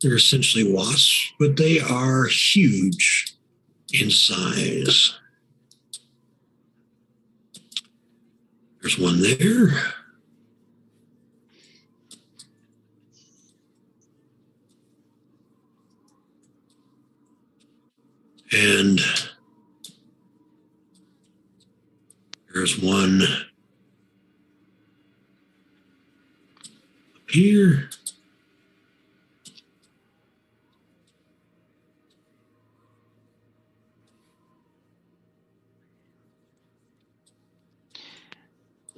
Speaker 1: essentially wasps, but they are huge in size. There's one there. And there's one up here.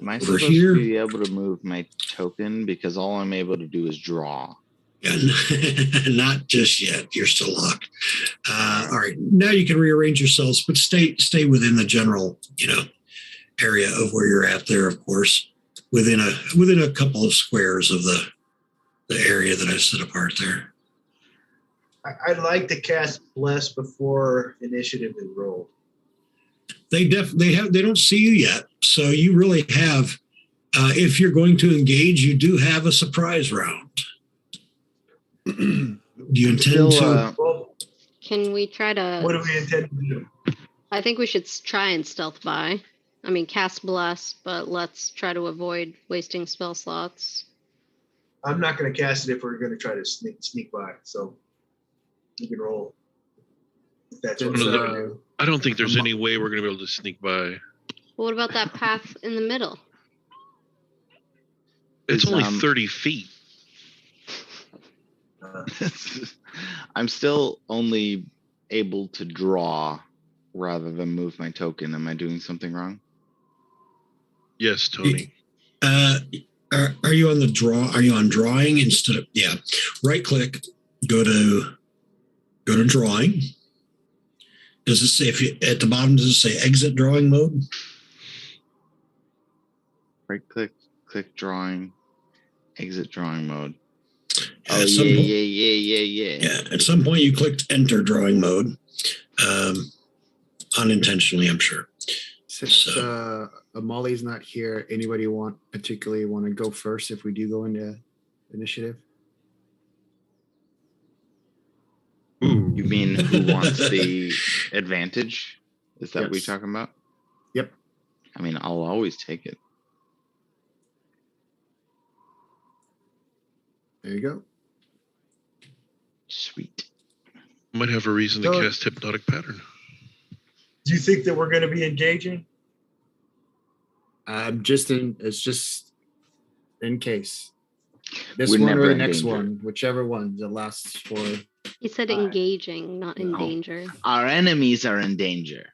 Speaker 2: Am I
Speaker 1: Over
Speaker 2: supposed
Speaker 1: here.
Speaker 2: to be able to move my token? Because all I'm able to do is draw.
Speaker 1: And not just yet. You're still locked. All right. Now you can rearrange yourselves, but stay within the general, area of where you're at there, of course, within a couple of squares of the area that I set apart there.
Speaker 6: I'd like to cast Bless before initiative is rolled.
Speaker 1: They don't see you yet, so you really have. If you're going to engage, you do have a surprise round. Do you intend to?
Speaker 6: Well,
Speaker 5: Can we try to?
Speaker 6: what do we intend to do?
Speaker 5: I think we should try and stealth by. I mean, cast bless, but let's try to avoid wasting spell slots.
Speaker 6: I'm not going to cast it if we're going to try to sneak by. So you can roll. If that's what we're going to do.
Speaker 4: I don't think there's any way we're going to be able to sneak by.
Speaker 5: Well, what about that path in the middle?
Speaker 4: It's only 30 feet.
Speaker 2: I'm still only able to draw rather than move my token. Am I doing something wrong?
Speaker 4: Yes, Tony.
Speaker 1: Are you on the draw? Are you on drawing instead of right click, go to drawing. Does it say at the bottom, does it say exit drawing mode?
Speaker 2: Right click drawing, exit drawing mode.
Speaker 1: Yeah, yeah. At some point you clicked enter drawing mode. Unintentionally, I'm sure.
Speaker 3: Since Molly's not here, anybody particularly want to go first if we do go into initiative?
Speaker 2: Ooh. You mean who wants the advantage? Is that what we're talking about?
Speaker 3: Yep.
Speaker 2: I mean, I'll always take it.
Speaker 3: There you go.
Speaker 2: Sweet.
Speaker 4: Might have a reason to cast Hypnotic Pattern.
Speaker 6: Do you think that we're going to be engaging?
Speaker 3: It's just in case. This
Speaker 2: We're
Speaker 3: one
Speaker 2: never
Speaker 3: or the
Speaker 2: in
Speaker 3: next
Speaker 2: danger.
Speaker 3: one, whichever one that lasts for.
Speaker 5: He said engaging, not in danger.
Speaker 2: Our enemies are in danger.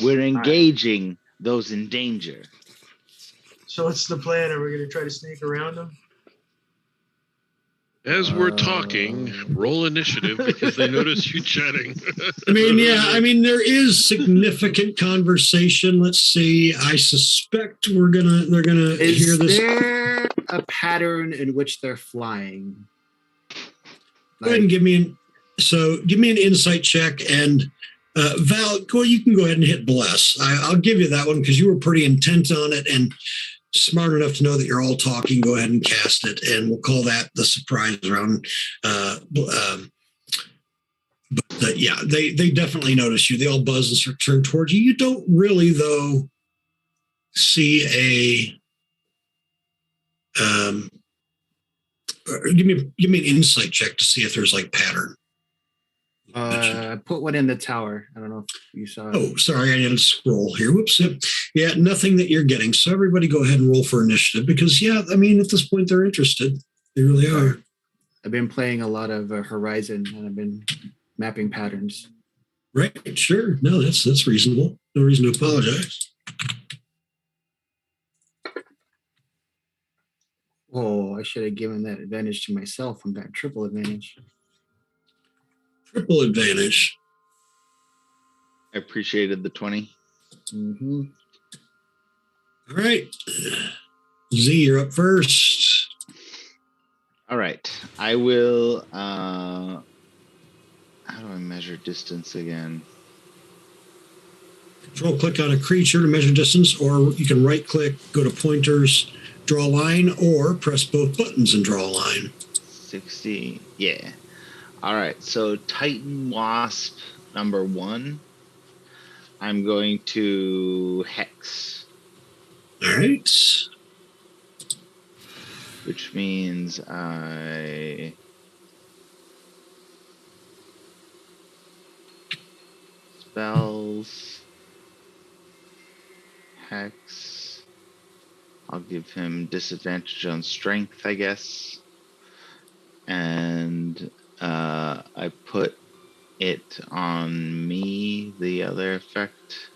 Speaker 2: We're engaging those in danger.
Speaker 6: So what's the plan? Are we going to try to sneak around them?
Speaker 4: As we're talking, roll initiative because they notice you chatting.
Speaker 1: I mean, there is significant conversation. Let's see. I suspect they're gonna hear this.
Speaker 3: Is there a pattern in which they're flying?
Speaker 1: Go ahead and give me an insight check, and Val, you can go ahead and hit bless. I'll give you that one because you were pretty intent on it and smart enough to know that you're all talking. Go ahead and cast it, and we'll call that the surprise round. But they definitely notice you. They all buzz and start turn towards you. You don't really, though, see give me an insight check to see if there's like pattern.
Speaker 3: Put one in the tower. I don't know if you saw it.
Speaker 1: Oh, sorry, I didn't scroll here. Whoops. Yeah, nothing that you're getting. So everybody go ahead and roll for initiative because, at this point, they're interested. They really are.
Speaker 3: I've been playing a lot of Horizon, and I've been mapping patterns.
Speaker 1: Right, sure. No, that's reasonable. No reason to apologize.
Speaker 3: Oh, I should have given that advantage to myself on that triple advantage.
Speaker 1: Triple advantage.
Speaker 2: I appreciated the 20.
Speaker 3: Mm-hmm.
Speaker 1: All right. Z, you're up first.
Speaker 2: All right. I will. How do I measure distance again?
Speaker 1: Control click on a creature to measure distance, or you can right click, go to pointers, draw a line, or press both buttons and draw a line.
Speaker 2: 60. Yeah. All right. So Titan Wasp number 1. I'm going to hex.
Speaker 1: All right.
Speaker 2: Which means I spells hex. I'll give him disadvantage on strength, I guess. And I put it on me, the other effect.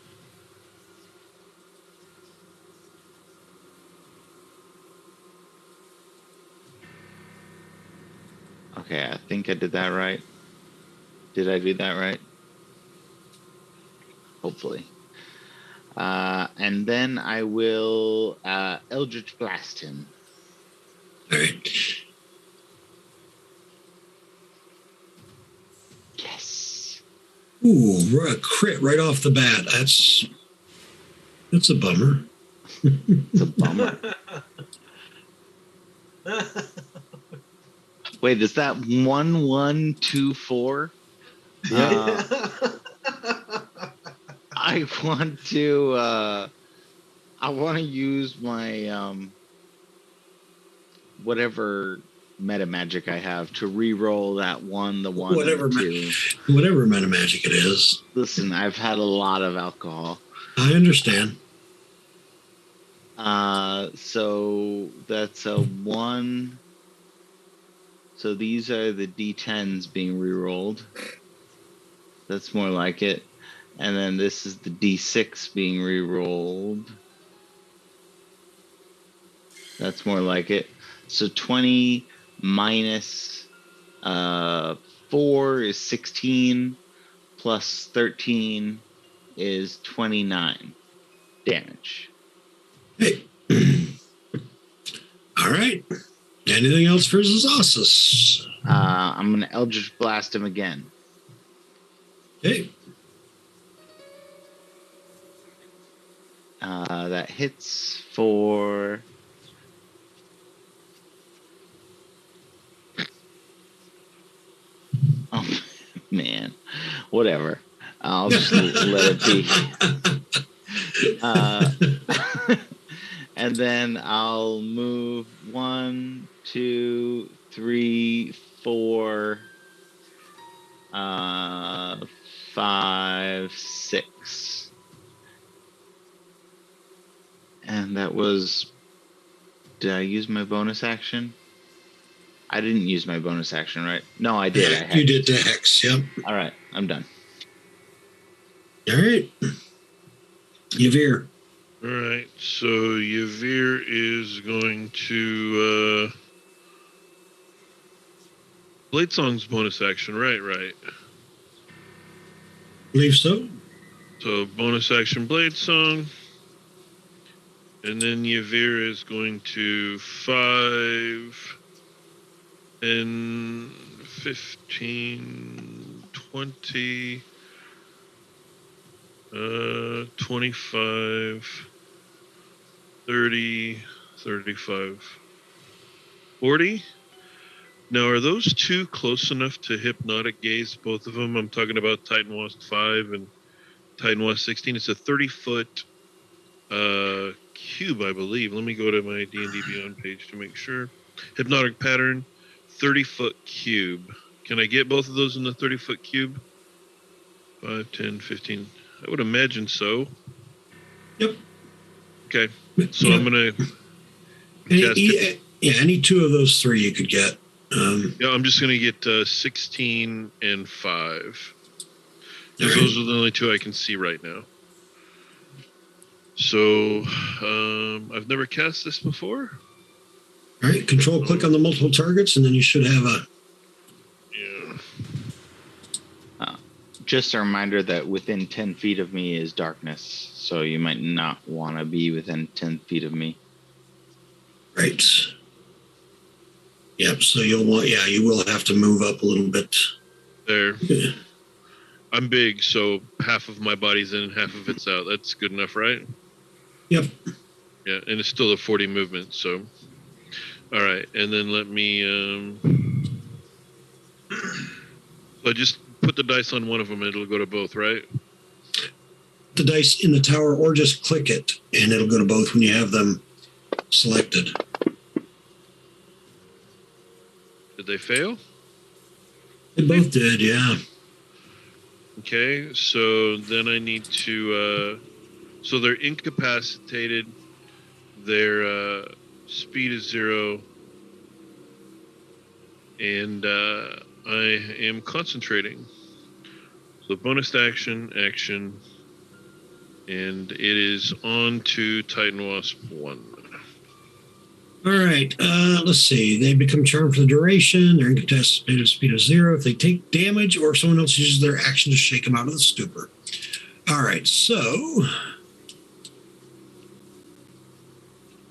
Speaker 2: Okay, I think I did that right. Did I do that right? Hopefully. And then I will Eldritch Blast him.
Speaker 1: All right.
Speaker 2: Yes.
Speaker 1: Ooh, a crit right off the bat. That's a bummer.
Speaker 2: It's a bummer. Wait, is that 1124?
Speaker 3: Yeah.
Speaker 2: I want to use my whatever meta magic I have to re-roll that one, the one,
Speaker 1: Whatever,
Speaker 2: and the two.
Speaker 1: whatever meta magic it is.
Speaker 2: Listen, I've had a lot of alcohol.
Speaker 1: I understand.
Speaker 2: So that's a 1. So these are the D10s being re-rolled. That's more like it. And then this is the D6 being re-rolled. That's more like it. So 20 minus 4 is 16, plus 13 is 29 damage.
Speaker 1: Hey. All right. Anything else for Zazasis?
Speaker 2: I'm going to Eldritch Blast him again.
Speaker 1: Hey.
Speaker 2: That hits for... Oh, man. Whatever. I'll just let it be. And then I'll move 1, 2, 3, 4, 5, 6. And that was... Did I use my bonus action? I didn't use my bonus action, right? No, I did.
Speaker 1: You did the hex, yep.
Speaker 2: All right, I'm done.
Speaker 1: All right. Yavir.
Speaker 4: All right, so Yavir is going to Blade Song's bonus action, right.
Speaker 1: Believe so.
Speaker 4: So bonus action Blade Song, and then Yavir is going to 5 and 15, 20, 25, 30, 35, 40. Now, are those two close enough to hypnotic gaze, both of them? I'm talking about Titan Wasp 5 and Titan Wasp 16. It's a 30-foot cube, I believe. Let me go to my D&D Beyond page to make sure. Hypnotic pattern, 30-foot cube. Can I get both of those in the 30-foot cube? 5, 10, 15. I would imagine so.
Speaker 1: Yep.
Speaker 4: Okay. So
Speaker 1: Yep.
Speaker 4: I'm going to...
Speaker 1: Any two of those three you could get.
Speaker 4: Yeah, I'm just going to get 16 and 5. Because
Speaker 1: right.
Speaker 4: those are the only two I can see right now. So, I've never cast this before.
Speaker 1: All right, control click on the multiple targets, and then you should have a...
Speaker 4: Yeah.
Speaker 2: Just a reminder that within 10 feet of me is darkness, so you might not want to be within 10 feet of me.
Speaker 1: Right. Yep, so you will have to move up a little bit.
Speaker 4: There.
Speaker 1: Yeah.
Speaker 4: I'm big, so half of my body's in and half of it's out. That's good enough, right?
Speaker 1: Yep.
Speaker 4: Yeah, and it's still a 40 movement, so... All right, and then let me... So just put the dice on one of them and it'll go to both, right?
Speaker 1: The dice in the tower, or just click it, and it'll go to both when you have them selected.
Speaker 4: Did they fail?
Speaker 1: They both did, yeah.
Speaker 4: Okay, so then I need to... so they're incapacitated. Their speed is 0. And I am concentrating. So bonus action, and it is on to Titan Wasp 1.
Speaker 1: All right. Let's see. They become charmed for the duration. They're incapacitated speed of 0 if they take damage or if someone else uses their action to shake them out of the stupor. All right. So,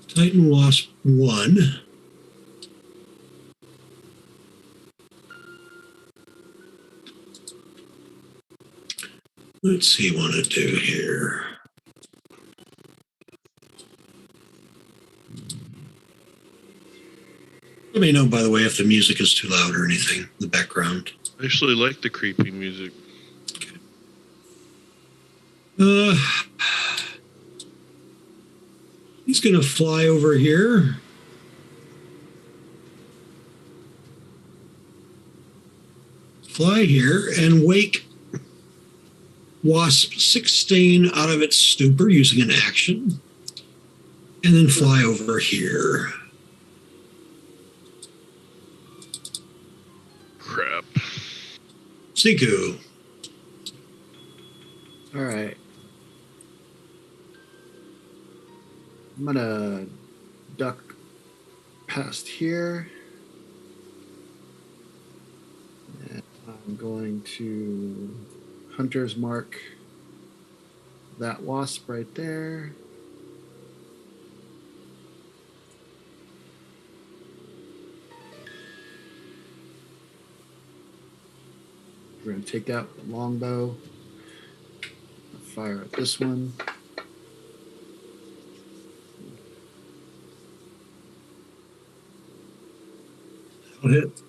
Speaker 1: Titan Wasp 1. Let's see what I do here. Let me know, by the way, if the music is too loud or anything in the background.
Speaker 4: I actually like the creepy music.
Speaker 1: He's going to fly over here. Fly here and wake Wasp 16 out of its stupor using an action. And then fly over here.
Speaker 4: Crap.
Speaker 1: Siku.
Speaker 3: All right. I'm gonna duck past here. And I'm going to Hunter's Mark that wasp right there. We're going to take out the longbow, fire at this one.
Speaker 1: I'll hit.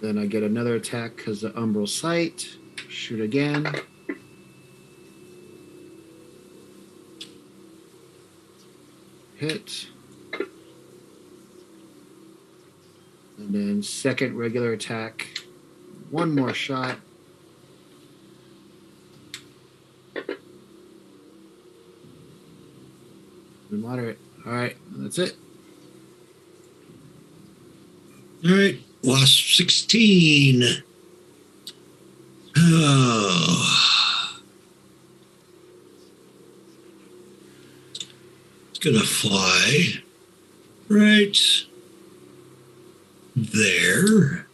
Speaker 3: Then I get another attack because of Umbral Sight. Shoot again. Hit. And then second regular attack. One more shot. Moderate. All right, that's it.
Speaker 1: All right. Wasp 16. Oh. It's going to fly right there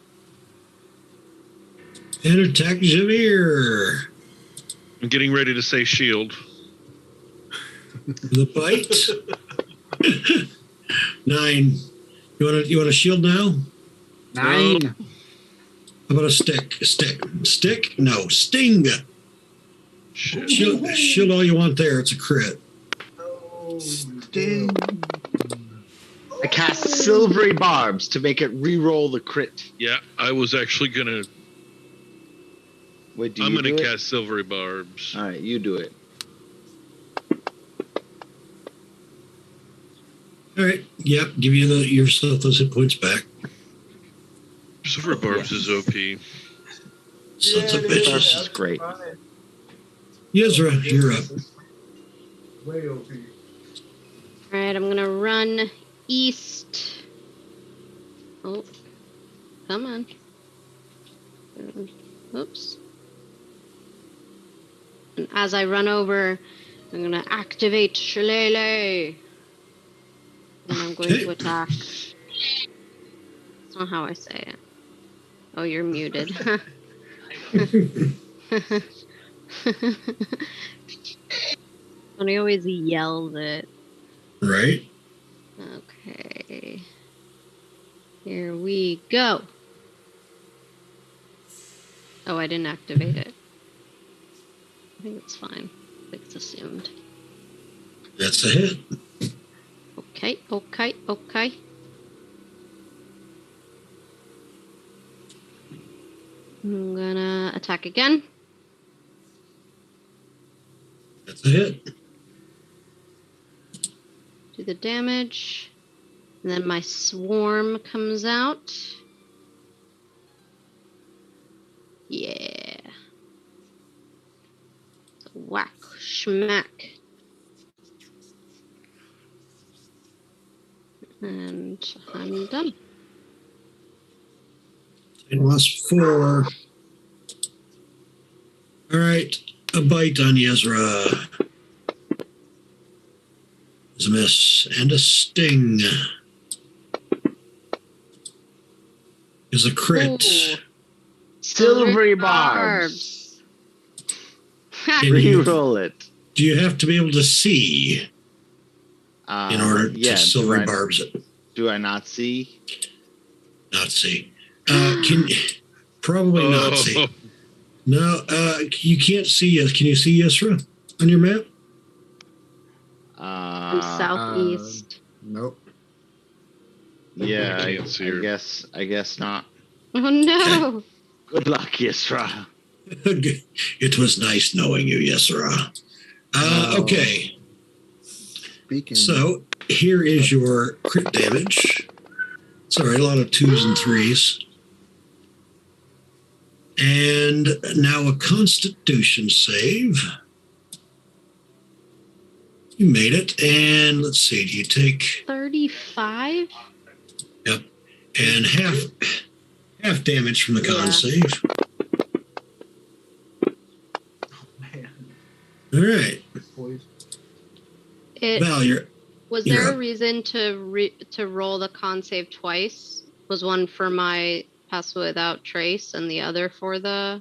Speaker 1: and attack Javier.
Speaker 4: I'm getting ready to say shield.
Speaker 1: The bite. 9. You want a shield now?
Speaker 3: 9.
Speaker 1: How about a stick? Stick? No. Sting.
Speaker 4: Shit.
Speaker 1: Shield all you want there. It's a crit.
Speaker 3: Sting.
Speaker 2: I cast silvery barbs to make it re-roll the crit.
Speaker 4: Yeah, I was actually gonna.
Speaker 2: Wait,
Speaker 4: I'm gonna cast silvery barbs.
Speaker 2: All right, you do it.
Speaker 1: All right. Yep. Give you yourself those hit points back.
Speaker 4: Silvery barbs is OP.
Speaker 1: Sons of
Speaker 2: This
Speaker 1: bitches.
Speaker 2: is great.
Speaker 1: Yezra, you're up.
Speaker 6: Way OP.
Speaker 5: All right, I'm gonna run east. Oh, come on. Oops. And as I run over, I'm gonna activate Shillelagh. And I'm going to attack. That's not how I say it. Oh, you're muted. And he always yells it.
Speaker 1: Right.
Speaker 5: Okay. Here we go. Oh, I didn't activate it. I think it's fine. It's assumed.
Speaker 1: That's a hit.
Speaker 5: Okay. I'm gonna attack again.
Speaker 1: That's a hit.
Speaker 5: Do the damage. And then my swarm comes out. Yeah. Whack, schmack. And I'm done.
Speaker 1: +4. All right, a bite on Yezra. Is a miss. And a sting. Is a crit.
Speaker 5: Ooh.
Speaker 2: Silvery barbs.
Speaker 1: Can you-
Speaker 2: Reroll it.
Speaker 1: Do you have to be able to see in order
Speaker 2: yeah,
Speaker 1: to silvery barbs it?
Speaker 2: Do I not see?
Speaker 1: Not see. Can probably not see. No, you can't see. Can you see Yesra on your map?
Speaker 5: From southeast.
Speaker 3: Nope.
Speaker 2: Yeah,
Speaker 4: I can't see her.
Speaker 2: I guess not.
Speaker 5: Oh no!
Speaker 2: Good luck, Yisra.
Speaker 1: It was nice knowing you, Yesra. Okay.
Speaker 3: Speaking.
Speaker 1: So here is your crit damage. Sorry, a lot of 2s and 3s. And now a Constitution save. You made it. And let's see, do you take
Speaker 5: 35?
Speaker 1: Yep. And half damage from the con save.
Speaker 6: Man,
Speaker 1: All right.
Speaker 6: poison.
Speaker 1: Val,
Speaker 5: Was
Speaker 1: you're
Speaker 5: there a
Speaker 1: up.
Speaker 5: reason to roll the con save twice? Was one for my pass without trace and the other for the?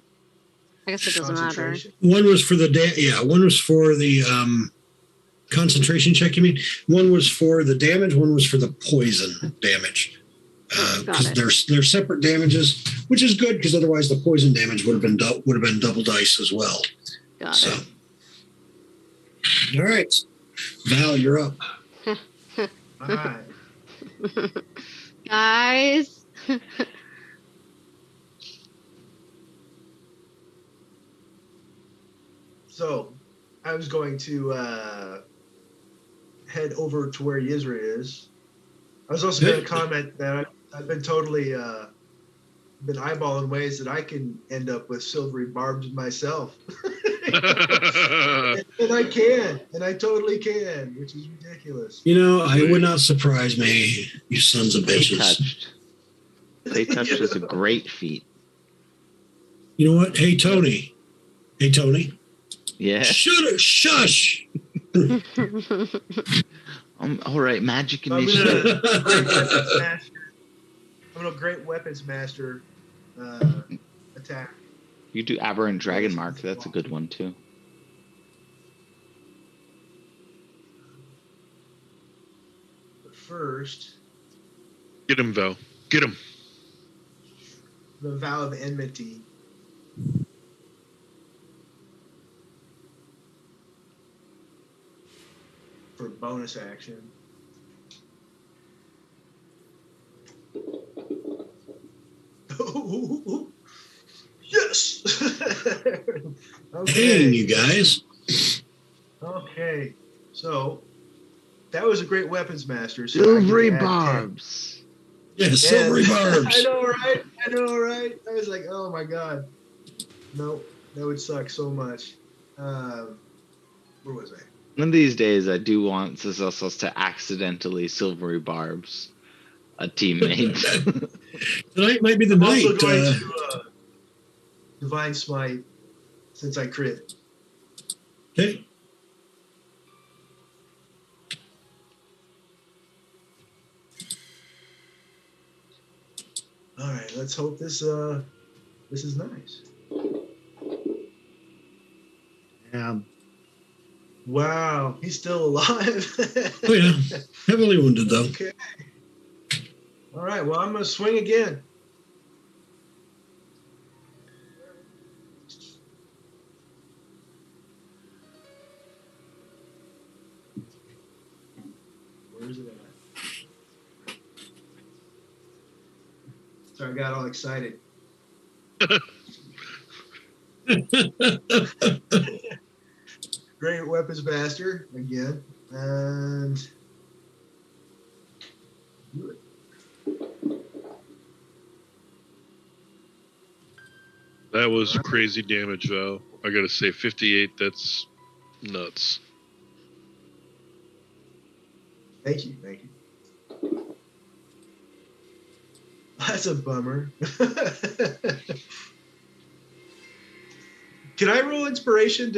Speaker 5: I guess it doesn't matter.
Speaker 6: Concentration.
Speaker 1: One was for the one was for the concentration check, you mean? One was for the damage, one was for the poison damage.
Speaker 5: Got
Speaker 1: Because
Speaker 5: it.
Speaker 1: they're separate damages, which is good because otherwise the poison damage would have been double dice as well.
Speaker 5: Got
Speaker 1: So,
Speaker 5: it.
Speaker 1: all right, Val, you're up.
Speaker 6: All right.
Speaker 5: Guys.
Speaker 6: So I was going to head over to where Yizra is. I was also going to comment that I've been totally been eyeballing ways that I can end up with silvery barbs myself. And I totally can, which is ridiculous.
Speaker 1: You know, it would not surprise me, you sons of bitches.
Speaker 2: They touched is a great feat.
Speaker 1: You know what? Hey, Tony.
Speaker 2: Yeah.
Speaker 1: Shush.
Speaker 2: All right, magic
Speaker 6: So I'm
Speaker 2: initiative.
Speaker 6: gonna great weapons master attack.
Speaker 2: You do Aberrant Dragon Mark. That's a good one too.
Speaker 6: But first,
Speaker 4: Get him, Val. Get him.
Speaker 6: the vow of enmity. For bonus action. Yes.
Speaker 1: Dang, you guys.
Speaker 6: Okay, so that was a great weapons master. So
Speaker 2: Silvery
Speaker 6: I can add 10.
Speaker 2: barbs.
Speaker 1: Yeah, silvery barbs.
Speaker 6: I know, right? I was like, oh my god. No, that would suck so much. Where was I?
Speaker 2: One of these days, I do want Cecil's to accidentally silvery barbs a teammate.
Speaker 1: Tonight might be the
Speaker 6: I'm
Speaker 1: night.
Speaker 6: also going to Divine Smite since I crit.
Speaker 1: Okay.
Speaker 6: All right, let's hope this is nice.
Speaker 3: Yeah.
Speaker 6: Wow, he's still alive.
Speaker 1: Oh yeah, heavily wounded though.
Speaker 6: Okay. All right, well, I'm gonna swing again. Where is it at? Sorry, I got all excited. Great weapons master again, and do it.
Speaker 4: That was crazy damage, Val. I gotta say, 58. That's nuts.
Speaker 6: Thank you. That's a bummer. Can I roll inspiration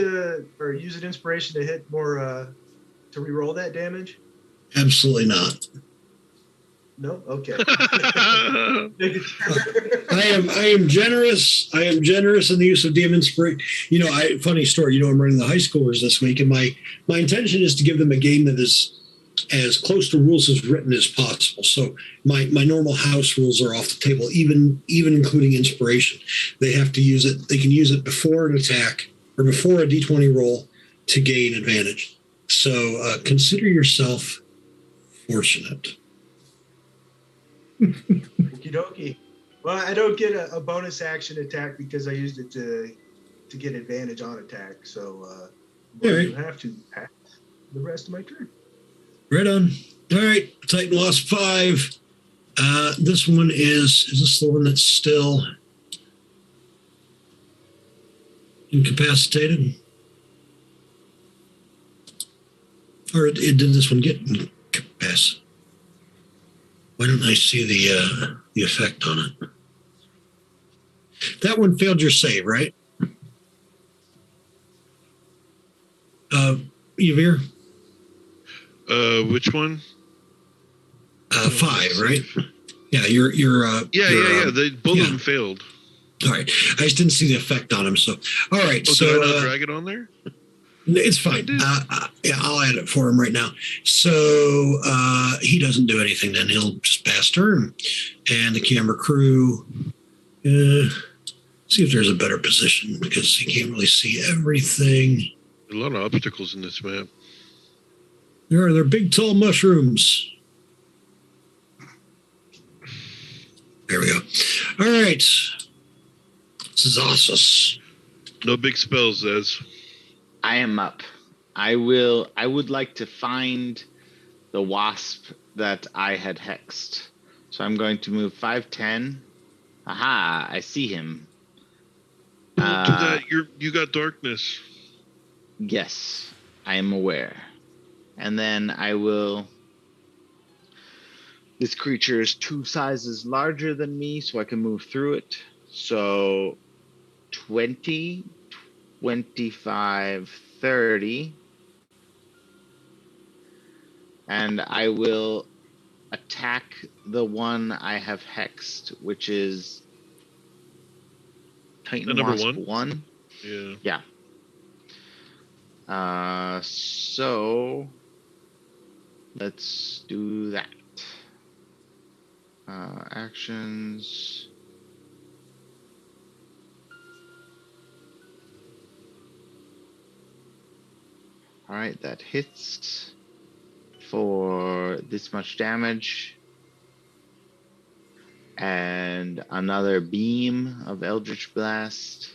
Speaker 6: or use an inspiration to hit more, to re-roll that damage?
Speaker 1: Absolutely not.
Speaker 6: No? Okay.
Speaker 1: I am generous. I am generous in the use of DM inspiration. Funny story. I'm running the high schoolers this week, and my intention is to give them a game that is as close to rules as written as possible. So my normal house rules are off the table, even including inspiration. They have to use it. They can use it before an attack or before a D20 roll to gain advantage. So consider yourself fortunate.
Speaker 6: Okie dokie. Well, I don't get a bonus action attack because I used it to get advantage on attack. So you have to pass the rest of my turn.
Speaker 1: Right on. All right. Titan lost 5. This one is this the one that's still incapacitated? Or did this one get incapacitated? Why don't I see the effect on it? That one failed your save, right? Yavir?
Speaker 4: Which one?
Speaker 1: 5, right? Yeah, you're
Speaker 4: yeah. Both of them failed.
Speaker 1: All right. I just didn't see the effect on him. So, all right.
Speaker 4: Oh,
Speaker 1: so,
Speaker 4: did I not drag it on there?
Speaker 1: It's fine. Yeah, I'll add it for him right now. So he doesn't do anything then. He'll just pass turn. And the camera crew, see if there's a better position because he can't really see everything.
Speaker 4: A lot of obstacles in this map.
Speaker 1: They're big, tall mushrooms. There we go. All right. Zazus.
Speaker 4: No big spells, Zez.
Speaker 2: I am up. I would like to find the wasp that I had hexed. So I'm going to move 5, 10. Aha, I see him.
Speaker 4: Don't do that. You got darkness.
Speaker 2: Yes, I am aware. And then I will... This creature is 2 sizes larger than me, so I can move through it. So 20, 25, 30. And I will attack the one I have hexed, which is Titan
Speaker 4: number
Speaker 2: Wasp
Speaker 4: 1?
Speaker 2: 1.
Speaker 4: Yeah.
Speaker 2: So let's do that. Actions. All right, that hits for this much damage. And another beam of Eldritch Blast.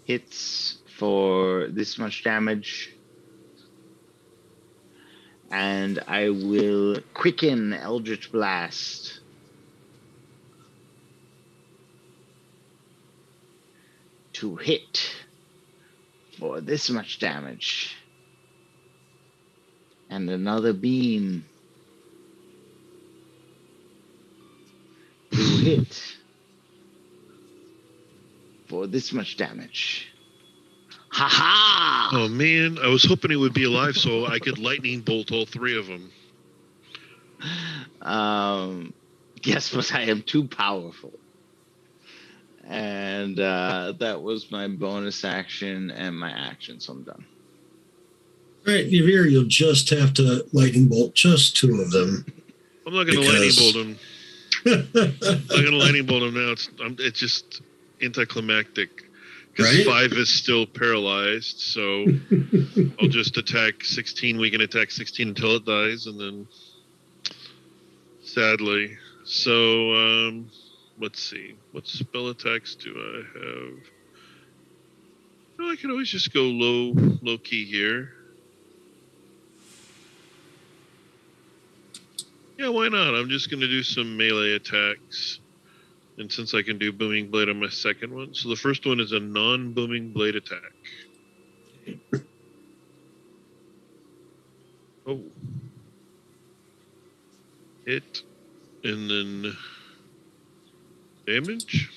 Speaker 2: Hits for this much damage. And I will quicken Eldritch Blast. To hit for this much damage. And another beam to hit for this much damage. Ha ha!
Speaker 4: Oh man, I was hoping it would be alive so I could lightning bolt all 3 of them.
Speaker 2: Yes, but I am too powerful. And that was my bonus action and my action, so I'm done.
Speaker 1: All right, Yavir, you'll just have to lightning bolt just 2 of them.
Speaker 4: I'm not going to lightning bolt them. I'm not going to lightning bolt them now. It's just anticlimactic. Because 5 is still paralyzed, so I'll just attack 16. We can attack 16 until it dies, and then sadly. So let's see. What spell attacks do I have? Well, I can always just go low key here. Yeah, why not? I'm just going to do some melee attacks. And since I can do Booming Blade on my second one. So the first one is a non-Booming Blade attack. Oh. hit, and then damage.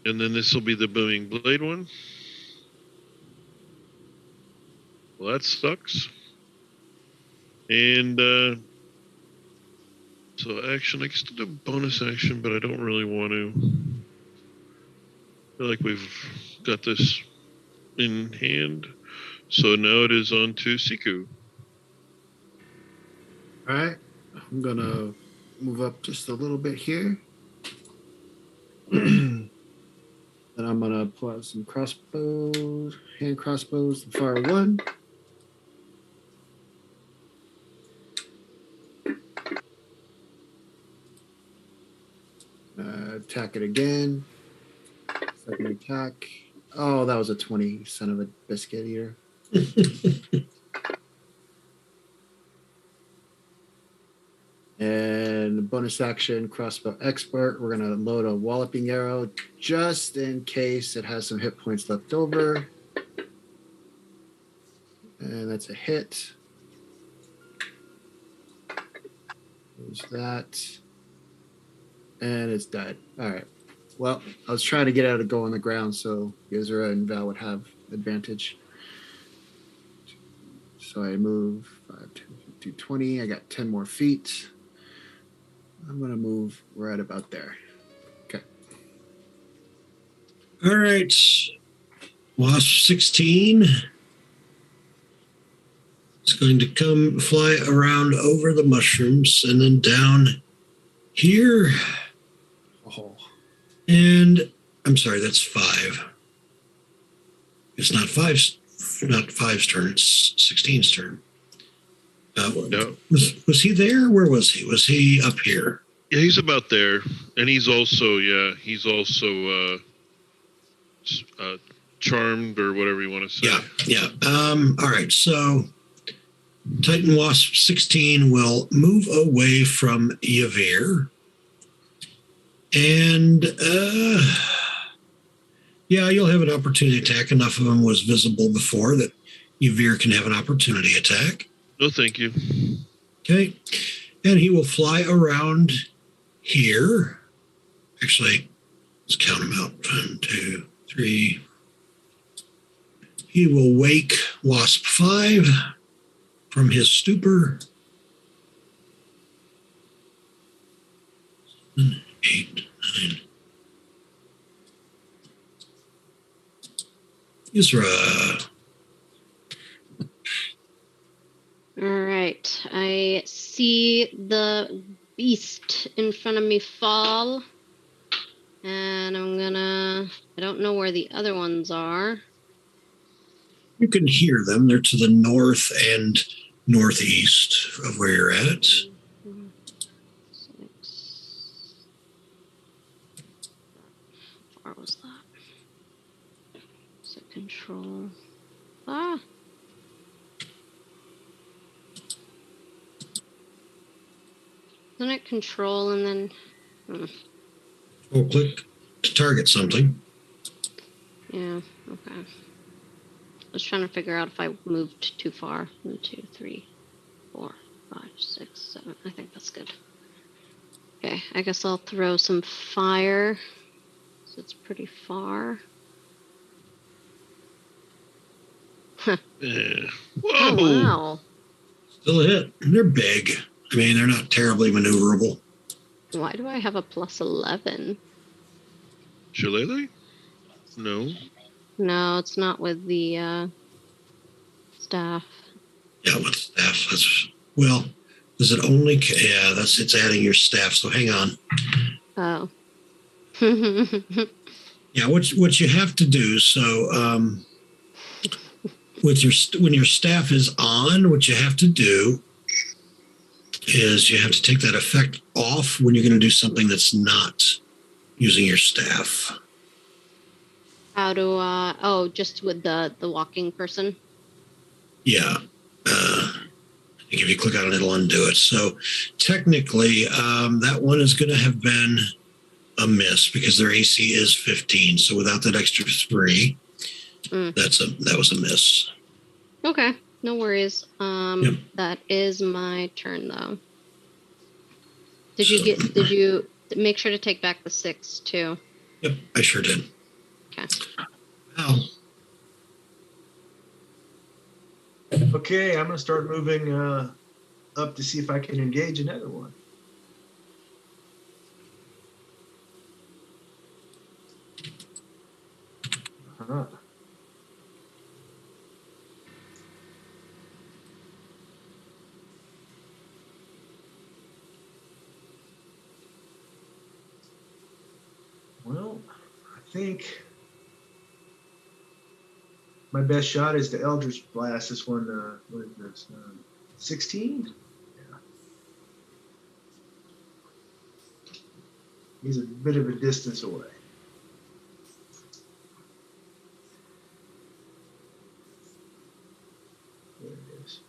Speaker 4: And then this will be the booming blade one. Well, that sucks. And so action, I guess to do bonus action, but I don't really want to. I feel like we've got this in hand. So now it is on to Siku.
Speaker 3: All right. I'm going to move up just a little bit here. Then I'm going to pull out some crossbows, hand crossbows, and fire one. Attack it again. Second attack. Oh, that was a 20, son of a biscuit eater. And bonus action, crossbow expert. We're going to load a walloping arrow just in case it has some hit points left over. And that's a hit. There's that. And it's dead. All right. Well, I was trying to get out of go on the ground so Yuzura and Val would have advantage. So I move 5, 10, 20. I got 10 more feet. I'm going to move right about there. Okay.
Speaker 1: All right. Wasp 16 is going to come fly around over the mushrooms and then down here.
Speaker 3: Oh.
Speaker 1: And I'm sorry, that's 5. It's not five's turn, it's 16's turn.
Speaker 4: No.
Speaker 1: Was he there? Where was he? Was he up here?
Speaker 4: Yeah, he's about there. And he's also charmed or whatever you want to say.
Speaker 1: Yeah. All right, so Titan Wasp 16 will move away from Yavir. And you'll have an opportunity attack. Enough of them was visible before that Yavir can have an opportunity attack.
Speaker 4: No, thank you.
Speaker 1: Okay. And he will fly around here. Actually, let's count them out. 1, 2, 3. He will wake Wasp 5 from his stupor. 7, 8, 9. Yuzura.
Speaker 5: All right. I see the beast in front of me fall. And I don't know where the other ones are.
Speaker 1: You can hear them. They're to the north and northeast of where you're at.
Speaker 5: 6. How far was that? So control. Isn't it control and then...
Speaker 1: Oh, click to target something.
Speaker 5: Yeah, okay. I was trying to figure out if I moved too far. 1, 2, 3, 4, 5, 6, 7. I think that's good. Okay, I guess I'll throw some fire. So it's pretty far.
Speaker 4: Yeah. Whoa!
Speaker 5: Oh, wow.
Speaker 1: Still a hit. They're big. I mean, they're not terribly maneuverable.
Speaker 5: Why do I have a plus 11?
Speaker 4: Shillelagh? No.
Speaker 5: No, it's not with the staff.
Speaker 1: Yeah, with staff. Does it only? Yeah, it's adding your staff. So hang on.
Speaker 5: Oh.
Speaker 1: Yeah, what you have to do. So when your staff is on, what you have to do is you have to take that effect off when you're going to do something that's not using your staff.
Speaker 5: How do just with the walking person?
Speaker 1: Yeah. I think if you click on it, it'll undo it. So technically, that one is going to have been a miss because their AC is 15. So without that extra 3, that was a miss.
Speaker 5: Okay. No worries.
Speaker 1: Yep.
Speaker 5: That is my turn though.
Speaker 1: So-
Speaker 5: Did you make sure to take back the 6 too?
Speaker 1: Yep, I sure did.
Speaker 5: Okay.
Speaker 1: Wow.
Speaker 6: Okay, I'm gonna start moving up to see if I can engage another one. Uh-huh. Well, I think my best shot is the Eldritch Blast. This one, what is this? 16? Yeah. He's a bit of a distance away. There it is.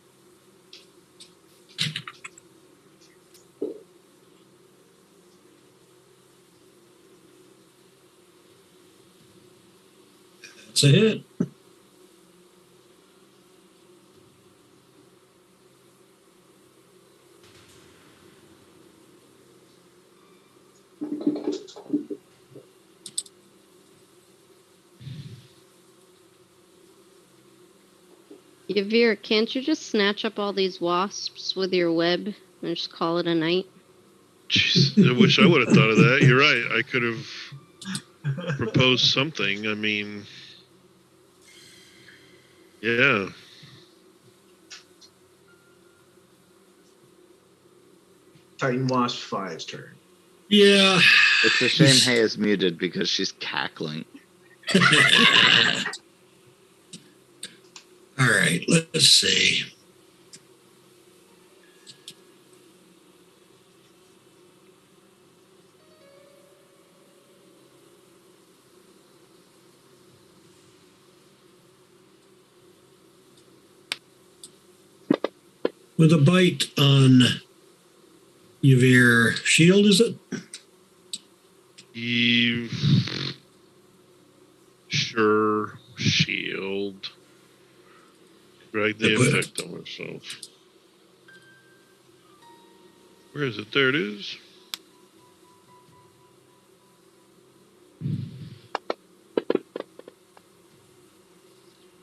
Speaker 1: That's a hit.
Speaker 5: Yavir, can't you just snatch up all these wasps with your web and just call it a night?
Speaker 4: Jeez, I wish I would have thought of that. You're right. I could have proposed something. I mean, yeah.
Speaker 6: Titan Wasp 5's turn.
Speaker 1: Yeah.
Speaker 2: It's a shame Hay is muted because she's cackling.
Speaker 1: All right, let's see. With a bite on Yavir shield, is it?
Speaker 4: Sure, shield. Drag the effect on myself. Where is it? There it is.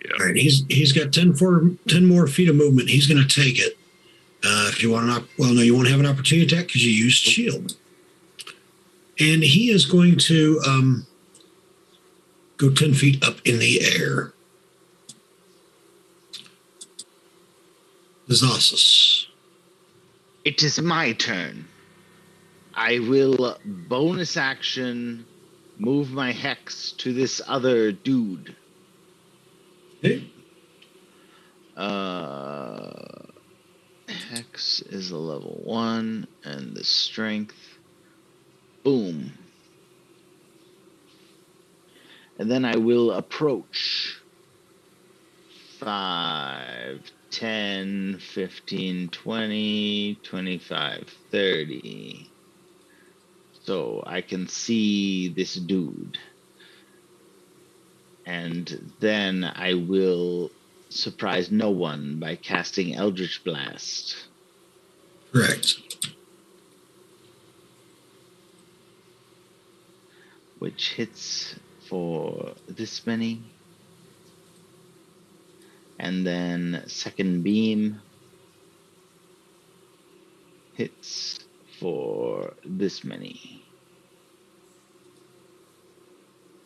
Speaker 4: Yeah.
Speaker 1: All right, he's got 10 more feet of movement. He's going to take it. If you want you won't have an opportunity attack because you used shield. And he is going to go 10 feet up in the air. Zasus.
Speaker 2: It is my turn. I will bonus action move my hex to this other dude.
Speaker 1: Okay.
Speaker 2: Hex is a level 1, and the strength. Boom. And then I will approach 5, 10, 15, 20, 25, 30. So I can see this dude. And then I will surprise no one by casting Eldritch Blast.
Speaker 1: Correct.
Speaker 2: Which hits for this many. And then second beam hits for this many.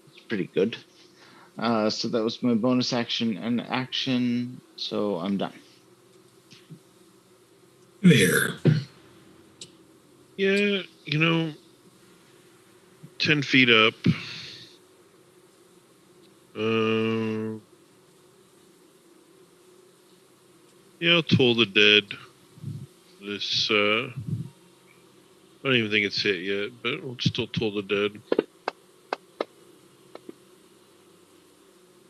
Speaker 2: It's pretty good. So that was my bonus action and action. So I'm done.
Speaker 1: Here.
Speaker 4: Yeah, 10 feet up. Yeah, I'll Toll the Dead. This, I don't even think it's hit yet, but we'll still Toll the Dead.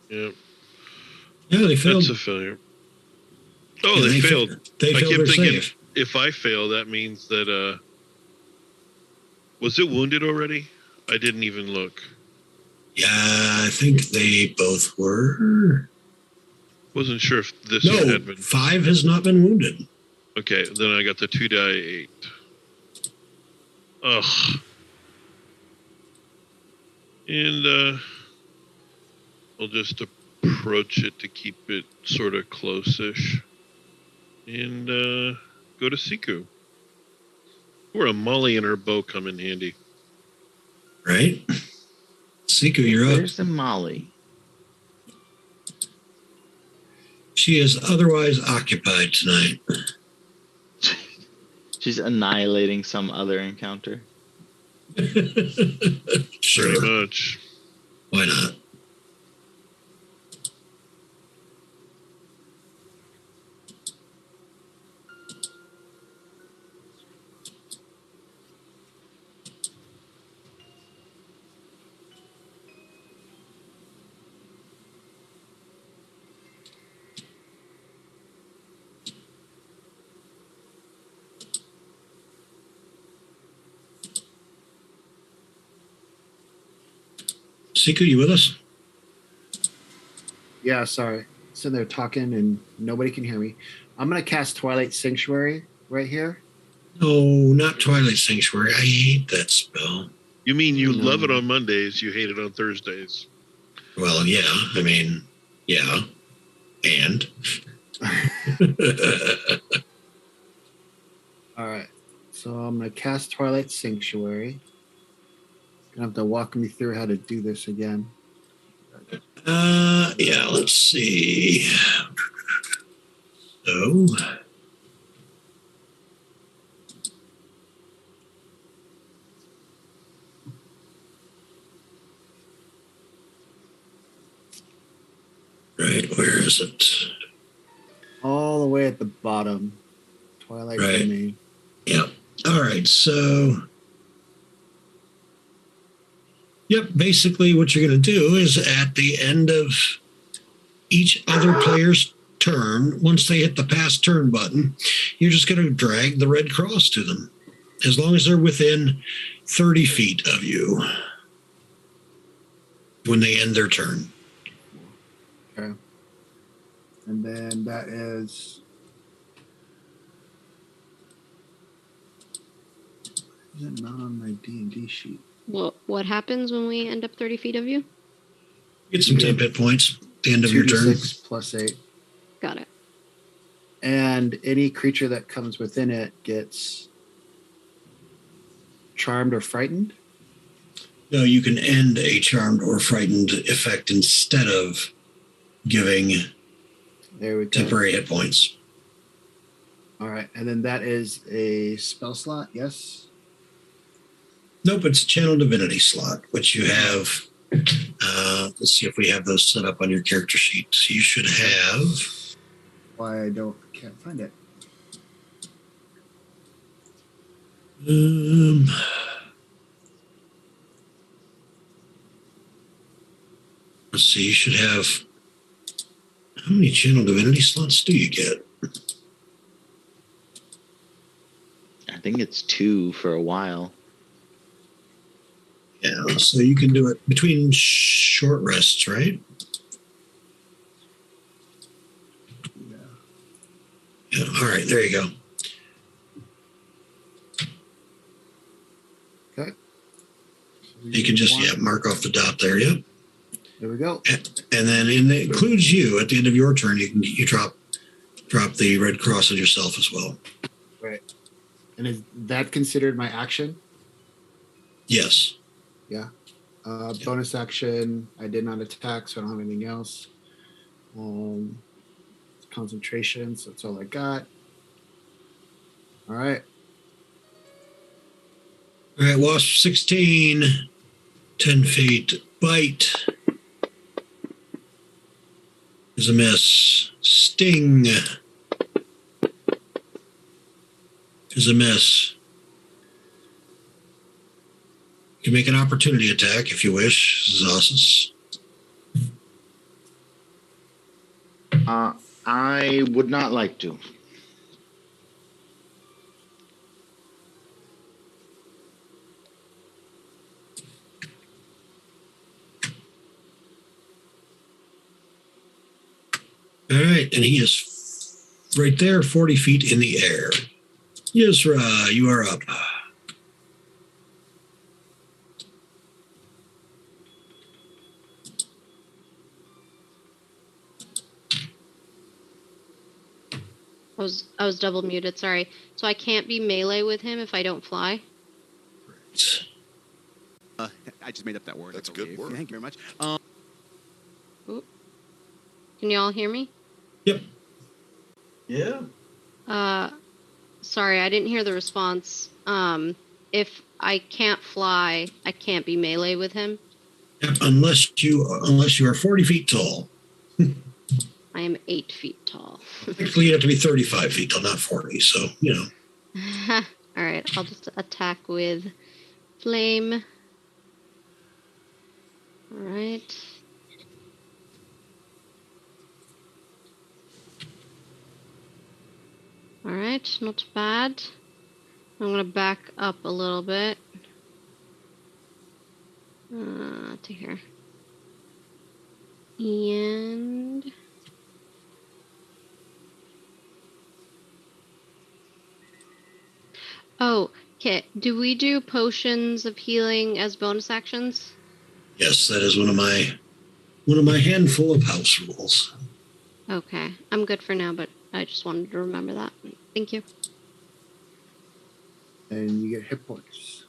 Speaker 4: Yeah.
Speaker 1: Yeah, they failed.
Speaker 4: That's a failure. Oh,
Speaker 1: Yeah,
Speaker 4: they failed.
Speaker 1: They
Speaker 4: I
Speaker 1: failed
Speaker 4: kept
Speaker 1: their
Speaker 4: thinking,
Speaker 1: save.
Speaker 4: if I fail, that means that, was it wounded already? I didn't even look.
Speaker 1: Yeah, I think they both were.
Speaker 4: Wasn't sure if this
Speaker 1: No,
Speaker 4: had been.
Speaker 1: 5 has not been wounded.
Speaker 4: Okay, then I got the 2d8. Ugh. And I'll just approach it to keep it sort of close-ish. And go to Siku. Or a Molly and her bow come in handy.
Speaker 1: Right? Siku, you're up.
Speaker 2: Where's the Molly?
Speaker 1: She is otherwise occupied tonight.
Speaker 2: She's annihilating some other encounter.
Speaker 1: Sure.
Speaker 4: Pretty much.
Speaker 1: Why not? Siku, you with us?
Speaker 3: Yeah, sorry. Sitting there talking and nobody can hear me. I'm going to cast Twilight Sanctuary right here.
Speaker 1: No, not Twilight Sanctuary. I hate that spell.
Speaker 4: You mean you
Speaker 3: No.
Speaker 4: love it on Mondays, you hate it on Thursdays.
Speaker 1: Well, yeah. I mean, yeah. And?
Speaker 3: All right. So I'm going to cast Twilight Sanctuary. Gonna have to walk me through how to do this again.
Speaker 1: Yeah, let's see. So, right, where is it?
Speaker 3: All the way at the bottom. Twilight
Speaker 1: Right.
Speaker 3: Domain.
Speaker 1: Yeah. All right. So, yep, basically what you're going to do is at the end of each other player's turn, once they hit the pass turn button, you're just going to drag the red cross to them as long as they're within 30 feet of you when they end their turn.
Speaker 3: Okay. And then that is it not on my D&D sheet?
Speaker 5: What happens when we end up 30 feet of you?
Speaker 1: Get some temp hit points at the end of your turn.
Speaker 3: 2d6 plus 8.
Speaker 5: Got it.
Speaker 3: And any creature that comes within it gets charmed or frightened.
Speaker 1: No, you can end a charmed or frightened effect instead of giving
Speaker 3: There we go.
Speaker 1: temporary hit points.
Speaker 3: All right. And then that is a spell slot. Yes.
Speaker 1: Nope, it's a channel divinity slot, which you have. Let's see if we have those set up on your character sheet. So you should have.
Speaker 3: Why I can't find it.
Speaker 1: Let's see, you should have. How many channel divinity slots do you get?
Speaker 2: I think it's 2 for a while.
Speaker 1: Yeah, so you can do it between short rests, right?
Speaker 3: Yeah.
Speaker 1: Yeah. All right, there you go.
Speaker 3: Okay.
Speaker 1: You can just mark off the dot there. Yep.
Speaker 3: There we go.
Speaker 1: And then it includes you at the end of your turn. You drop the red cross on yourself as well.
Speaker 3: Right. And is that considered my action?
Speaker 1: Yes.
Speaker 3: Yeah. Bonus action. I did not attack, so I don't have anything else. Concentration. So that's all I got. All right.
Speaker 1: All right, wasp 16, 10 feet. Bite is a miss. Sting is a miss. You can make an opportunity attack if you wish, Zossus.
Speaker 2: I would not like to.
Speaker 1: All right, and he is right there, 40 feet in the air. Yusra, you are up.
Speaker 5: I was double muted, sorry. So I can't be melee with him if I don't fly?
Speaker 7: I just made up that word.
Speaker 8: That's good word.
Speaker 7: Thank you very much.
Speaker 5: Can you all hear me?
Speaker 1: Yep.
Speaker 6: Yeah.
Speaker 5: Sorry, I didn't hear the response. If I can't fly, I can't be melee with him.
Speaker 1: Yep, unless you are 40 feet tall.
Speaker 5: I am 8 feet tall.
Speaker 1: Actually, you have to be 35 feet tall, not 40. So, you know.
Speaker 5: All right, I'll just attack with flame. All right. All right, not bad. I'm going to back up a little bit. To here. And... Oh, okay. Do we do potions of healing as bonus actions?
Speaker 1: Yes, that is one of my handful of house rules.
Speaker 5: Okay, I'm good for now, but I just wanted to remember that. Thank you.
Speaker 3: And you get hit points.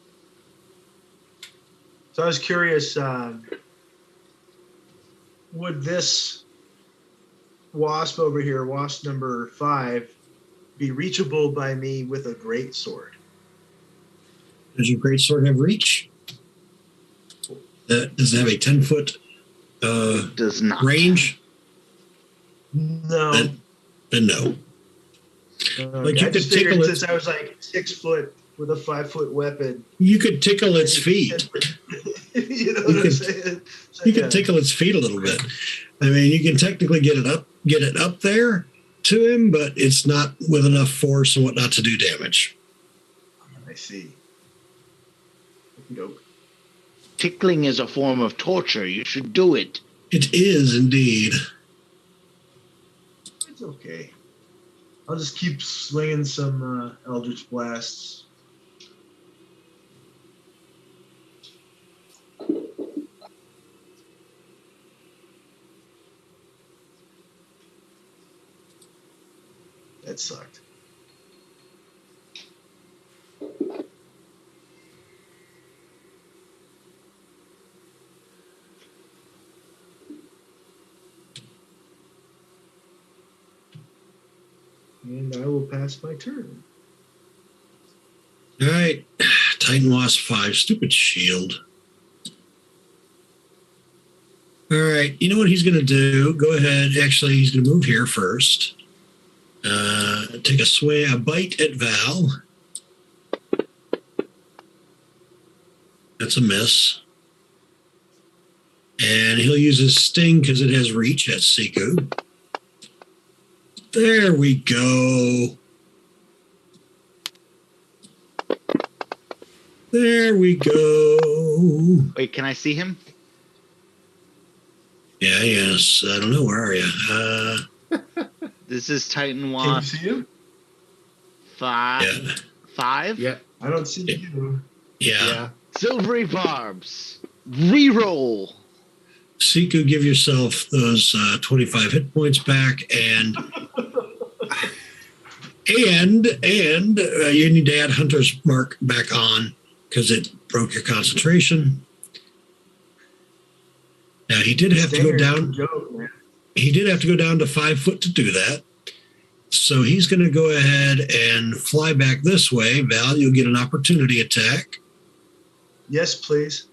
Speaker 6: So I was curious, would this wasp over here, wasp number 5, be reachable by me with a great sword?
Speaker 1: Does your greatsword have reach? Does it have a 10-foot
Speaker 2: Does not.
Speaker 1: range?
Speaker 6: No.
Speaker 1: Then no. Like you
Speaker 6: I
Speaker 1: could
Speaker 6: just figured
Speaker 1: tickle
Speaker 6: since I was like 6 foot with a 5-foot weapon.
Speaker 1: You could tickle its feet.
Speaker 6: You know what I'm saying? So,
Speaker 1: You could tickle its feet a little bit. I mean, you can technically get it up there to him, but it's not with enough force and whatnot to do damage.
Speaker 6: I see. Nope.
Speaker 2: Tickling is a form of torture. You should do it.
Speaker 1: It is indeed.
Speaker 6: It's okay. I'll just keep slinging some Eldritch Blasts. That sucked. And I will pass my turn.
Speaker 1: All right. Titan Wasp 5. Stupid shield. All right. You know what he's going to do? Go ahead. Actually, he's going to move here first. Take a bite at Val. That's a miss. And he'll use his sting because it has reach at Siku. There we go. There we go.
Speaker 2: Wait, can I see him?
Speaker 1: Yeah, yes. I don't know. Where are you?
Speaker 2: This is Titan
Speaker 6: Can you
Speaker 2: Wasp
Speaker 6: see him?
Speaker 2: 5.
Speaker 1: Yeah.
Speaker 2: 5?
Speaker 3: Yeah.
Speaker 6: I don't see you.
Speaker 1: Yeah.
Speaker 2: Silvery barbs. Reroll.
Speaker 1: Siku, give yourself those 25 hit points back, and you need to add Hunter's Mark back on because it broke your concentration. Now he did have to go down. He did have to go down to 5 foot to do that. So he's going to go ahead and fly back this way. Val, you'll get an opportunity attack.
Speaker 6: Yes, please.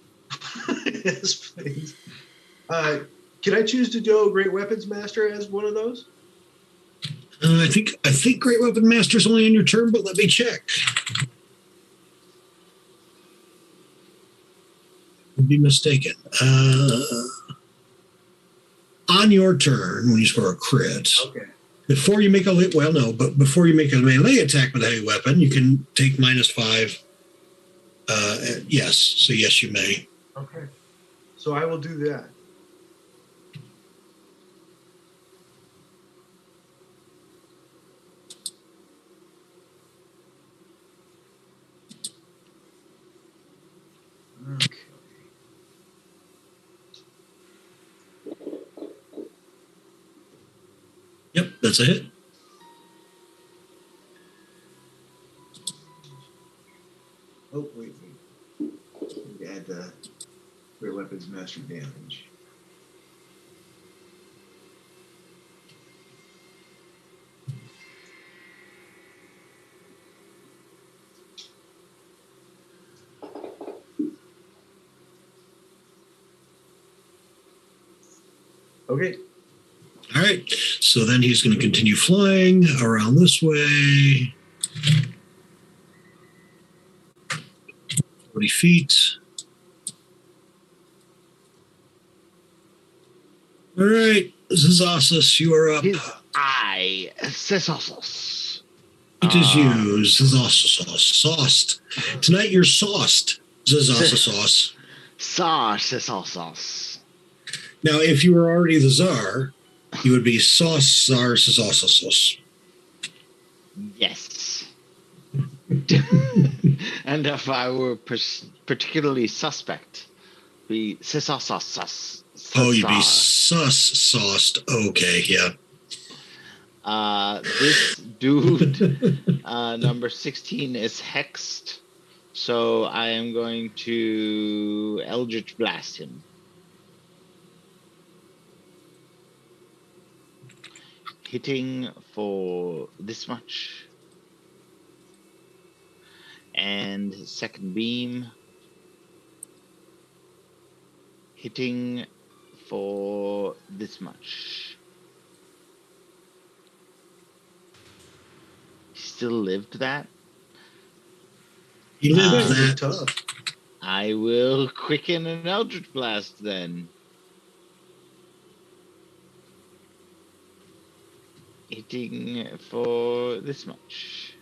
Speaker 6: Yes, please. Can I choose to do Great Weapons Master as one of those?
Speaker 1: I think Great Weapon Master's only on your turn, but let me check. Would be mistaken. On your turn, when you score a crit,
Speaker 6: Okay.
Speaker 1: before you make a before you make a melee attack with a heavy weapon, you can take -5. Yes, so yes, you may.
Speaker 6: Okay. So I will do that.
Speaker 1: Yep, that's a hit.
Speaker 6: Oh, wait. Add the great weapons master damage. Okay.
Speaker 1: All right. So then he's going to continue flying around this way. 40 feet. All right. Zazasus, you are up.
Speaker 2: His eye, Sesosos.
Speaker 1: It is you, Zazasus. Sauced. Tonight you're sauced, Zazasus.
Speaker 2: Sesosos.
Speaker 1: Now, if you were already the czar, you would be Sauce Czar Zazasus.
Speaker 2: Yes. And if I were particularly suspect, be Sesosos.
Speaker 1: Oh, you'd be sauced. Okay, yeah.
Speaker 2: This dude, number 16, is hexed, so I am going to Eldritch Blast him. Hitting for this much. And second beam. Hitting for this much. Still lived that.
Speaker 1: He lived
Speaker 6: That's
Speaker 1: that.
Speaker 6: tough.
Speaker 2: I will quicken an Eldritch Blast then. Hitting for this much.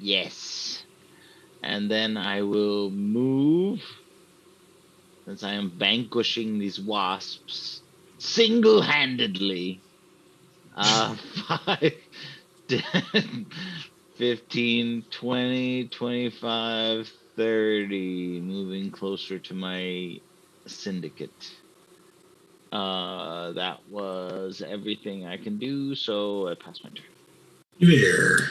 Speaker 2: Yes. And then I will move, since I am vanquishing these wasps single-handedly. 5, 10, 15, 20, 25, 30, moving closer to my syndicate. That was everything I can do, so I pass my turn.
Speaker 1: There.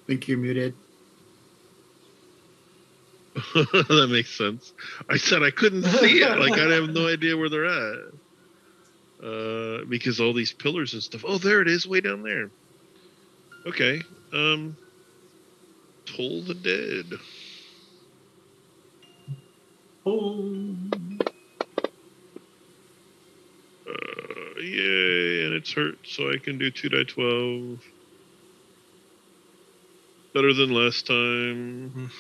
Speaker 3: Think you're muted.
Speaker 4: That makes sense. I said I couldn't see it. Like, I have no idea where they're at. Because all these pillars and stuff. Oh, there it is, way down there. Okay. Toll the Dead. Yay, and it's hurt, so I can do 2d12. Better than last time.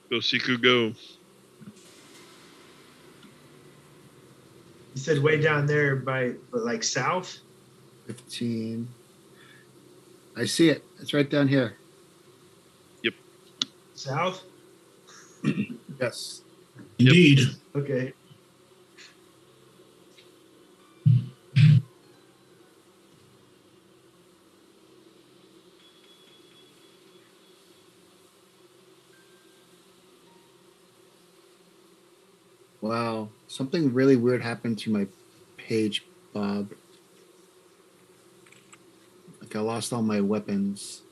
Speaker 4: Go, Siku, go.
Speaker 6: You said way down there by like south?
Speaker 3: 15. I see it. It's right down here.
Speaker 6: South?
Speaker 3: Yes.
Speaker 1: Indeed.
Speaker 6: Okay.
Speaker 3: Wow. Something really weird happened to my page, Bob. Like I lost all my weapons.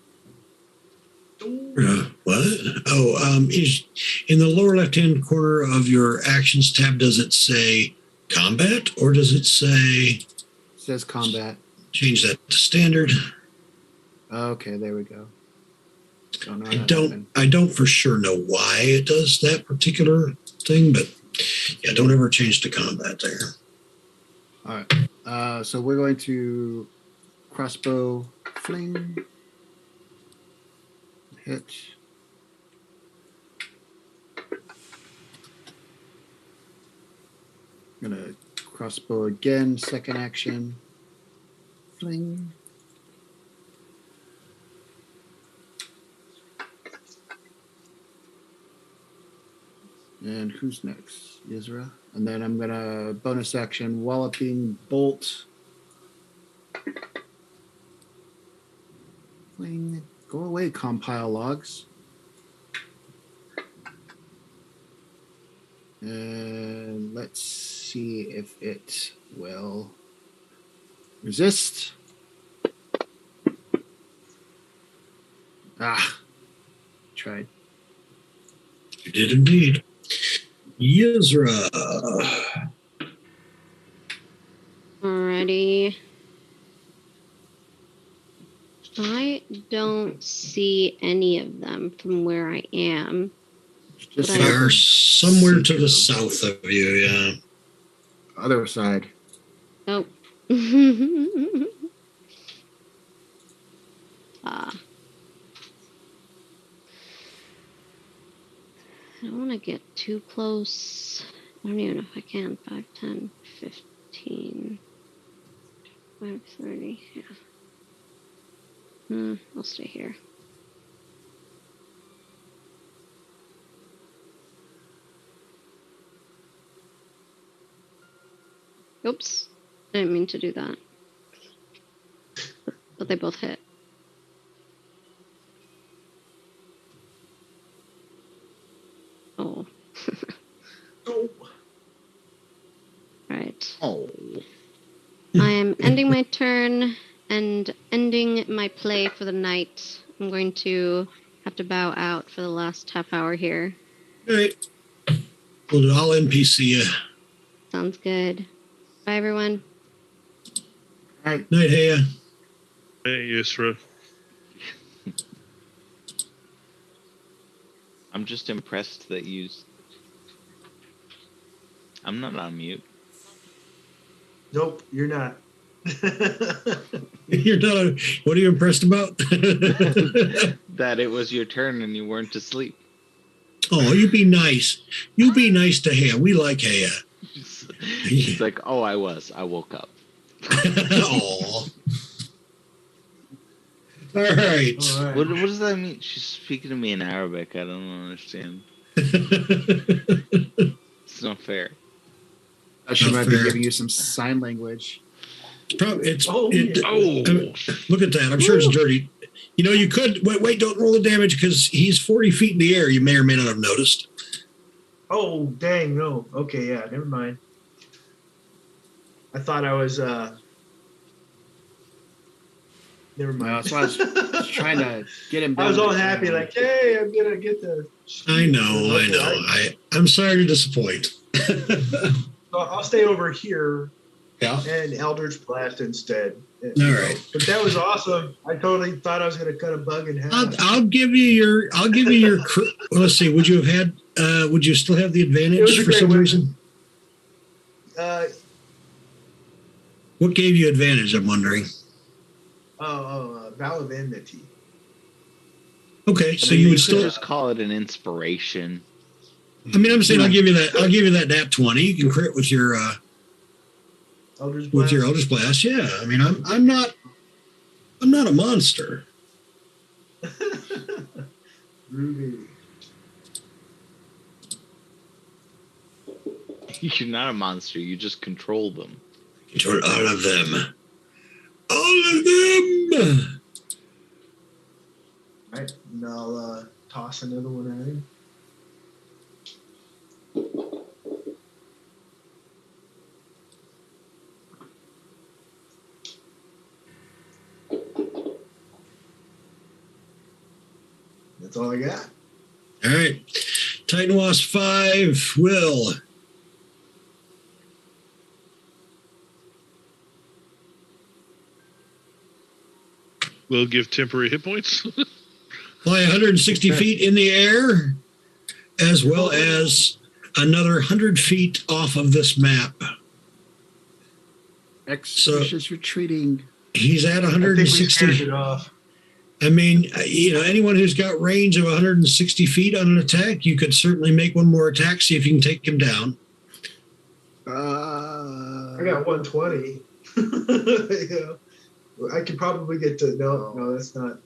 Speaker 1: What? Oh, is in the lower left-hand corner of your actions tab, does it say combat or does it say
Speaker 3: It says combat.
Speaker 1: change that to standard?
Speaker 3: Okay, there we go. Don't know how
Speaker 1: I
Speaker 3: that
Speaker 1: don't
Speaker 3: happened.
Speaker 1: for sure know why it does that particular thing, but yeah, don't ever change to combat there.
Speaker 3: All right. So we're going to crossbow fling. Hit. I'm gonna crossbow again, second action. Fling. And who's next? Yizra. And then I'm going to bonus action Walloping Bolt. Fling. Go away, compile logs. And let's see if it will resist. Tried.
Speaker 1: You did indeed. Yizra.
Speaker 5: Alrighty. I don't see any of them from where I am.
Speaker 3: Just
Speaker 1: They are somewhere to the south of you, yeah.
Speaker 3: other side.
Speaker 5: Oh. I don't want to get too close. I don't even know if I can. 5, 10, 15, 5, 30. Yeah. I'll stay here. Oops. I didn't mean to do that. But they both hit. Oh.
Speaker 6: Oh.
Speaker 5: Right.
Speaker 2: Oh.
Speaker 5: I am ending my turn and ending my play for the night. I'm going to have to bow out for the last half hour here.
Speaker 1: All right. I'll NPC you.
Speaker 5: Sounds good. Bye, everyone.
Speaker 3: Right.
Speaker 1: Night, Haya.
Speaker 4: Hey, Yisra.
Speaker 2: I'm just impressed that I'm not on mute.
Speaker 6: Nope, you're not.
Speaker 1: You're not. What are you impressed about?
Speaker 2: That it was your turn and you weren't asleep.
Speaker 1: Oh, you be nice. You be nice to Haya. We like Haya.
Speaker 2: It's like, oh, I woke up.
Speaker 1: Oh. All right.
Speaker 6: All right.
Speaker 2: What does that mean? She's speaking to me in Arabic. I don't understand. It's not fair.
Speaker 3: She
Speaker 1: Not
Speaker 3: might
Speaker 1: fair.
Speaker 3: be giving you some sign language.
Speaker 1: Look at that. I'm sure it's dirty. You know, you could wait. Don't roll the damage because he's 40 feet in the air. You may or may not have noticed.
Speaker 6: Oh, dang, no. Okay, yeah, never mind. I thought I was, never mind.
Speaker 3: That's why I was trying to get him down.
Speaker 6: I was all
Speaker 3: to the
Speaker 6: happy,
Speaker 3: ground.
Speaker 6: like, hey, I'm going to get the...
Speaker 1: I know. I'm sorry to disappoint.
Speaker 6: I'll stay over here
Speaker 1: Yeah.
Speaker 6: and Eldritch Blast instead.
Speaker 1: All right.
Speaker 6: But that was awesome. I totally thought I was going to cut a bug in half.
Speaker 1: I'll give you your. Well, let's see. Would you have had? Would you still have the
Speaker 6: It was
Speaker 1: advantage
Speaker 6: a
Speaker 1: for
Speaker 6: great
Speaker 1: some
Speaker 6: weapon.
Speaker 1: reason? What gave you advantage? I'm wondering.
Speaker 6: Vow of Enmity.
Speaker 1: Okay, so
Speaker 2: I mean,
Speaker 1: you would
Speaker 2: could
Speaker 1: still.
Speaker 2: just call it an inspiration.
Speaker 1: I mean, I'm saying I'll give you that. I'll give you that nat 20. You can crit with your
Speaker 6: Eldritch Blast.
Speaker 1: with your Eldritch Blast. Yeah. I mean, I'm not a monster.
Speaker 6: Ruby.
Speaker 2: You're not a monster. You just control them.
Speaker 1: Control all of them. All of them.
Speaker 6: All right, and I'll toss another one at him. That's all I got.
Speaker 1: All right. Titan Wasp 5. Will.
Speaker 4: We'll give temporary hit points.
Speaker 1: Fly 160 feet in the air, as well as another 100 feet off of this map.
Speaker 3: Expeditious retreating.
Speaker 1: He's at
Speaker 6: I think we scared
Speaker 1: 160.
Speaker 6: it off.
Speaker 1: I mean, anyone who's got range of 160 feet on an attack, you could certainly make one more attack, see if you can take him down.
Speaker 6: I got 120. You know, I could probably get to no, that's not.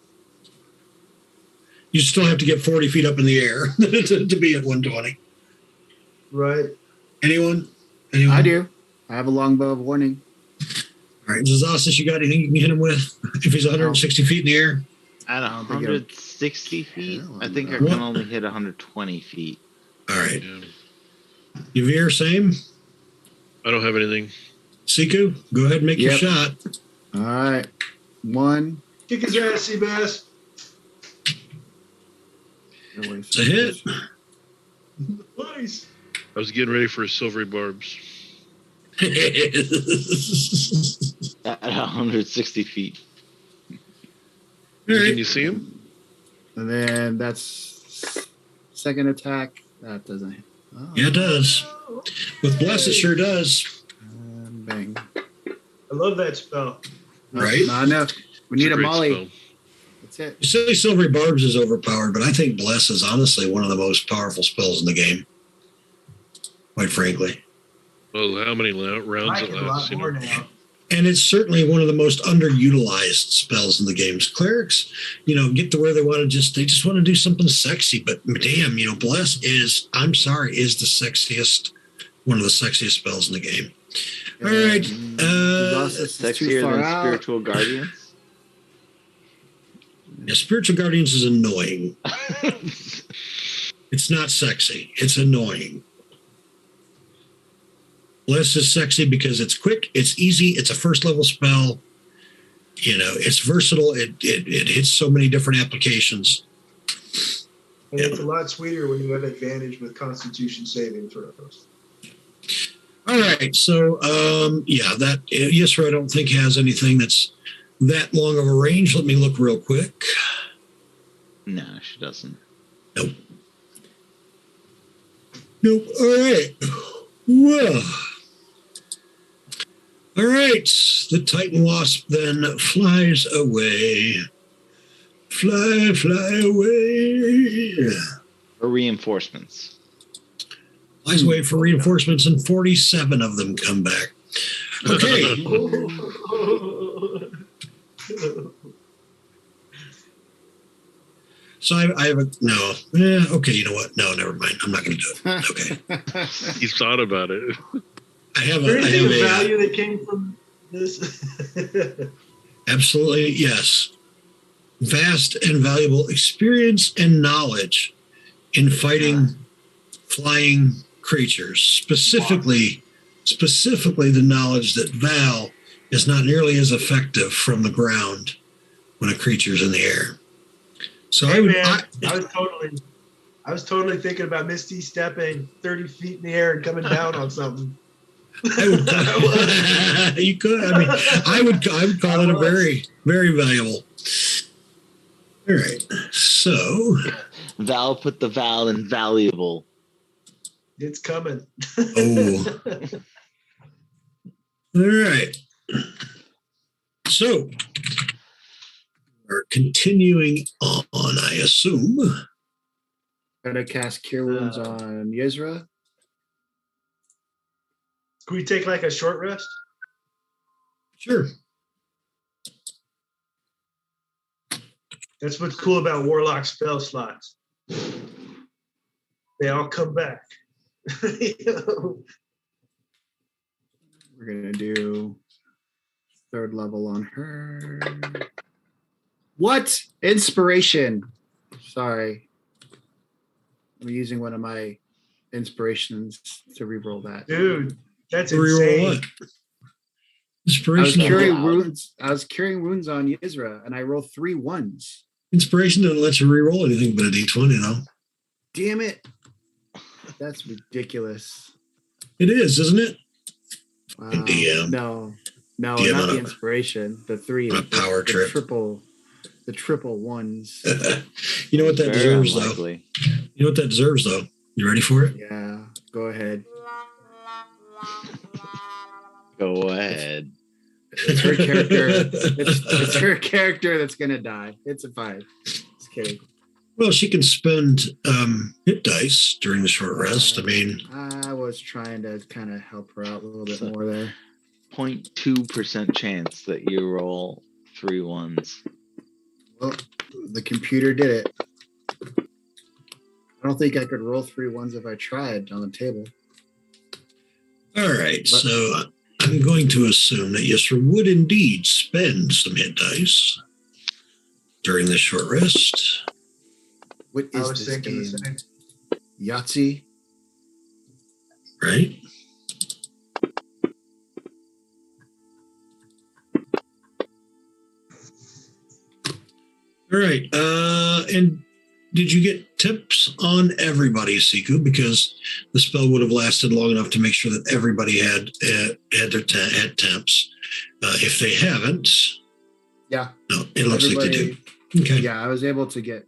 Speaker 1: You still have to get 40 feet up in the air to be at 120.
Speaker 6: Right.
Speaker 1: Anyone?
Speaker 3: I do. I have a longbow of warning.
Speaker 1: All right, Zazasis, you got anything you can hit him with if he's 160 feet in the air?
Speaker 2: At
Speaker 3: don't think it'll
Speaker 2: 160 feet,
Speaker 3: kill
Speaker 2: I
Speaker 3: him,
Speaker 2: think I
Speaker 3: though.
Speaker 2: can only hit 120 feet.
Speaker 1: All right.
Speaker 4: Yeah.
Speaker 1: Yavir, same.
Speaker 4: I don't have anything.
Speaker 1: Siku, go ahead and make your
Speaker 3: Yep.
Speaker 1: shot.
Speaker 3: All right. 1.
Speaker 6: Kick his ass, Seabass.
Speaker 1: It's a hit.
Speaker 6: Nice.
Speaker 4: I was getting ready for silvery barbs.
Speaker 2: At 160 feet.
Speaker 1: All
Speaker 4: Can
Speaker 1: right.
Speaker 4: you see him?
Speaker 3: And then that's second attack. That doesn't hit. Oh.
Speaker 1: Yeah, it does. With Bless, it sure does.
Speaker 3: Bang.
Speaker 6: I love that spell.
Speaker 1: Right?
Speaker 3: Not enough. We
Speaker 4: It's
Speaker 3: need a
Speaker 4: great
Speaker 3: molly.
Speaker 4: spell.
Speaker 3: That's it.
Speaker 1: You say Silvery Barbs is overpowered, but I think Bless is honestly one of the most powerful spells in the game. Quite frankly.
Speaker 4: Well, how many rounds
Speaker 6: I
Speaker 4: it
Speaker 6: like it a
Speaker 4: lasts?
Speaker 6: lot more now.
Speaker 1: And it's certainly one of the most underutilized spells in the games. Clerics, get to where they just want to do something sexy. But damn, Bless is the sexiest, one of the sexiest spells in the game. All right.
Speaker 2: Sexier than Spiritual Guardians.
Speaker 1: Yeah, Spiritual Guardians is annoying. It's not sexy. It's annoying. Bless is sexy because it's quick, it's easy, it's a first level spell. It's versatile. It hits so many different applications.
Speaker 6: And it's a lot sweeter when you have advantage with Constitution saving throws.
Speaker 1: All right. So, that Yisra I don't think has anything that's that long of a range. Let me look real quick.
Speaker 2: No, she doesn't.
Speaker 1: Nope. All right. Whoa. All right. The Titan Wasp then flies away. Fly away.
Speaker 2: For reinforcements.
Speaker 1: Flies away for reinforcements, and 47 of them come back. Okay. So I have a no. Okay, you know what? No, never mind. I'm not going to do it. Okay.
Speaker 4: He thought about it.
Speaker 1: I have
Speaker 6: Is there anything of
Speaker 1: a
Speaker 6: value that came from this?
Speaker 1: absolutely yes. Vast and valuable experience and knowledge in fighting flying creatures. Specifically the knowledge that Val is not nearly as effective from the ground when a creature's in the air. So
Speaker 6: Hey, I was totally thinking about Misty stepping 30 feet in the air and coming down on something.
Speaker 1: You could. I mean, I would call it a very, very valuable. All right. So
Speaker 2: Val put the Val in valuable.
Speaker 6: It's coming.
Speaker 1: Oh. All right. So we're continuing on, I assume.
Speaker 3: Gonna cast Cure Wounds on Yizra.
Speaker 6: Can we take like a short rest?
Speaker 1: Sure.
Speaker 6: That's what's cool about Warlock spell slots. They all come back.
Speaker 3: We're gonna do 3rd level on her. What? Inspiration. Sorry. I'm using one of my inspirations to reroll that.
Speaker 6: Dude, that's
Speaker 1: Reroll
Speaker 6: insane.
Speaker 1: what? Inspiration.
Speaker 3: I was curing wounds on Yizra, and I rolled 3 1s.
Speaker 1: Inspiration doesn't let you reroll anything but a d20, though.
Speaker 3: Damn it. That's ridiculous.
Speaker 1: It is, isn't it?
Speaker 3: DM. No,
Speaker 1: DM
Speaker 3: not
Speaker 1: on
Speaker 3: the
Speaker 1: a-
Speaker 3: inspiration. The 3.
Speaker 1: on a power trip.
Speaker 3: The triple ones.
Speaker 1: You know what that
Speaker 2: Very
Speaker 1: deserves,
Speaker 2: unlikely.
Speaker 1: though? You know what that deserves, though? You ready for it?
Speaker 3: Yeah, go ahead.
Speaker 2: Go ahead.
Speaker 3: It's her character. It's her character that's gonna die. It's a 5. Just kidding.
Speaker 1: Well, she can spend hit dice during the short rest. I mean,
Speaker 3: I was trying to kind of help her out a little bit more there.
Speaker 2: 0.2% chance that you roll 3 ones.
Speaker 3: Well, the computer did it. I don't think I could roll 3 ones if I tried on the table.
Speaker 1: All right, so I'm going to assume that Yusra would indeed spend some hit dice during this short rest.
Speaker 3: What
Speaker 6: I
Speaker 3: is
Speaker 6: was
Speaker 3: this
Speaker 6: thinking the
Speaker 3: game?
Speaker 6: same.
Speaker 3: Yahtzee?
Speaker 1: Right? All right, and did you get tips on everybody, Siku? Because the spell would have lasted long enough to make sure that everybody had had temps. If they haven't,
Speaker 3: Yeah.
Speaker 1: no, it looks like they do. Okay.
Speaker 3: Yeah, I was able to get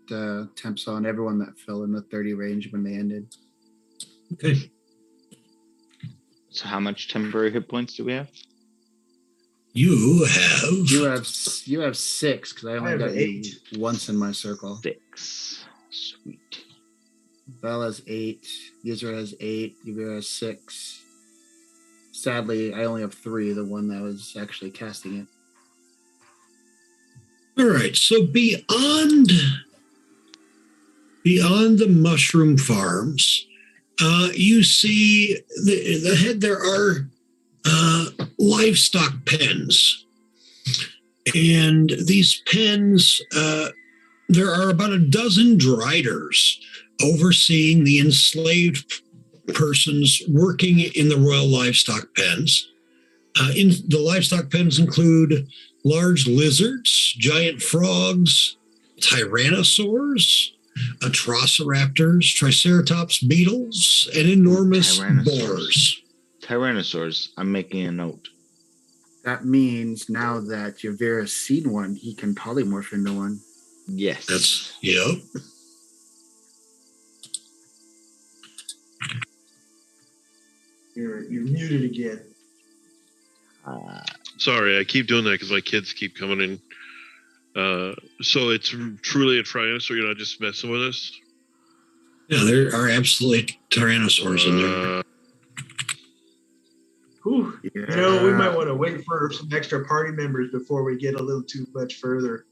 Speaker 3: temps on everyone that fell in the 30 range when they ended.
Speaker 1: Okay.
Speaker 2: So how much temporary hit points do we have?
Speaker 1: You have.
Speaker 3: You have 6 because I only
Speaker 6: have
Speaker 3: got
Speaker 6: 8.
Speaker 3: you once in my circle.
Speaker 2: 6. Sweet.
Speaker 3: Val has 8. Yuzra has 8. Yuvira has 6. Sadly, I only have 3. The one that was actually casting it.
Speaker 1: All right. So beyond the mushroom farms, you see the head. There are livestock pens, and these pens. There are about a dozen driders overseeing the enslaved persons working in the royal livestock pens. In the livestock pens include large lizards, giant frogs, tyrannosaurs, atrociraptors, triceratops beetles, and enormous boars.
Speaker 2: Tyrannosaurs. I'm making a note.
Speaker 3: That means now that Yavira's seen one, he can polymorph into one.
Speaker 2: Yes.
Speaker 1: That's, yep.
Speaker 6: You're muted again.
Speaker 4: Sorry, I keep doing that because my kids keep coming in. So it's truly a Tyrannosaur. You're not just messing with us.
Speaker 1: Yeah, there are absolutely tyrannosaurs in there.
Speaker 6: Whew.
Speaker 3: Yeah.
Speaker 6: You know, we might want to wait for some extra party members before we get a little too much further.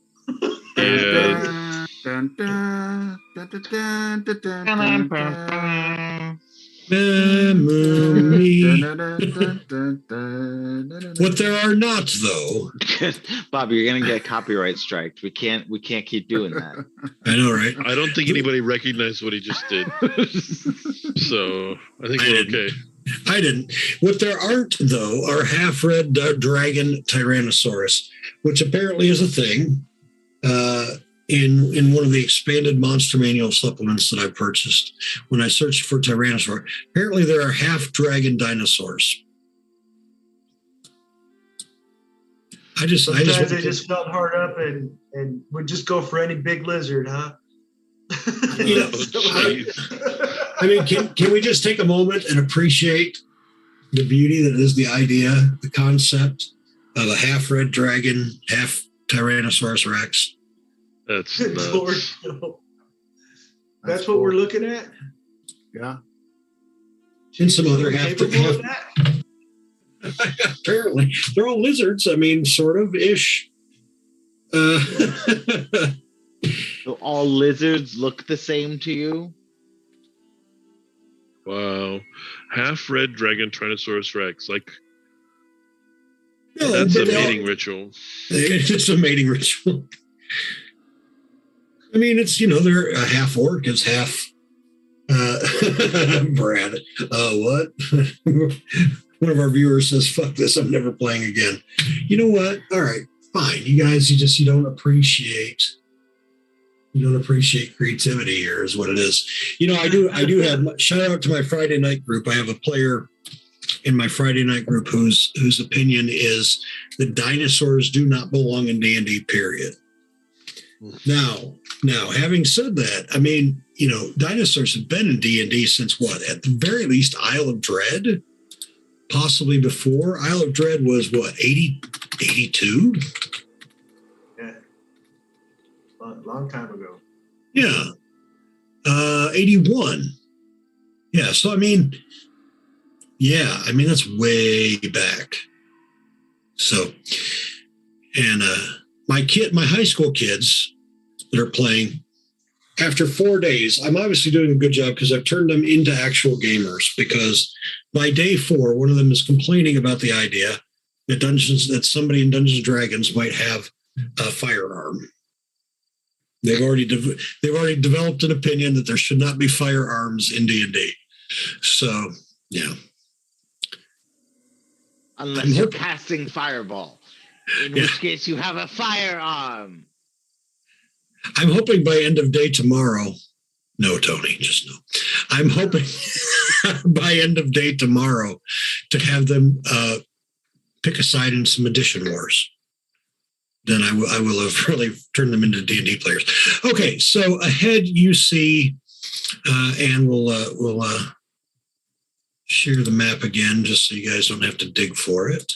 Speaker 4: Yeah.
Speaker 3: Dun, dun, dun, dun, dun, dun, dun, dun, dun.
Speaker 1: Memory. What
Speaker 3: What
Speaker 1: there are not, though.
Speaker 2: Bobby, you're gonna get copyright striked. We can't keep doing that.
Speaker 1: I know, right?
Speaker 4: I don't think anybody recognized what he just did. So I think we're okay.
Speaker 1: I didn't. What there aren't, though, are half-red dragon Tyrannosaurus, which apparently is a thing in one of the expanded monster manual supplements that I purchased when I searched for Tyrannosaur. Apparently, there are half-dragon dinosaurs.
Speaker 6: Sometimes they just felt hard up and would just go for any big lizard, huh?
Speaker 1: You know, I mean, can we just take a moment and appreciate the beauty that is the idea, the concept of a half-red dragon, half Tyrannosaurus Rex?
Speaker 4: That's
Speaker 6: Lord,
Speaker 4: nuts.
Speaker 6: no. That's what we're looking at?
Speaker 3: Yeah.
Speaker 1: And some other
Speaker 6: Capable of that?
Speaker 1: Apparently, they're all lizards. I mean, sort of ish.
Speaker 2: So all lizards look the same to you?
Speaker 4: Wow. Half red dragon Tyrannosaurus Rex. Like,
Speaker 1: No,
Speaker 4: that's a
Speaker 1: they all-
Speaker 4: mating ritual.
Speaker 1: It's just a mating ritual. I mean, it's, they're a half orc is half. Brad, what? One of our viewers says, "Fuck this! I'm never playing again." You know what? All right, fine. You guys, you don't appreciate. You don't appreciate creativity here, is what it is. I do have shout out to my Friday night group. I have a player in my Friday night group whose opinion is that dinosaurs do not belong in D&D, period. Now, having said that, I mean, dinosaurs have been in D&D since what? At the very least, Isle of Dread, possibly before. Isle of Dread was what, 82?
Speaker 6: Yeah. Long time ago.
Speaker 1: Yeah. 81. Yeah. So, I mean, that's way back. So, and my high school kids that are playing, after 4 days, I'm obviously doing a good job because I've turned them into actual gamers, because by day 4, one of them is complaining about the idea that somebody in Dungeons and Dragons might have a firearm. They've already developed an opinion that there should not be firearms in D&D. So, yeah.
Speaker 2: Unless you're casting fireball, in which case you have a firearm.
Speaker 1: I'm hoping by end of day tomorrow. No, Tony, just no. I'm hoping by end of day tomorrow to have them pick a side in some Edition Wars. Then I will have really turned them into D&D players. Okay, so ahead you see, and we'll share the map again just so you guys don't have to dig for it.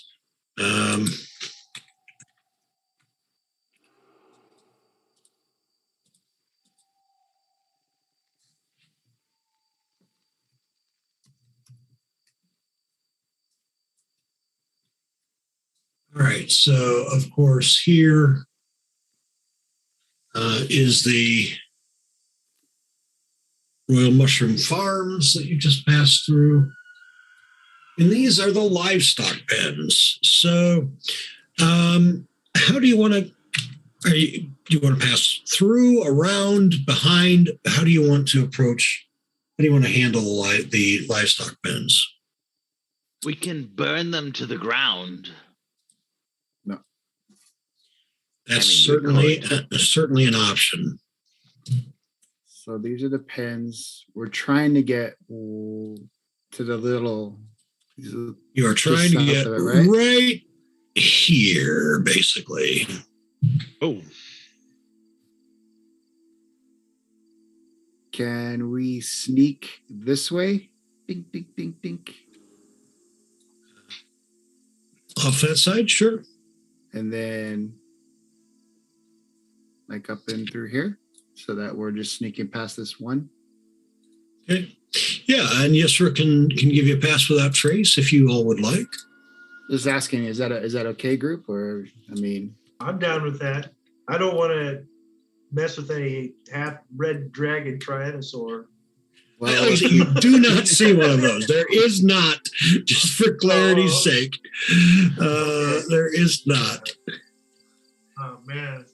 Speaker 1: All right, so of course here is the Royal Mushroom Farms that you just passed through. And these are the livestock pens. So how do you want to, do you want to pass through, around, behind? How do you want to approach, how do you want to handle the livestock pens?
Speaker 2: We can burn them to the ground.
Speaker 3: No.
Speaker 1: That's certainly an option.
Speaker 3: So these are the pens. We're trying to get to the little.
Speaker 1: You are trying to get right here, basically.
Speaker 4: Oh.
Speaker 3: Can we sneak this way? Dink, dink, dink, dink.
Speaker 1: Off that side, sure.
Speaker 3: And then like up and through here, so that we're just sneaking past this one.
Speaker 1: Okay. Yeah, and Yesra can give you a pass without trace if you all would like.
Speaker 3: Just asking, is that okay, group? Or I mean,
Speaker 6: I'm down with that. I don't want to mess with any half red dragon tyrannosaur.
Speaker 1: Well, you do not see one of those. There is not, just for clarity's sake. There is not.
Speaker 6: Oh man.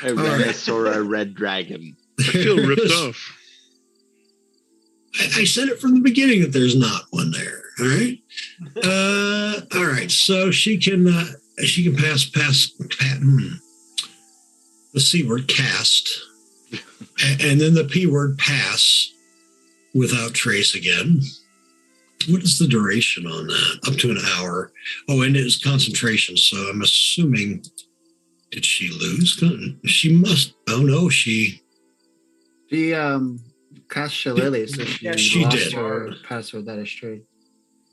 Speaker 2: A dinosaur, a red dragon.
Speaker 4: I feel ripped off.
Speaker 1: I said it from the beginning that there's not one there. All right. All right. So she can pass the C word, cast, and then the P word, pass, without trace again. What is the duration on that? Up to an hour. Oh, and it is concentration. So I'm assuming, did she lose? She must. Oh no, she
Speaker 3: cast Shillelagh, so
Speaker 1: she
Speaker 3: lost
Speaker 1: did.
Speaker 3: her pass without a trace.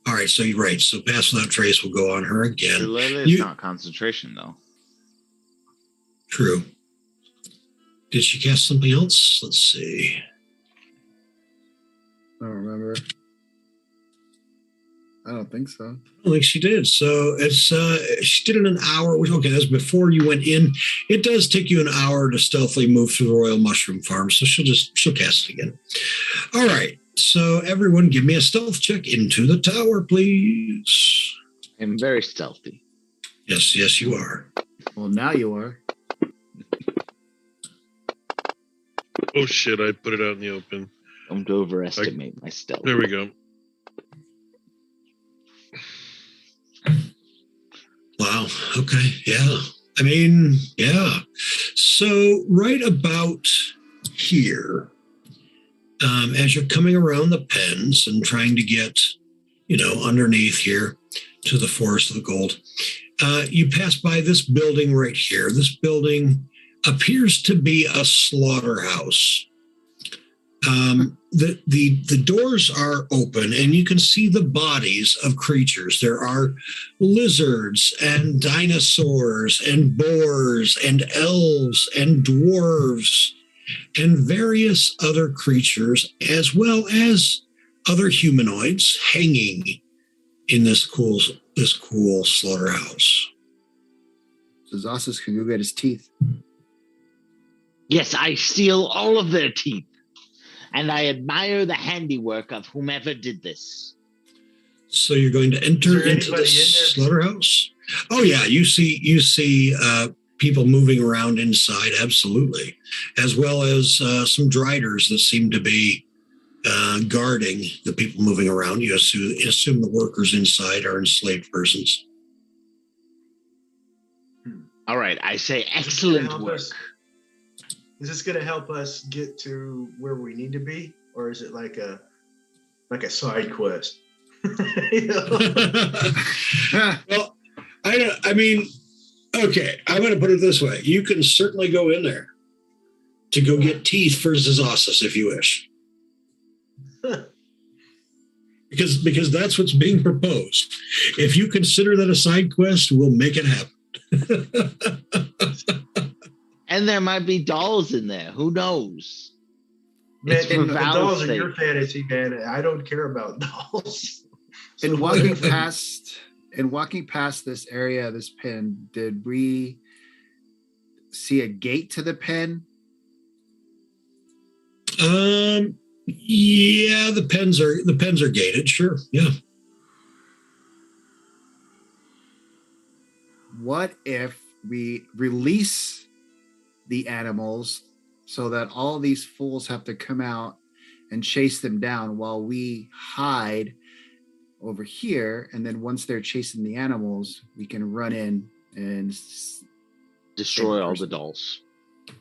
Speaker 1: All right, so you're right. So pass without trace will go on her again.
Speaker 2: Is not concentration, though.
Speaker 1: True. Did she cast something else? Let's see.
Speaker 3: I don't remember. I don't think so.
Speaker 1: I don't think she did. So it's she did it in an hour. Okay, that's before you went in. It does take you an hour to stealthily move through the Royal Mushroom Farm. So she'll cast it again. All right. So everyone, give me a stealth check into the tower, please.
Speaker 2: I'm very stealthy.
Speaker 1: Yes, you are.
Speaker 3: Well, now you are.
Speaker 4: Oh shit! I put it out in the open.
Speaker 2: Don't overestimate my stealth.
Speaker 4: There we go.
Speaker 1: Wow. Okay. Yeah. I mean, yeah. So right about here, as you're coming around the pens and trying to get, underneath here to the Forest of the Gold, you pass by this building right here. This building appears to be a slaughterhouse. The doors are open and you can see the bodies of creatures. There are lizards and dinosaurs and boars and elves and dwarves and various other creatures, as well as other humanoids hanging in this cool this cool slaughterhouse.
Speaker 3: So Zossus can go get his teeth.
Speaker 8: Yes, I steal all of their teeth, and I admire the handiwork of whomever did this.
Speaker 1: So you're going to enter into the slaughterhouse? Oh yeah, you see people moving around inside, absolutely, as well as some driders that seem to be guarding the people moving around. You assume the workers inside are enslaved persons.
Speaker 8: All right, I say excellent work.
Speaker 6: Is this going to help us get to where we need to be, or is it like a side quest?
Speaker 1: Well, I mean, okay, I'm going to put it this way: you can certainly go in there to go get teeth for Zossus if you wish, because that's what's being proposed. If you consider that a side quest, we'll make it happen.
Speaker 8: And there might be dolls in there. Who knows?
Speaker 6: Man, and dolls are your fantasy, man. I don't care about dolls. So
Speaker 3: in walking past this area, this pen, did we see a gate to the pen?
Speaker 1: Yeah, the pens are gated. Sure, yeah.
Speaker 3: What if we release the animals so that all these fools have to come out and chase them down while we hide over here, and then once they're chasing the animals, we can run in and
Speaker 8: destroy all the dolls.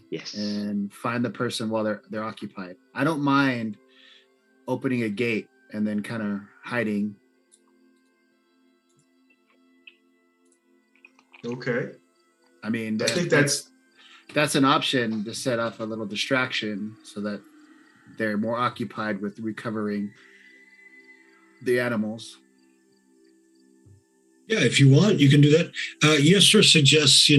Speaker 8: Yes,
Speaker 3: and find the person while they're occupied. I don't mind opening a gate and then kind of hiding.
Speaker 6: Okay.
Speaker 3: I mean,
Speaker 6: I think that's
Speaker 3: an option to set off a little distraction so that they're more occupied with recovering the animals.
Speaker 1: Yeah, if you want, you can do that. Yesra suggests,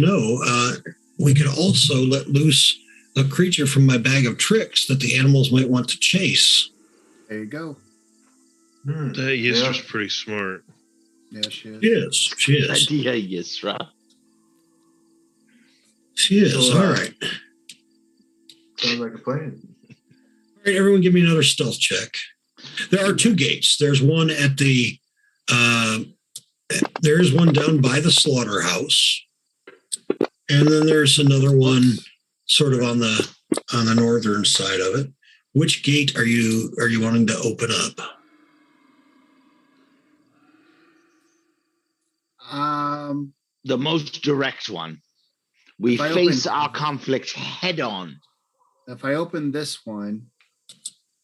Speaker 1: we could also let loose a creature from my bag of tricks that the animals might want to chase.
Speaker 3: There you go.
Speaker 4: That Yesra's pretty smart.
Speaker 3: Yeah, she is.
Speaker 1: She is.
Speaker 8: Idea, Yesra.
Speaker 1: She is.
Speaker 6: So,
Speaker 1: all right.
Speaker 6: Sounds like a plan.
Speaker 1: All right, everyone give me another stealth check. There are two gates. There's one at the there's one down by the slaughterhouse. And then there's another one sort of on the northern side of it. Which gate are you wanting to open up?
Speaker 8: The most direct one. We face our conflict head on.
Speaker 3: If I open this one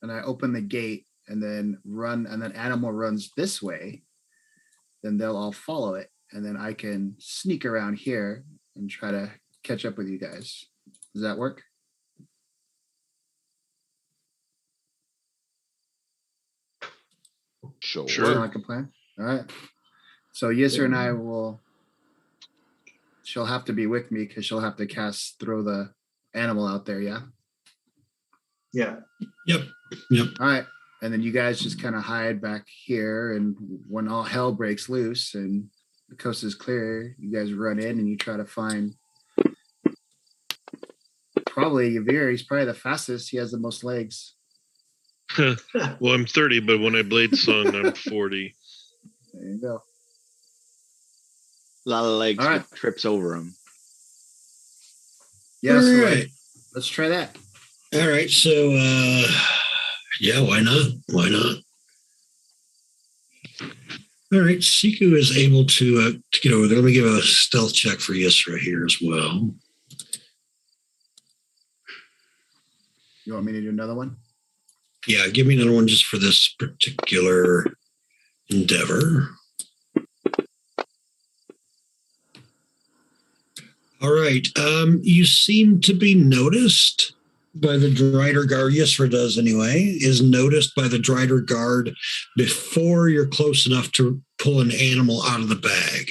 Speaker 3: and I open the gate and then run, and then animal runs this way, then they'll all follow it. And then I can sneak around here and try to catch up with you guys. Does that work?
Speaker 8: Sure.
Speaker 3: Sound like a plan? All right. So Yisra and I she'll have to be with me because she'll have to throw the animal out there, yeah?
Speaker 6: Yeah.
Speaker 1: Yep.
Speaker 3: All right. And then you guys just kind of hide back here, and when all hell breaks loose and the coast is clear, you guys run in and you try to find probably Yavir. He's probably the fastest. He has the most legs.
Speaker 4: Well, I'm 30, but when I blade song, I'm 40.
Speaker 3: There you go.
Speaker 8: A lot of legs,
Speaker 3: all right.
Speaker 8: Trips over him.
Speaker 3: Yeah,
Speaker 1: all
Speaker 3: so
Speaker 1: right.
Speaker 3: Let's try that.
Speaker 1: All right, so yeah, why not? Why not? All right, Siku is able to get over there. Let me give a stealth check for Yisra here as well.
Speaker 3: You want me to do another one?
Speaker 1: Yeah, give me another one just for this particular endeavor. All right, you seem to be noticed by the Drider Guard. Yisra does anyway, is noticed by the Drider Guard before you're close enough to pull an animal out of the bag.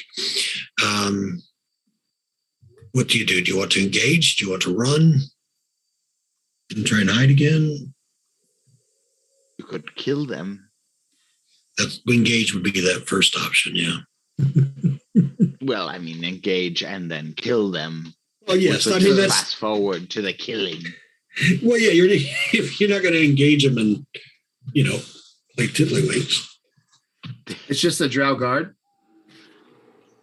Speaker 1: What do? Do you want to engage? Do you want to run and try and hide again?
Speaker 8: You could kill them.
Speaker 1: Engage would be that first option, yeah.
Speaker 8: Well, I mean, engage and then kill them.
Speaker 1: Oh yes,
Speaker 8: Which
Speaker 1: I
Speaker 8: would
Speaker 1: mean
Speaker 8: just
Speaker 1: that's
Speaker 8: fast forward to the killing.
Speaker 1: well, yeah. If you're not going to engage them and play tiddlywinks.
Speaker 3: It's just a Drow guard.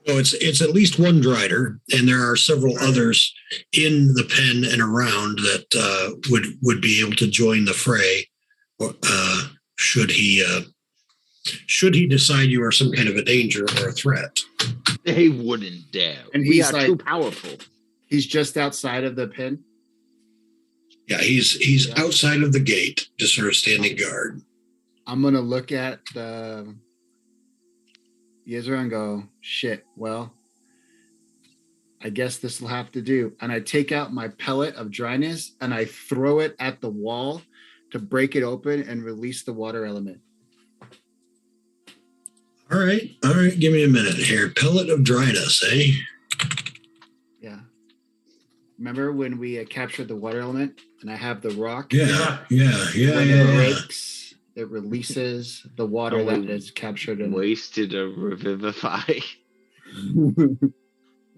Speaker 1: So it's at least one Drider, and there are several others in the pen and around that would be able to join the fray, should he decide you are some kind of a danger or a threat.
Speaker 8: They wouldn't dare.
Speaker 3: And
Speaker 8: We
Speaker 3: he's
Speaker 8: are
Speaker 3: like-
Speaker 8: too powerful.
Speaker 3: He's just outside of the pin.
Speaker 1: Yeah, he's outside of the gate, just sort of standing guard.
Speaker 3: I'm gonna look at the Yezra and go, shit, well, I guess this will have to do. And I take out my pellet of dryness and I throw it at the wall to break it open and release the water element.
Speaker 1: All right. Give me a minute here. Pellet of dryness, eh?
Speaker 3: Yeah. Remember when we captured the water element and I have the rock?
Speaker 1: Yeah.
Speaker 3: When it breaks, it releases the water
Speaker 8: Oh,
Speaker 3: that
Speaker 8: we
Speaker 3: is captured in it.
Speaker 8: Wasted a revivify.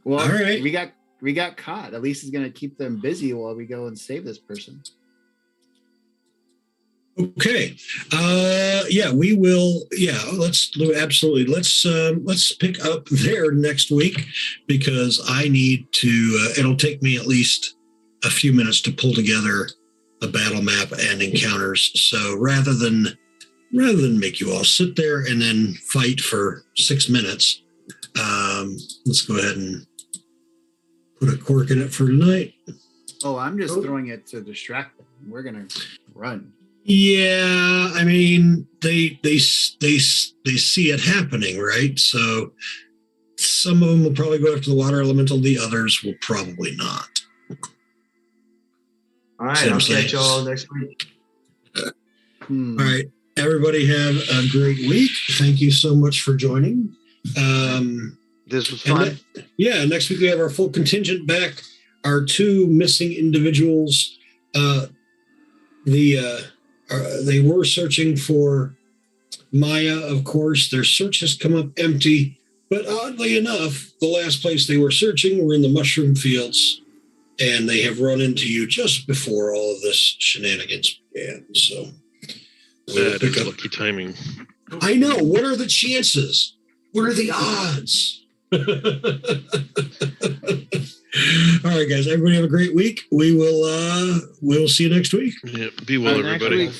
Speaker 3: Well,
Speaker 1: All right.
Speaker 3: we got caught. At least it's gonna keep them busy while we go and save this person.
Speaker 1: Okay. We will. Yeah, let's absolutely. Let's pick up there next week because I need to. It'll take me at least a few minutes to pull together a battle map and encounters. So rather than make you all sit there and then fight for 6 minutes, let's go ahead and put a cork in it for tonight.
Speaker 3: Oh, I'm just throwing it to distract them. We're gonna run.
Speaker 1: Yeah, I mean they see it happening, right? So some of them will probably go after the water elemental. The others will probably not.
Speaker 6: All right,
Speaker 1: Same
Speaker 6: I'll
Speaker 1: place.
Speaker 6: catch y'all next week.
Speaker 1: All right, everybody have a great week. Thank you so much for joining.
Speaker 2: This was fun.
Speaker 1: Next week we have our full contingent back. Our 2 missing individuals. They were searching for Maya, of course. Their search has come up empty, but oddly enough, the last place they were searching were in the mushroom fields, and they have run into you just before all of this shenanigans began. So we'll
Speaker 4: That
Speaker 1: pick
Speaker 4: is
Speaker 1: up.
Speaker 4: lucky timing.
Speaker 1: I know. What are the chances? What are the odds? All right, guys. Everybody have a great week. We'll see you next week.
Speaker 4: Yeah, be well,
Speaker 8: Next
Speaker 4: everybody.
Speaker 8: week.